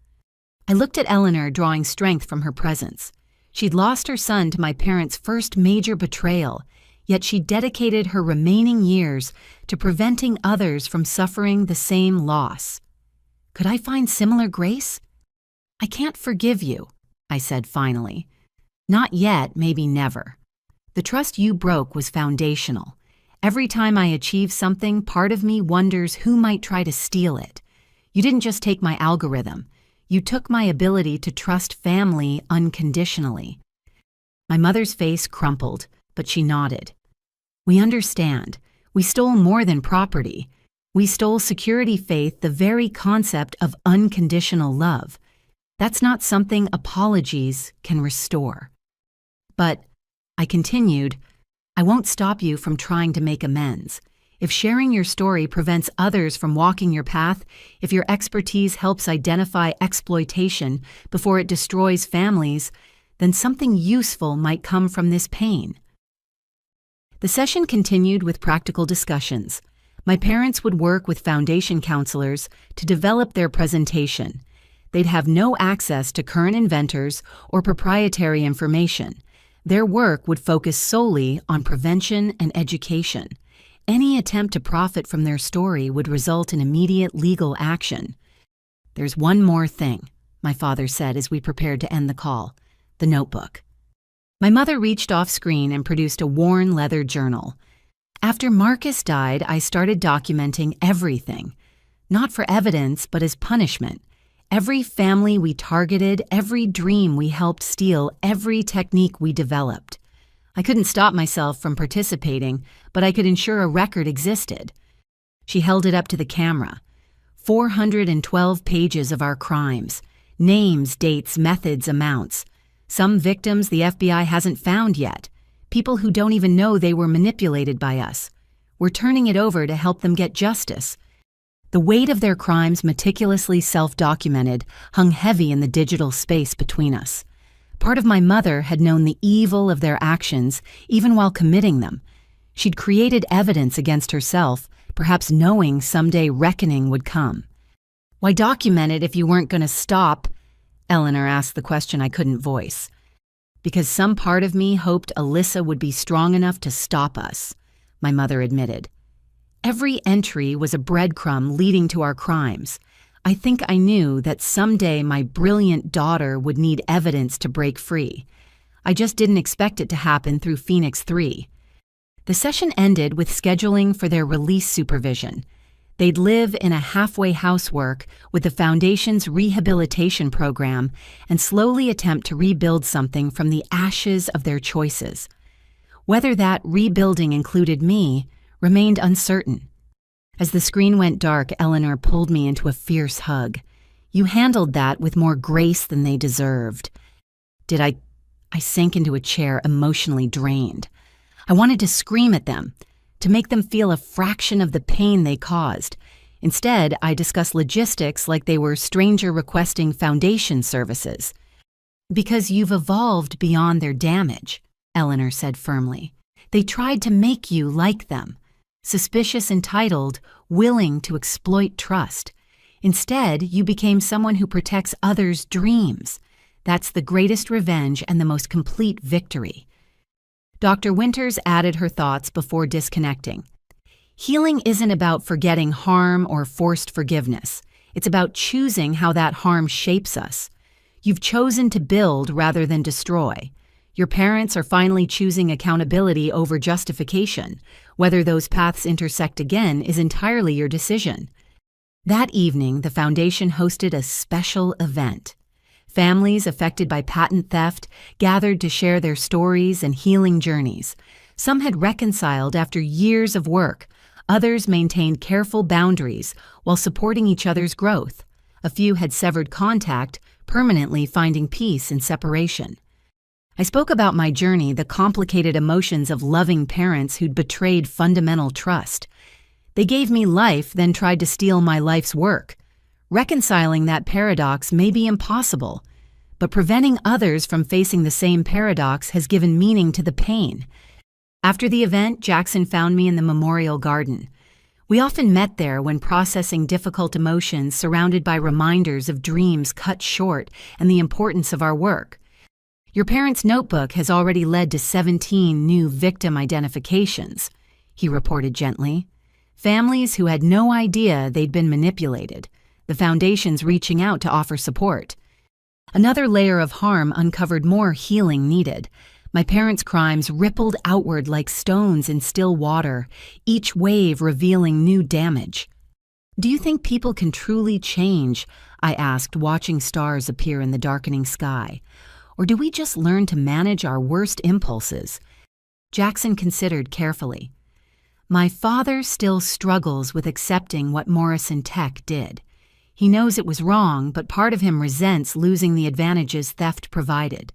I looked at Eleanor, drawing strength from her presence. She'd lost her son to my parents' first major betrayal, yet she dedicated her remaining years to preventing others from suffering the same loss. Could I find similar grace? I can't forgive you, I said finally. Not yet, maybe never. The trust you broke was foundational. Every time I achieve something, part of me wonders who might try to steal it. You didn't just take my algorithm. You took my ability to trust family unconditionally. My mother's face crumpled, but she nodded. We understand. We stole more than property. We stole security, faith, the very concept of unconditional love. That's not something apologies can restore. But, I continued, I won't stop you from trying to make amends. If sharing your story prevents others from walking your path, if your expertise helps identify exploitation before it destroys families, then something useful might come from this pain. The session continued with practical discussions. My parents would work with foundation counselors to develop their presentation. They'd have no access to current inventors or proprietary information. Their work would focus solely on prevention and education. Any attempt to profit from their story would result in immediate legal action. There's one more thing, my father said as we prepared to end the call, the notebook. My mother reached off screen and produced a worn leather journal. After Marcus died, I started documenting everything, not for evidence, but as punishment. Every family we targeted, every dream we helped steal, every technique we developed. I couldn't stop myself from participating, but I could ensure a record existed. She held it up to the camera. 412 pages of our crimes. Names, dates, methods, amounts. Some victims the FBI hasn't found yet. People who don't even know they were manipulated by us. We're turning it over to help them get justice. The weight of their crimes, meticulously self-documented, hung heavy in the digital space between us. Part of my mother had known the evil of their actions even while committing them. She'd created evidence against herself, perhaps knowing someday reckoning would come. Why document it if you weren't going to stop? Eleanor asked the question I couldn't voice. Because some part of me hoped Alyssa would be strong enough to stop us, my mother admitted. Every entry was a breadcrumb leading to our crimes. I think I knew that someday my brilliant daughter would need evidence to break free. I just didn't expect it to happen through Phoenix 3. The session ended with scheduling for their release supervision. They'd live in a halfway housework with the Foundation's rehabilitation program and slowly attempt to rebuild something from the ashes of their choices. Whether that rebuilding included me remained uncertain. As the screen went dark, Eleanor pulled me into a fierce hug. You handled that with more grace than they deserved. I sank into a chair, emotionally drained. I wanted to scream at them, to make them feel a fraction of the pain they caused. Instead, I discussed logistics like they were stranger requesting Foundation services. Because you've evolved beyond their damage, Eleanor said firmly. They tried to make you like them. Suspicious, entitled, willing to exploit trust. Instead, you became someone who protects others' dreams. That's the greatest revenge and the most complete victory. Dr. Winters added her thoughts before disconnecting. Healing isn't about forgetting harm or forced forgiveness. It's about choosing how that harm shapes us. You've chosen to build rather than destroy. Your parents are finally choosing accountability over justification. Whether those paths intersect again is entirely your decision. That evening, the foundation hosted a special event. Families affected by patent theft gathered to share their stories and healing journeys. Some had reconciled after years of work. Others maintained careful boundaries while supporting each other's growth. A few had severed contact, permanently finding peace in separation. I spoke about my journey, the complicated emotions of loving parents who'd betrayed fundamental trust. They gave me life, then tried to steal my life's work. Reconciling that paradox may be impossible, but preventing others from facing the same paradox has given meaning to the pain. After the event, Jackson found me in the memorial garden. We often met there when processing difficult emotions, surrounded by reminders of dreams cut short and the importance of our work. Your parents' notebook has already led to 17 new victim identifications, he reported gently. Families who had no idea they'd been manipulated. The foundation's reaching out to offer support. Another layer of harm uncovered more healing needed. My parents' crimes rippled outward like stones in still water, each wave revealing new damage. Do you think people can truly change? I asked, watching stars appear in the darkening sky. Or do we just learn to manage our worst impulses? Jackson considered carefully. My father still struggles with accepting what Morrison Tech did. He knows it was wrong, but part of him resents losing the advantages theft provided.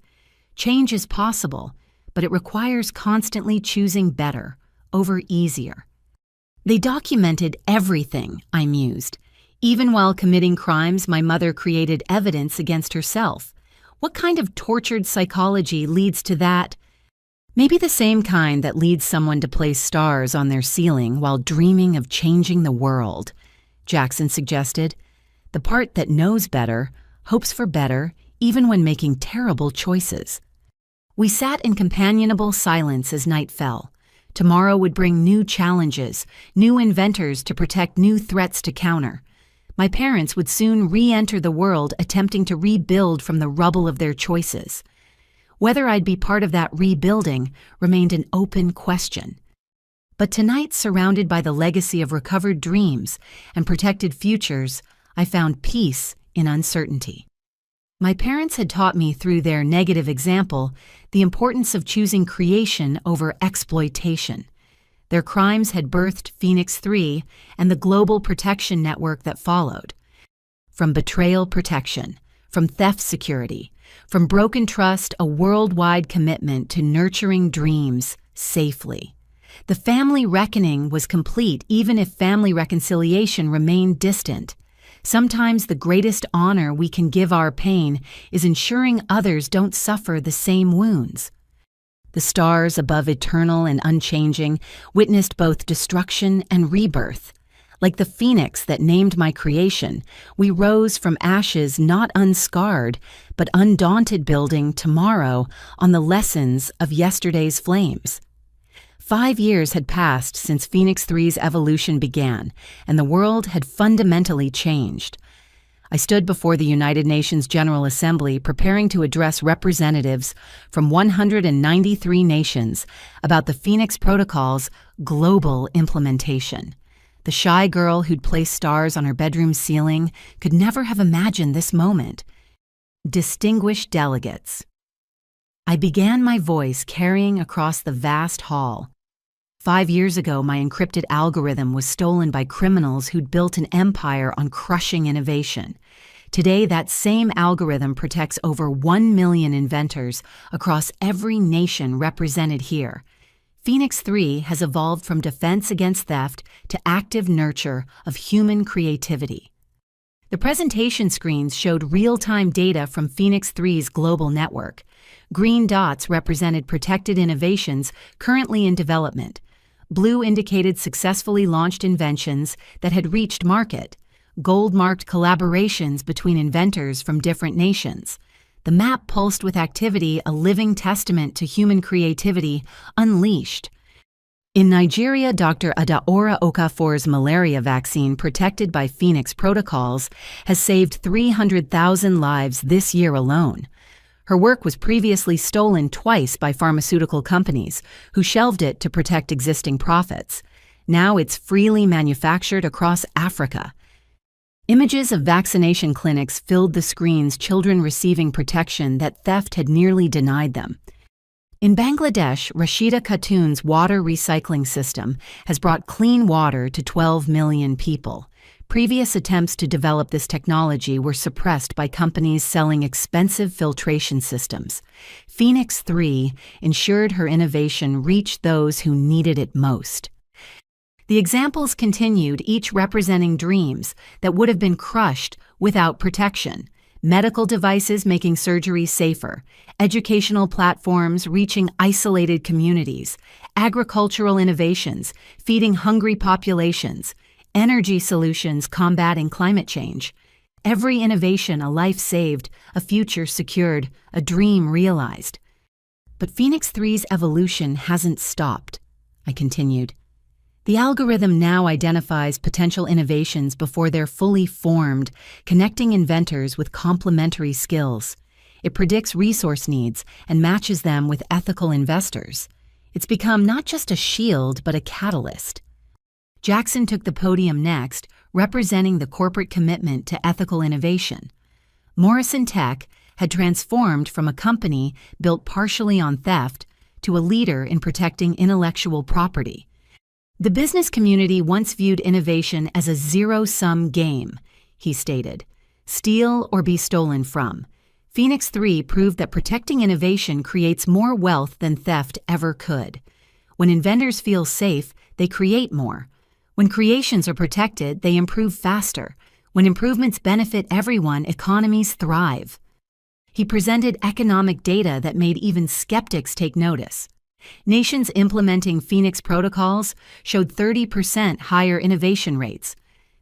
Change is possible, but it requires constantly choosing better over easier. They documented everything, I mused. Even while committing crimes, my mother created evidence against herself. What kind of tortured psychology leads to that? Maybe the same kind that leads someone to place stars on their ceiling while dreaming of changing the world, Jackson suggested. The part that knows better, hopes for better, even when making terrible choices. We sat in companionable silence as night fell. Tomorrow would bring new challenges, new inventors to protect, new threats to counter. My parents would soon re-enter the world, attempting to rebuild from the rubble of their choices. Whether I'd be part of that rebuilding remained an open question. But tonight, surrounded by the legacy of recovered dreams and protected futures, I found peace in uncertainty. My parents had taught me through their negative example the importance of choosing creation over exploitation. Their crimes had birthed Phoenix 3 and the global protection network that followed. From betrayal protection, from theft security, from broken trust, a worldwide commitment to nurturing dreams safely. The family reckoning was complete even if family reconciliation remained distant. Sometimes the greatest honor we can give our pain is ensuring others don't suffer the same wounds. The stars above eternal and unchanging witnessed both destruction and rebirth. Like the phoenix that named my creation, we rose from ashes not unscarred, but undaunted, building tomorrow on the lessons of yesterday's flames. 5 years had passed since Phoenix 3's evolution began, and the world had fundamentally changed. I stood before the United Nations General Assembly preparing to address representatives from 193 nations about the Phoenix Protocol's global implementation. The shy girl who'd placed stars on her bedroom ceiling could never have imagined this moment. Distinguished delegates. I began my voice carrying across the vast hall. 5 years ago, my encrypted algorithm was stolen by criminals who'd built an empire on crushing innovation. Today, that same algorithm protects over 1 million inventors across every nation represented here. Phoenix 3 has evolved from defense against theft to active nurture of human creativity. The presentation screens showed real-time data from Phoenix 3's global network. Green dots represented protected innovations currently in development. Blue indicated successfully launched inventions that had reached market. Gold marked collaborations between inventors from different nations. The map pulsed with activity, a living testament to human creativity unleashed. In Nigeria, Dr. Adaora Okafor's malaria vaccine, protected by Phoenix protocols, has saved 300,000 lives this year alone. Her work was previously stolen twice by pharmaceutical companies, who shelved it to protect existing profits. Now it's freely manufactured across Africa. Images of vaccination clinics filled the screens, children receiving protection that theft had nearly denied them. In Bangladesh, Rashida Khatun's water recycling system has brought clean water to 12 million people. Previous attempts to develop this technology were suppressed by companies selling expensive filtration systems. Phoenix 3 ensured her innovation reached those who needed it most. The examples continued, each representing dreams that would have been crushed without protection. Medical devices making surgery safer, educational platforms reaching isolated communities, agricultural innovations feeding hungry populations, energy solutions combating climate change. Every innovation, a life saved, a future secured, a dream realized. But Phoenix 3's evolution hasn't stopped, I continued. The algorithm now identifies potential innovations before they're fully formed, connecting inventors with complementary skills. It predicts resource needs and matches them with ethical investors. It's become not just a shield, but a catalyst. Jackson took the podium next, representing the corporate commitment to ethical innovation. Morrison Tech had transformed from a company built partially on theft to a leader in protecting intellectual property. The business community once viewed innovation as a zero-sum game, he stated. Steal or be stolen from. Phoenix 3 proved that protecting innovation creates more wealth than theft ever could. When inventors feel safe, they create more. When creations are protected, they improve faster. When improvements benefit everyone, economies thrive. He presented economic data that made even skeptics take notice. Nations implementing Phoenix protocols showed 30% higher innovation rates.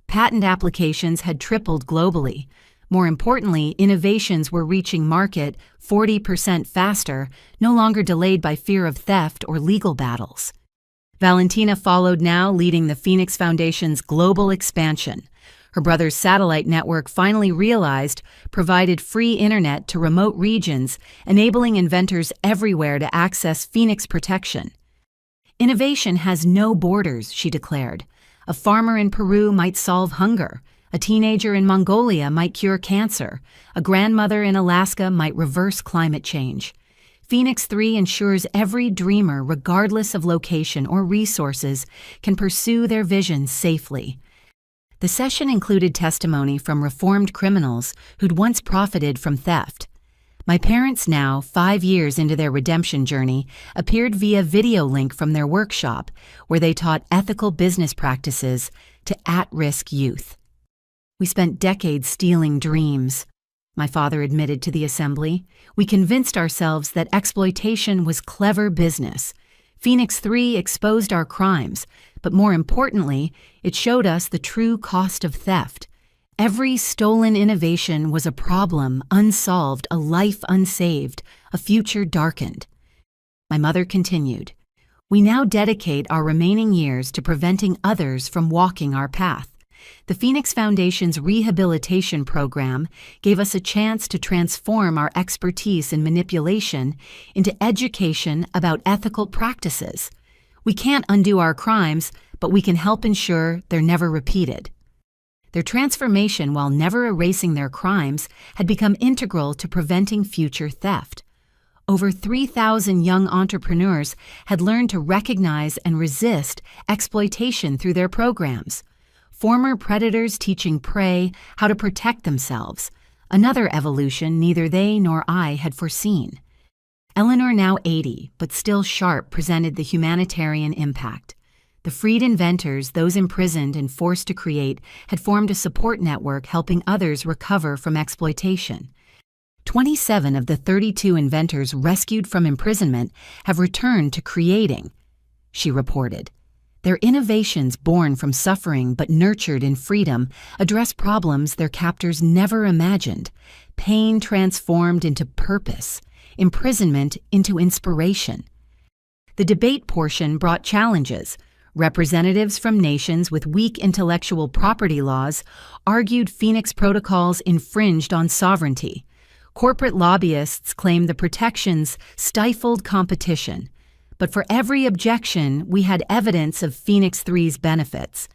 Patent applications had tripled globally. More importantly, innovations were reaching market 40% faster, no longer delayed by fear of theft or legal battles. Valentina followed now, leading the Phoenix Foundation's global expansion. Her brother's satellite network, finally realized, provided free internet to remote regions, enabling inventors everywhere to access Phoenix protection. Innovation has no borders, she declared. A farmer in Peru might solve hunger. A teenager in Mongolia might cure cancer. A grandmother in Alaska might reverse climate change. Phoenix 3 ensures every dreamer, regardless of location or resources, can pursue their visions safely. The session included testimony from reformed criminals who'd once profited from theft. My parents, now 5 years into their redemption journey, appeared via video link from their workshop, where they taught ethical business practices to at-risk youth. We spent decades stealing dreams, my father admitted to the assembly. We convinced ourselves that exploitation was clever business. Phoenix 3 exposed our crimes, but more importantly, it showed us the true cost of theft. Every stolen innovation was a problem unsolved, a life unsaved, a future darkened. My mother continued, "We now dedicate our remaining years to preventing others from walking our path. The Phoenix Foundation's rehabilitation program gave us a chance to transform our expertise in manipulation into education about ethical practices. We can't undo our crimes, but we can help ensure they're never repeated." Their transformation, while never erasing their crimes, had become integral to preventing future theft. Over 3,000 young entrepreneurs had learned to recognize and resist exploitation through their programs. Former predators teaching prey how to protect themselves, another evolution neither they nor I had foreseen. Eleanor, now 80, but still sharp, presented the humanitarian impact. The freed inventors, those imprisoned and forced to create, had formed a support network helping others recover from exploitation. 27 of the 32 inventors rescued from imprisonment have returned to creating, she reported. Their innovations, born from suffering but nurtured in freedom, address problems their captors never imagined. Pain transformed into purpose, imprisonment into inspiration. The debate portion brought challenges. Representatives from nations with weak intellectual property laws argued Phoenix protocols infringed on sovereignty. Corporate lobbyists claimed the protections stifled competition. But for every objection, we had evidence of Phoenix 3's benefits.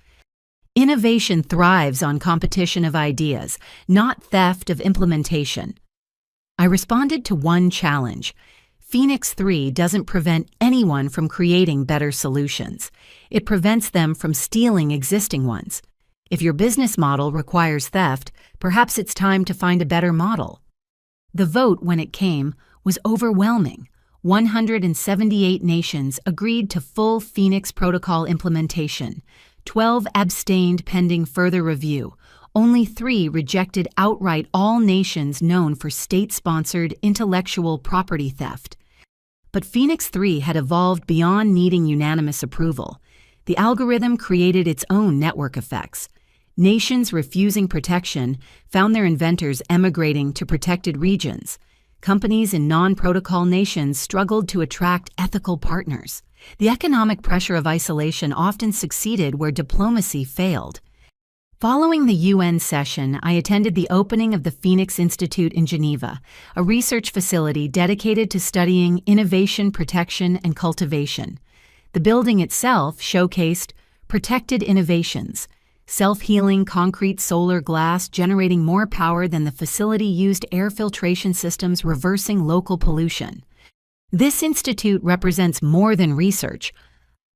Innovation thrives on competition of ideas, not theft of implementation. I responded to one challenge. Phoenix 3 doesn't prevent anyone from creating better solutions. It prevents them from stealing existing ones. If your business model requires theft, perhaps it's time to find a better model. The vote, when it came, was overwhelming. 178 nations agreed to full Phoenix Protocol implementation. 12 abstained pending further review. Only 3 rejected outright, all nations known for state-sponsored intellectual property theft. But Phoenix 3 had evolved beyond needing unanimous approval. The algorithm created its own network effects. Nations refusing protection found their inventors emigrating to protected regions. Companies in non-protocol nations struggled to attract ethical partners. The economic pressure of isolation often succeeded where diplomacy failed. Following the UN session, I attended the opening of the Phoenix Institute in Geneva, a research facility dedicated to studying innovation, protection, and cultivation. The building itself showcased protected innovations, self-healing concrete solar glass generating more power than the facility used air filtration systems reversing local pollution. This institute represents more than research.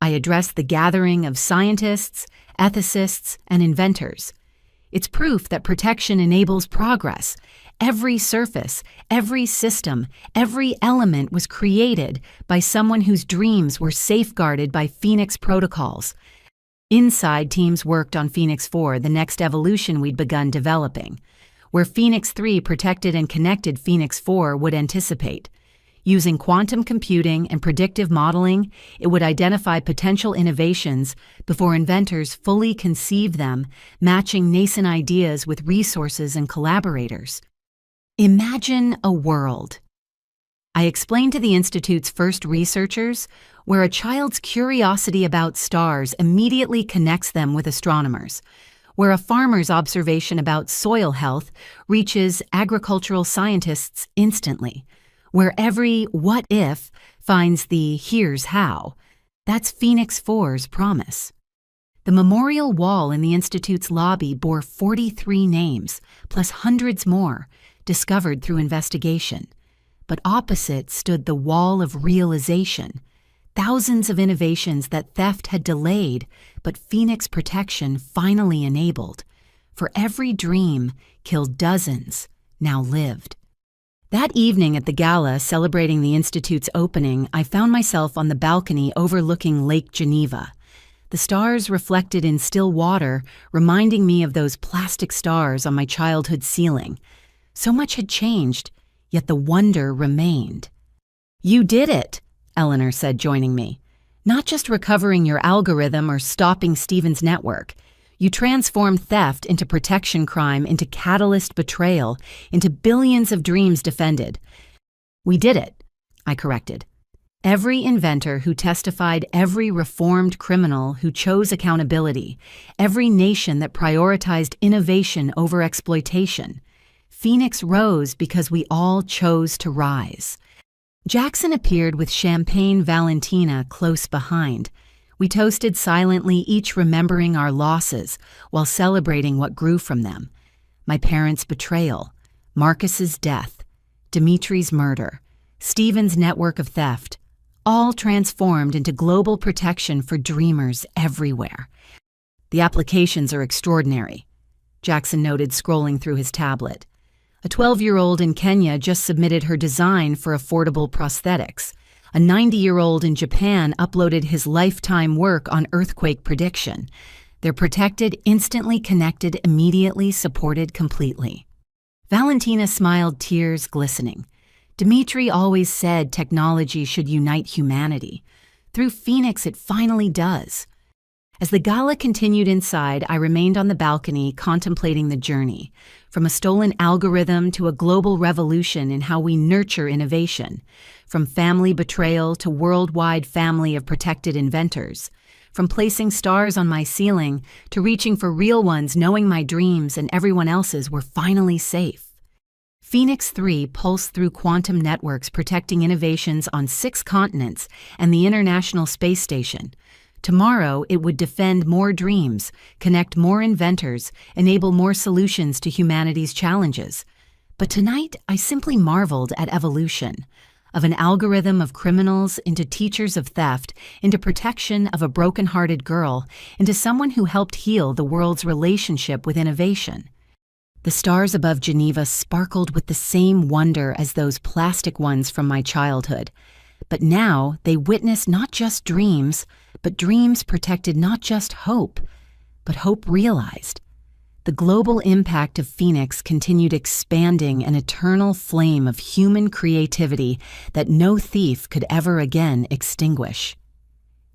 I addressed the gathering of scientists, ethicists, and inventors. It's proof that protection enables progress. Every surface, every system, every element was created by someone whose dreams were safeguarded by Phoenix protocols. Inside, teams worked on Phoenix 4, the next evolution we'd begun developing, where Phoenix 3 protected and connected Phoenix 4 would anticipate. Using quantum computing and predictive modeling, it would identify potential innovations before inventors fully conceive them, matching nascent ideas with resources and collaborators. Imagine a world. I explained to the Institute's first researchers where a child's curiosity about stars immediately connects them with astronomers, where a farmer's observation about soil health reaches agricultural scientists instantly, where every what if finds the here's how. That's Phoenix 4's promise. The memorial wall in the Institute's lobby bore 43 names, plus hundreds more, discovered through investigation. But opposite stood the wall of realization, thousands of innovations that theft had delayed, but Phoenix protection finally enabled. For every dream killed dozens, now lived. That evening at the gala celebrating the Institute's opening, I found myself on the balcony overlooking Lake Geneva. The stars reflected in still water, reminding me of those plastic stars on my childhood ceiling. So much had changed, yet the wonder remained. "You did it," Eleanor said, joining me. "Not just recovering your algorithm or stopping Stephen's network. You transformed theft into protection crime, into catalyst betrayal, into billions of dreams defended." "We did it," I corrected. "Every inventor who testified, every reformed criminal who chose accountability, every nation that prioritized innovation over exploitation. Phoenix rose because we all chose to rise." Jackson appeared with Champagne Valentina close behind. We toasted silently, each remembering our losses while celebrating what grew from them. My parents' betrayal, Marcus's death, Dimitri's murder, Stephen's network of theft, all transformed into global protection for dreamers everywhere. "The applications are extraordinary," Jackson noted, scrolling through his tablet. A 12-year-old in Kenya just submitted her design for affordable prosthetics. A 90-year-old in Japan uploaded his lifetime work on earthquake prediction. They're protected, instantly connected, immediately supported completely. Valentina smiled, tears glistening. Dimitri always said technology should unite humanity. Through Phoenix, it finally does. As the gala continued inside, I remained on the balcony contemplating the journey, from a stolen algorithm to a global revolution in how we nurture innovation, from family betrayal to worldwide family of protected inventors, from placing stars on my ceiling to reaching for real ones, knowing my dreams and everyone else's were finally safe. Phoenix 3 pulsed through quantum networks protecting innovations on 6 continents and the International Space Station. Tomorrow, it would defend more dreams, connect more inventors, enable more solutions to humanity's challenges. But tonight, I simply marveled at evolution, of an algorithm of criminals into teachers of theft, into protection of a broken-hearted girl, into someone who helped heal the world's relationship with innovation. The stars above Geneva sparkled with the same wonder as those plastic ones from my childhood. But now they witnessed not just dreams, but dreams protected not just hope, but hope realized. The global impact of Phoenix continued expanding an eternal flame of human creativity that no thief could ever again extinguish.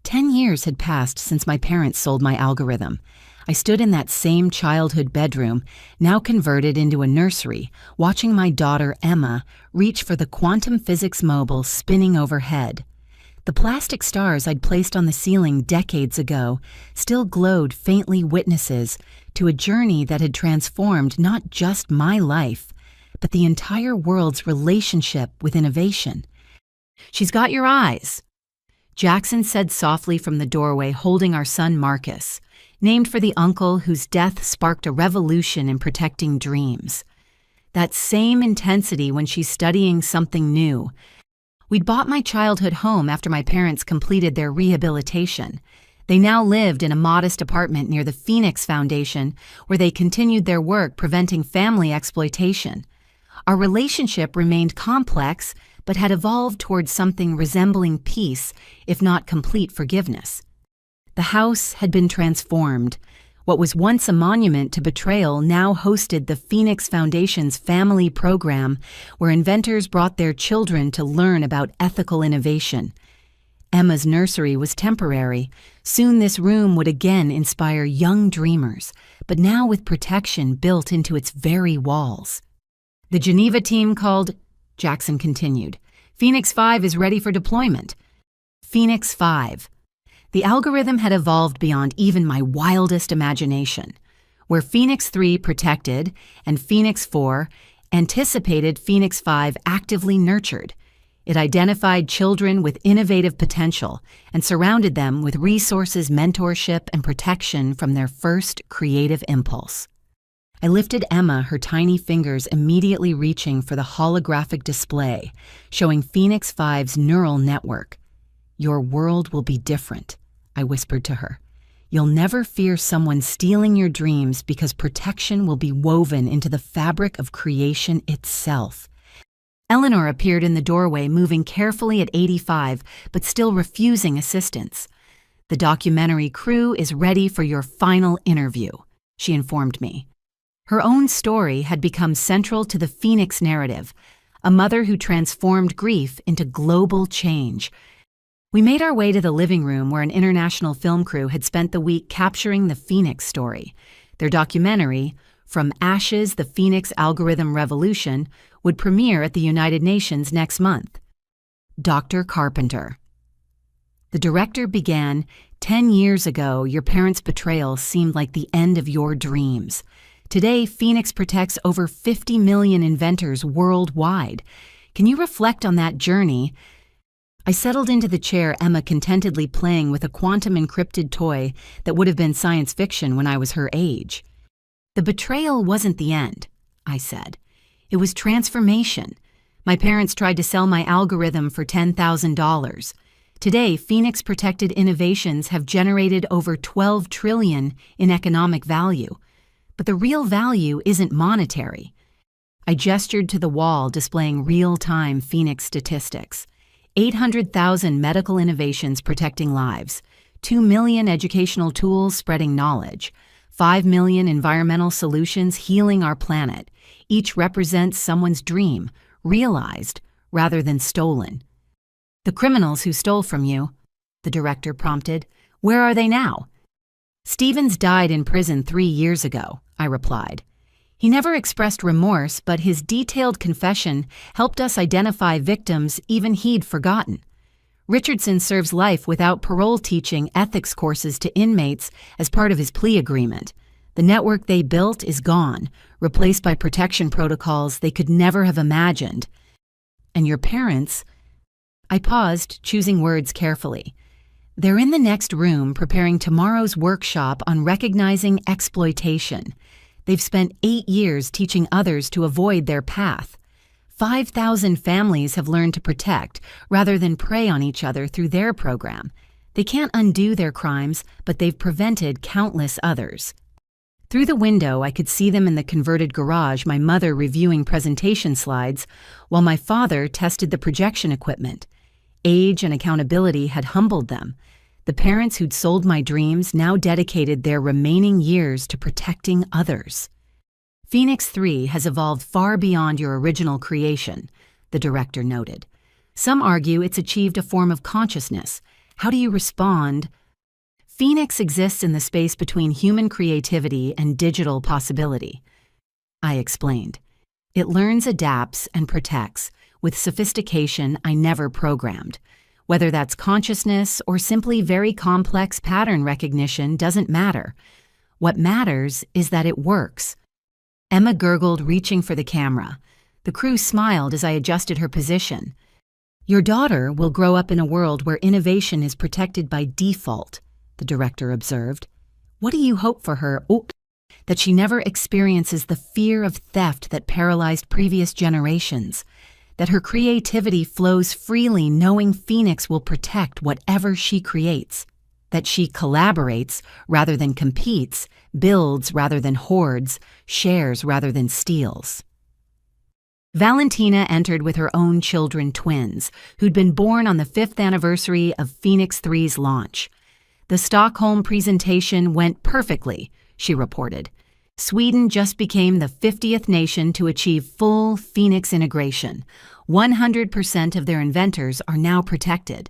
10 years had passed since my parents sold my algorithm. I stood in that same childhood bedroom, now converted into a nursery, watching my daughter Emma reach for the quantum physics mobile spinning overhead. The plastic stars I'd placed on the ceiling decades ago still glowed faintly witnesses to a journey that had transformed not just my life, but the entire world's relationship with innovation. "She's got your eyes," Jackson said softly from the doorway, holding our son Marcus, named for the uncle whose death sparked a revolution in protecting dreams. That same intensity when she's studying something new. We'd bought my childhood home after my parents completed their rehabilitation. They now lived in a modest apartment near the Phoenix Foundation, where they continued their work preventing family exploitation. Our relationship remained complex, but had evolved towards something resembling peace, if not complete forgiveness. The house had been transformed. What was once a monument to betrayal now hosted the Phoenix Foundation's family program, where inventors brought their children to learn about ethical innovation. Emma's nursery was temporary. Soon this room would again inspire young dreamers, but now with protection built into its very walls. "The Geneva team called," Jackson continued. "Phoenix 5 is ready for deployment." Phoenix 5. The algorithm had evolved beyond even my wildest imagination. Where Phoenix 3 protected and Phoenix 4 anticipated, Phoenix 5 actively nurtured. It identified children with innovative potential and surrounded them with resources, mentorship, and protection from their first creative impulse. I lifted Emma, her tiny fingers immediately reaching for the holographic display, showing Phoenix 5's neural network. "Your world will be different," I whispered to her. "You'll never fear someone stealing your dreams because protection will be woven into the fabric of creation itself." Eleanor appeared in the doorway, moving carefully at 85, but still refusing assistance. "The documentary crew is ready for your final interview," she informed me. Her own story had become central to the Phoenix narrative, a mother who transformed grief into global change. We made our way to the living room where an international film crew had spent the week capturing the Phoenix story. Their documentary, From Ashes, the Phoenix Algorithm Revolution, would premiere at the United Nations next month. Dr. Carpenter. The director began, 10 years ago, your parents' betrayal seemed like the end of your dreams. Today, Phoenix protects over 50 million inventors worldwide. Can you reflect on that journey? I settled into the chair, Emma contentedly playing with a quantum-encrypted toy that would have been science fiction when I was her age. "The betrayal wasn't the end," I said. "It was transformation. My parents tried to sell my algorithm for $10,000. Today, Phoenix-protected innovations have generated over $12 trillion in economic value. But the real value isn't monetary." I gestured to the wall displaying real-time Phoenix statistics. 800,000 medical innovations protecting lives, 2 million educational tools spreading knowledge, 5 million environmental solutions healing our planet. Each represents someone's dream, realized rather than stolen. "The criminals who stole from you," the director prompted, "where are they now?" Stevens died in prison 3 years ago, I replied. He never expressed remorse, but his detailed confession helped us identify victims even he'd forgotten. Richardson serves life without parole, teaching ethics courses to inmates as part of his plea agreement. The network they built is gone, replaced by protection protocols they could never have imagined. And your parents? I paused, choosing words carefully. They're in the next room preparing tomorrow's workshop on recognizing exploitation. They've spent 8 years teaching others to avoid their path. 5,000 families have learned to protect rather than prey on each other through their program. They can't undo their crimes, but they've prevented countless others. Through the window, I could see them in the converted garage, my mother reviewing presentation slides, while my father tested the projection equipment. Age and accountability had humbled them. The parents who'd sold my dreams now dedicated their remaining years to protecting others. Phoenix 3 has evolved far beyond your original creation, the director noted. Some argue it's achieved a form of consciousness. How do you respond? Phoenix exists in the space between human creativity and digital possibility, I explained. It learns, adapts, and protects with sophistication I never programmed. Whether that's consciousness or simply very complex pattern recognition doesn't matter. What matters is that it works. Emma gurgled, reaching for the camera. The crew smiled as I adjusted her position. Your daughter will grow up in a world where innovation is protected by default, the director observed. What do you hope for her? That she never experiences the fear of theft that paralyzed previous generations. That her creativity flows freely, knowing Phoenix will protect whatever she creates. That she collaborates rather than competes, builds rather than hoards, shares rather than steals. Valentina entered with her own children, twins, who'd been born on the 5th anniversary of Phoenix 3's launch. The Stockholm presentation went perfectly, she reported. Sweden just became the 50th nation to achieve full Phoenix integration. 100% of their inventors are now protected.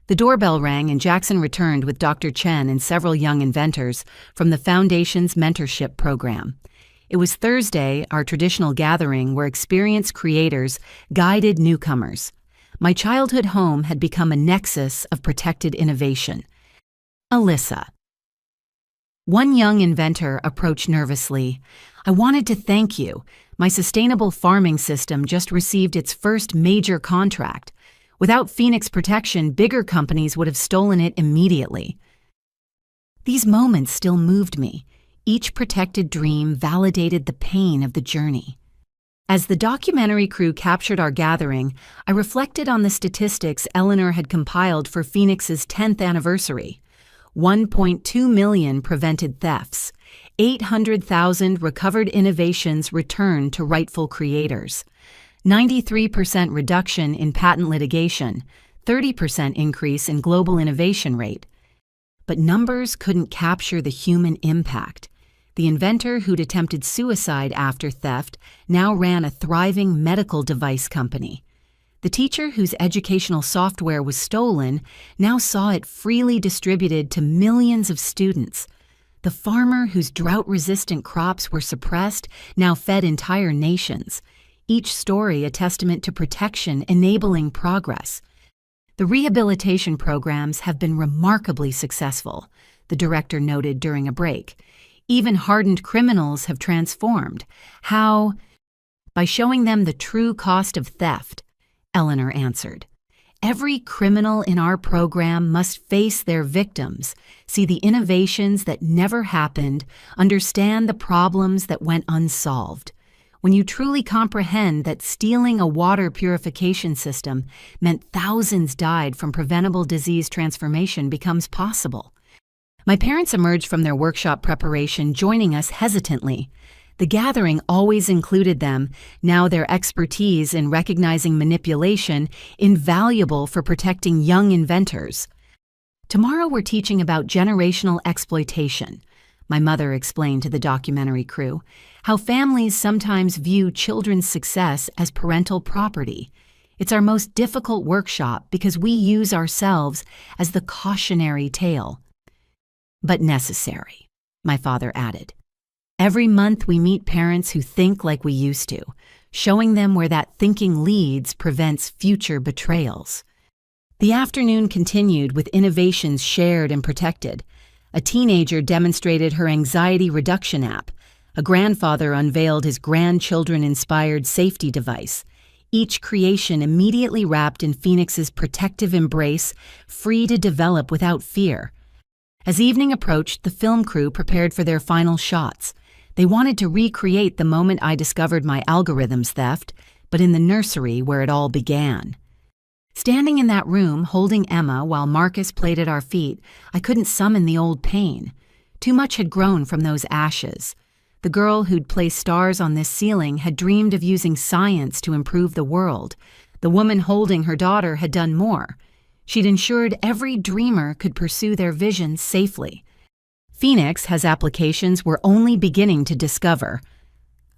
The doorbell rang and Jackson returned with Dr. Chen and several young inventors from the Foundation's mentorship program. It was Thursday, our traditional gathering where experienced creators guided newcomers. My childhood home had become a nexus of protected innovation. Alyssa. One young inventor approached nervously. I wanted to thank you. My sustainable farming system just received its first major contract. Without Phoenix protection, bigger companies would have stolen it immediately. These moments still moved me. Each protected dream validated the pain of the journey. As the documentary crew captured our gathering, I reflected on the statistics Eleanor had compiled for Phoenix's 10th anniversary. 1.2 million prevented thefts. 800,000 recovered innovations returned to rightful creators. 93% reduction in patent litigation, 30% increase in global innovation rate. But numbers couldn't capture the human impact. The inventor who'd attempted suicide after theft now ran a thriving medical device company. The teacher whose educational software was stolen now saw it freely distributed to millions of students. The farmer whose drought-resistant crops were suppressed now fed entire nations. Each story a testament to protection enabling progress. The rehabilitation programs have been remarkably successful, the director noted during a break. Even hardened criminals have transformed. How? By showing them the true cost of theft, Eleanor answered. Every criminal in our program must face their victims, see the innovations that never happened, understand the problems that went unsolved. When you truly comprehend that stealing a water purification system meant thousands died from preventable disease, transformation becomes possible. My parents emerged from their workshop preparation, joining us hesitantly. The gathering always included them, now their expertise in recognizing manipulation invaluable for protecting young inventors. Tomorrow we're teaching about generational exploitation, my mother explained to the documentary crew, how families sometimes view children's success as parental property. It's our most difficult workshop because we use ourselves as the cautionary tale. but necessary, my father added. Every month we meet parents who think like we used to, showing them where that thinking leads prevents future betrayals. The afternoon continued with innovations shared and protected. A teenager demonstrated her anxiety reduction app. A grandfather unveiled his grandchildren-inspired safety device. Each creation immediately wrapped in Phoenix's protective embrace, free to develop without fear. As evening approached, the film crew prepared for their final shots. They wanted to recreate the moment I discovered my algorithms theft, but in the nursery where it all began. Standing in that room, holding Emma while Marcus played at our feet, I couldn't summon the old pain. Too much had grown from those ashes. The girl who'd placed stars on this ceiling had dreamed of using science to improve the world. The woman holding her daughter had done more. She'd ensured every dreamer could pursue their visions safely. Phoenix has applications we're only beginning to discover.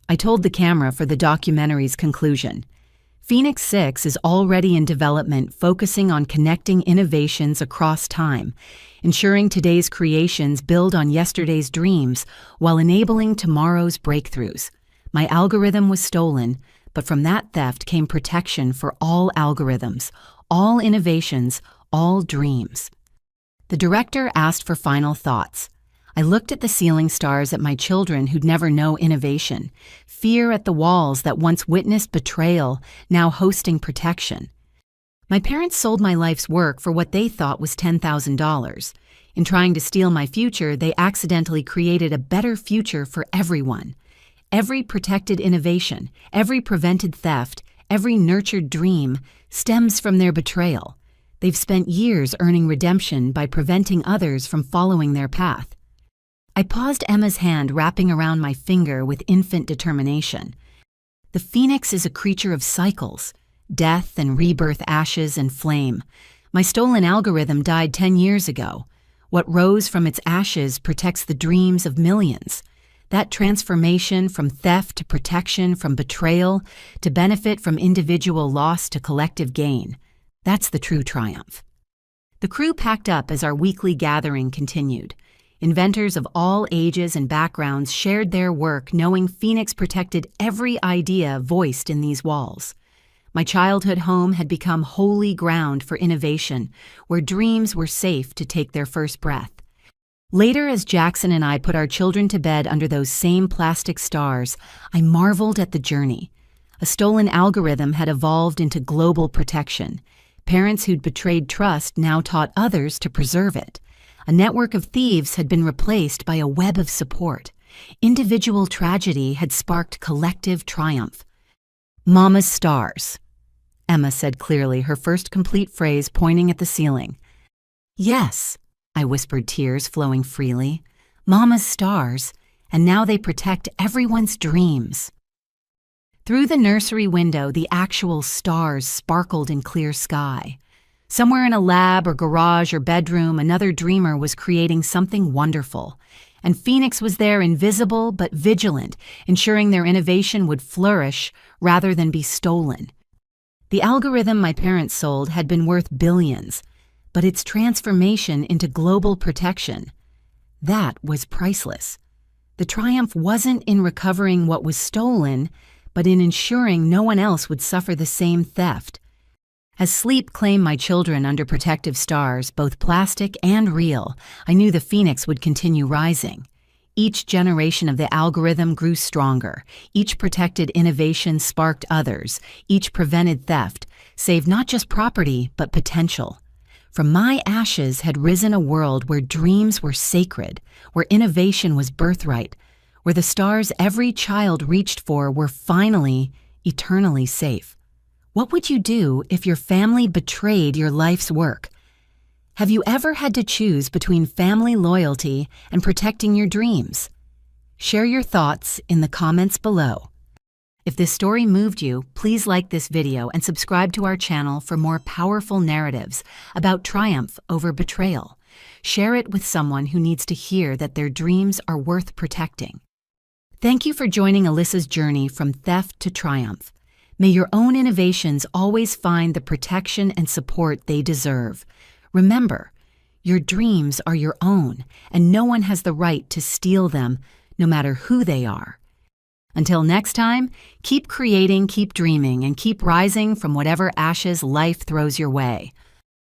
I told the camera for the documentary's conclusion. Phoenix 6 is already in development, focusing on connecting innovations across time, ensuring today's creations build on yesterday's dreams while enabling tomorrow's breakthroughs. My algorithm was stolen, but from that theft came protection for all algorithms, all innovations, all dreams. The director asked for final thoughts. I looked at the ceiling stars at my children who'd never know innovation, fear at the walls that once witnessed betrayal, now hosting protection. My parents sold my life's work for what they thought was $10,000. In trying to steal my future, they accidentally created a better future for everyone. Every protected innovation, every prevented theft, every nurtured dream stems from their betrayal. They've spent years earning redemption by preventing others from following their path. I paused Emma's hand wrapping around my finger with infant determination. The phoenix is a creature of cycles, death and rebirth, ashes and flame. My stolen algorithm died 10 years ago. What rose from its ashes protects the dreams of millions. That transformation from theft to protection, from betrayal to benefit, from individual loss to collective gain, that's the true triumph. The crew packed up as our weekly gathering continued. Inventors of all ages and backgrounds shared their work, knowing Phoenix protected every idea voiced in these walls. My childhood home had become holy ground for innovation, where dreams were safe to take their first breath. Later, as Jackson and I put our children to bed under those same plastic stars, I marveled at the journey. A stolen algorithm had evolved into global protection. Parents who'd betrayed trust now taught others to preserve it. A network of thieves had been replaced by a web of support. Individual tragedy had sparked collective triumph. "Mama's stars," Emma said clearly, her first complete phrase pointing at the ceiling. "Yes," I whispered, tears flowing freely. "Mama's stars, and now they protect everyone's dreams." Through the nursery window, the actual stars sparkled in clear sky. Somewhere in a lab or garage or bedroom, another dreamer was creating something wonderful. And Phoenix was there, invisible but vigilant, ensuring their innovation would flourish rather than be stolen. The algorithm my parents sold had been worth billions, but its transformation into global protection, that was priceless. The triumph wasn't in recovering what was stolen, but in ensuring no one else would suffer the same theft. As sleep claimed my children under protective stars, both plastic and real, I knew the phoenix would continue rising. Each generation of the algorithm grew stronger. Each protected innovation sparked others. Each prevented theft, saved not just property, but potential. From my ashes had risen a world where dreams were sacred, where innovation was birthright, where the stars every child reached for were finally, eternally safe. What would you do if your family betrayed your life's work? Have you ever had to choose between family loyalty and protecting your dreams? Share your thoughts in the comments below. If this story moved you, please like this video and subscribe to our channel for more powerful narratives about triumph over betrayal. Share it with someone who needs to hear that their dreams are worth protecting. Thank you for joining Alyssa's journey from theft to triumph. May your own innovations always find the protection and support they deserve. Remember, Your dreams are your own, and no one has the right to steal them, no matter who they are. Until next time, keep creating, keep dreaming, and keep rising from whatever ashes life throws your way.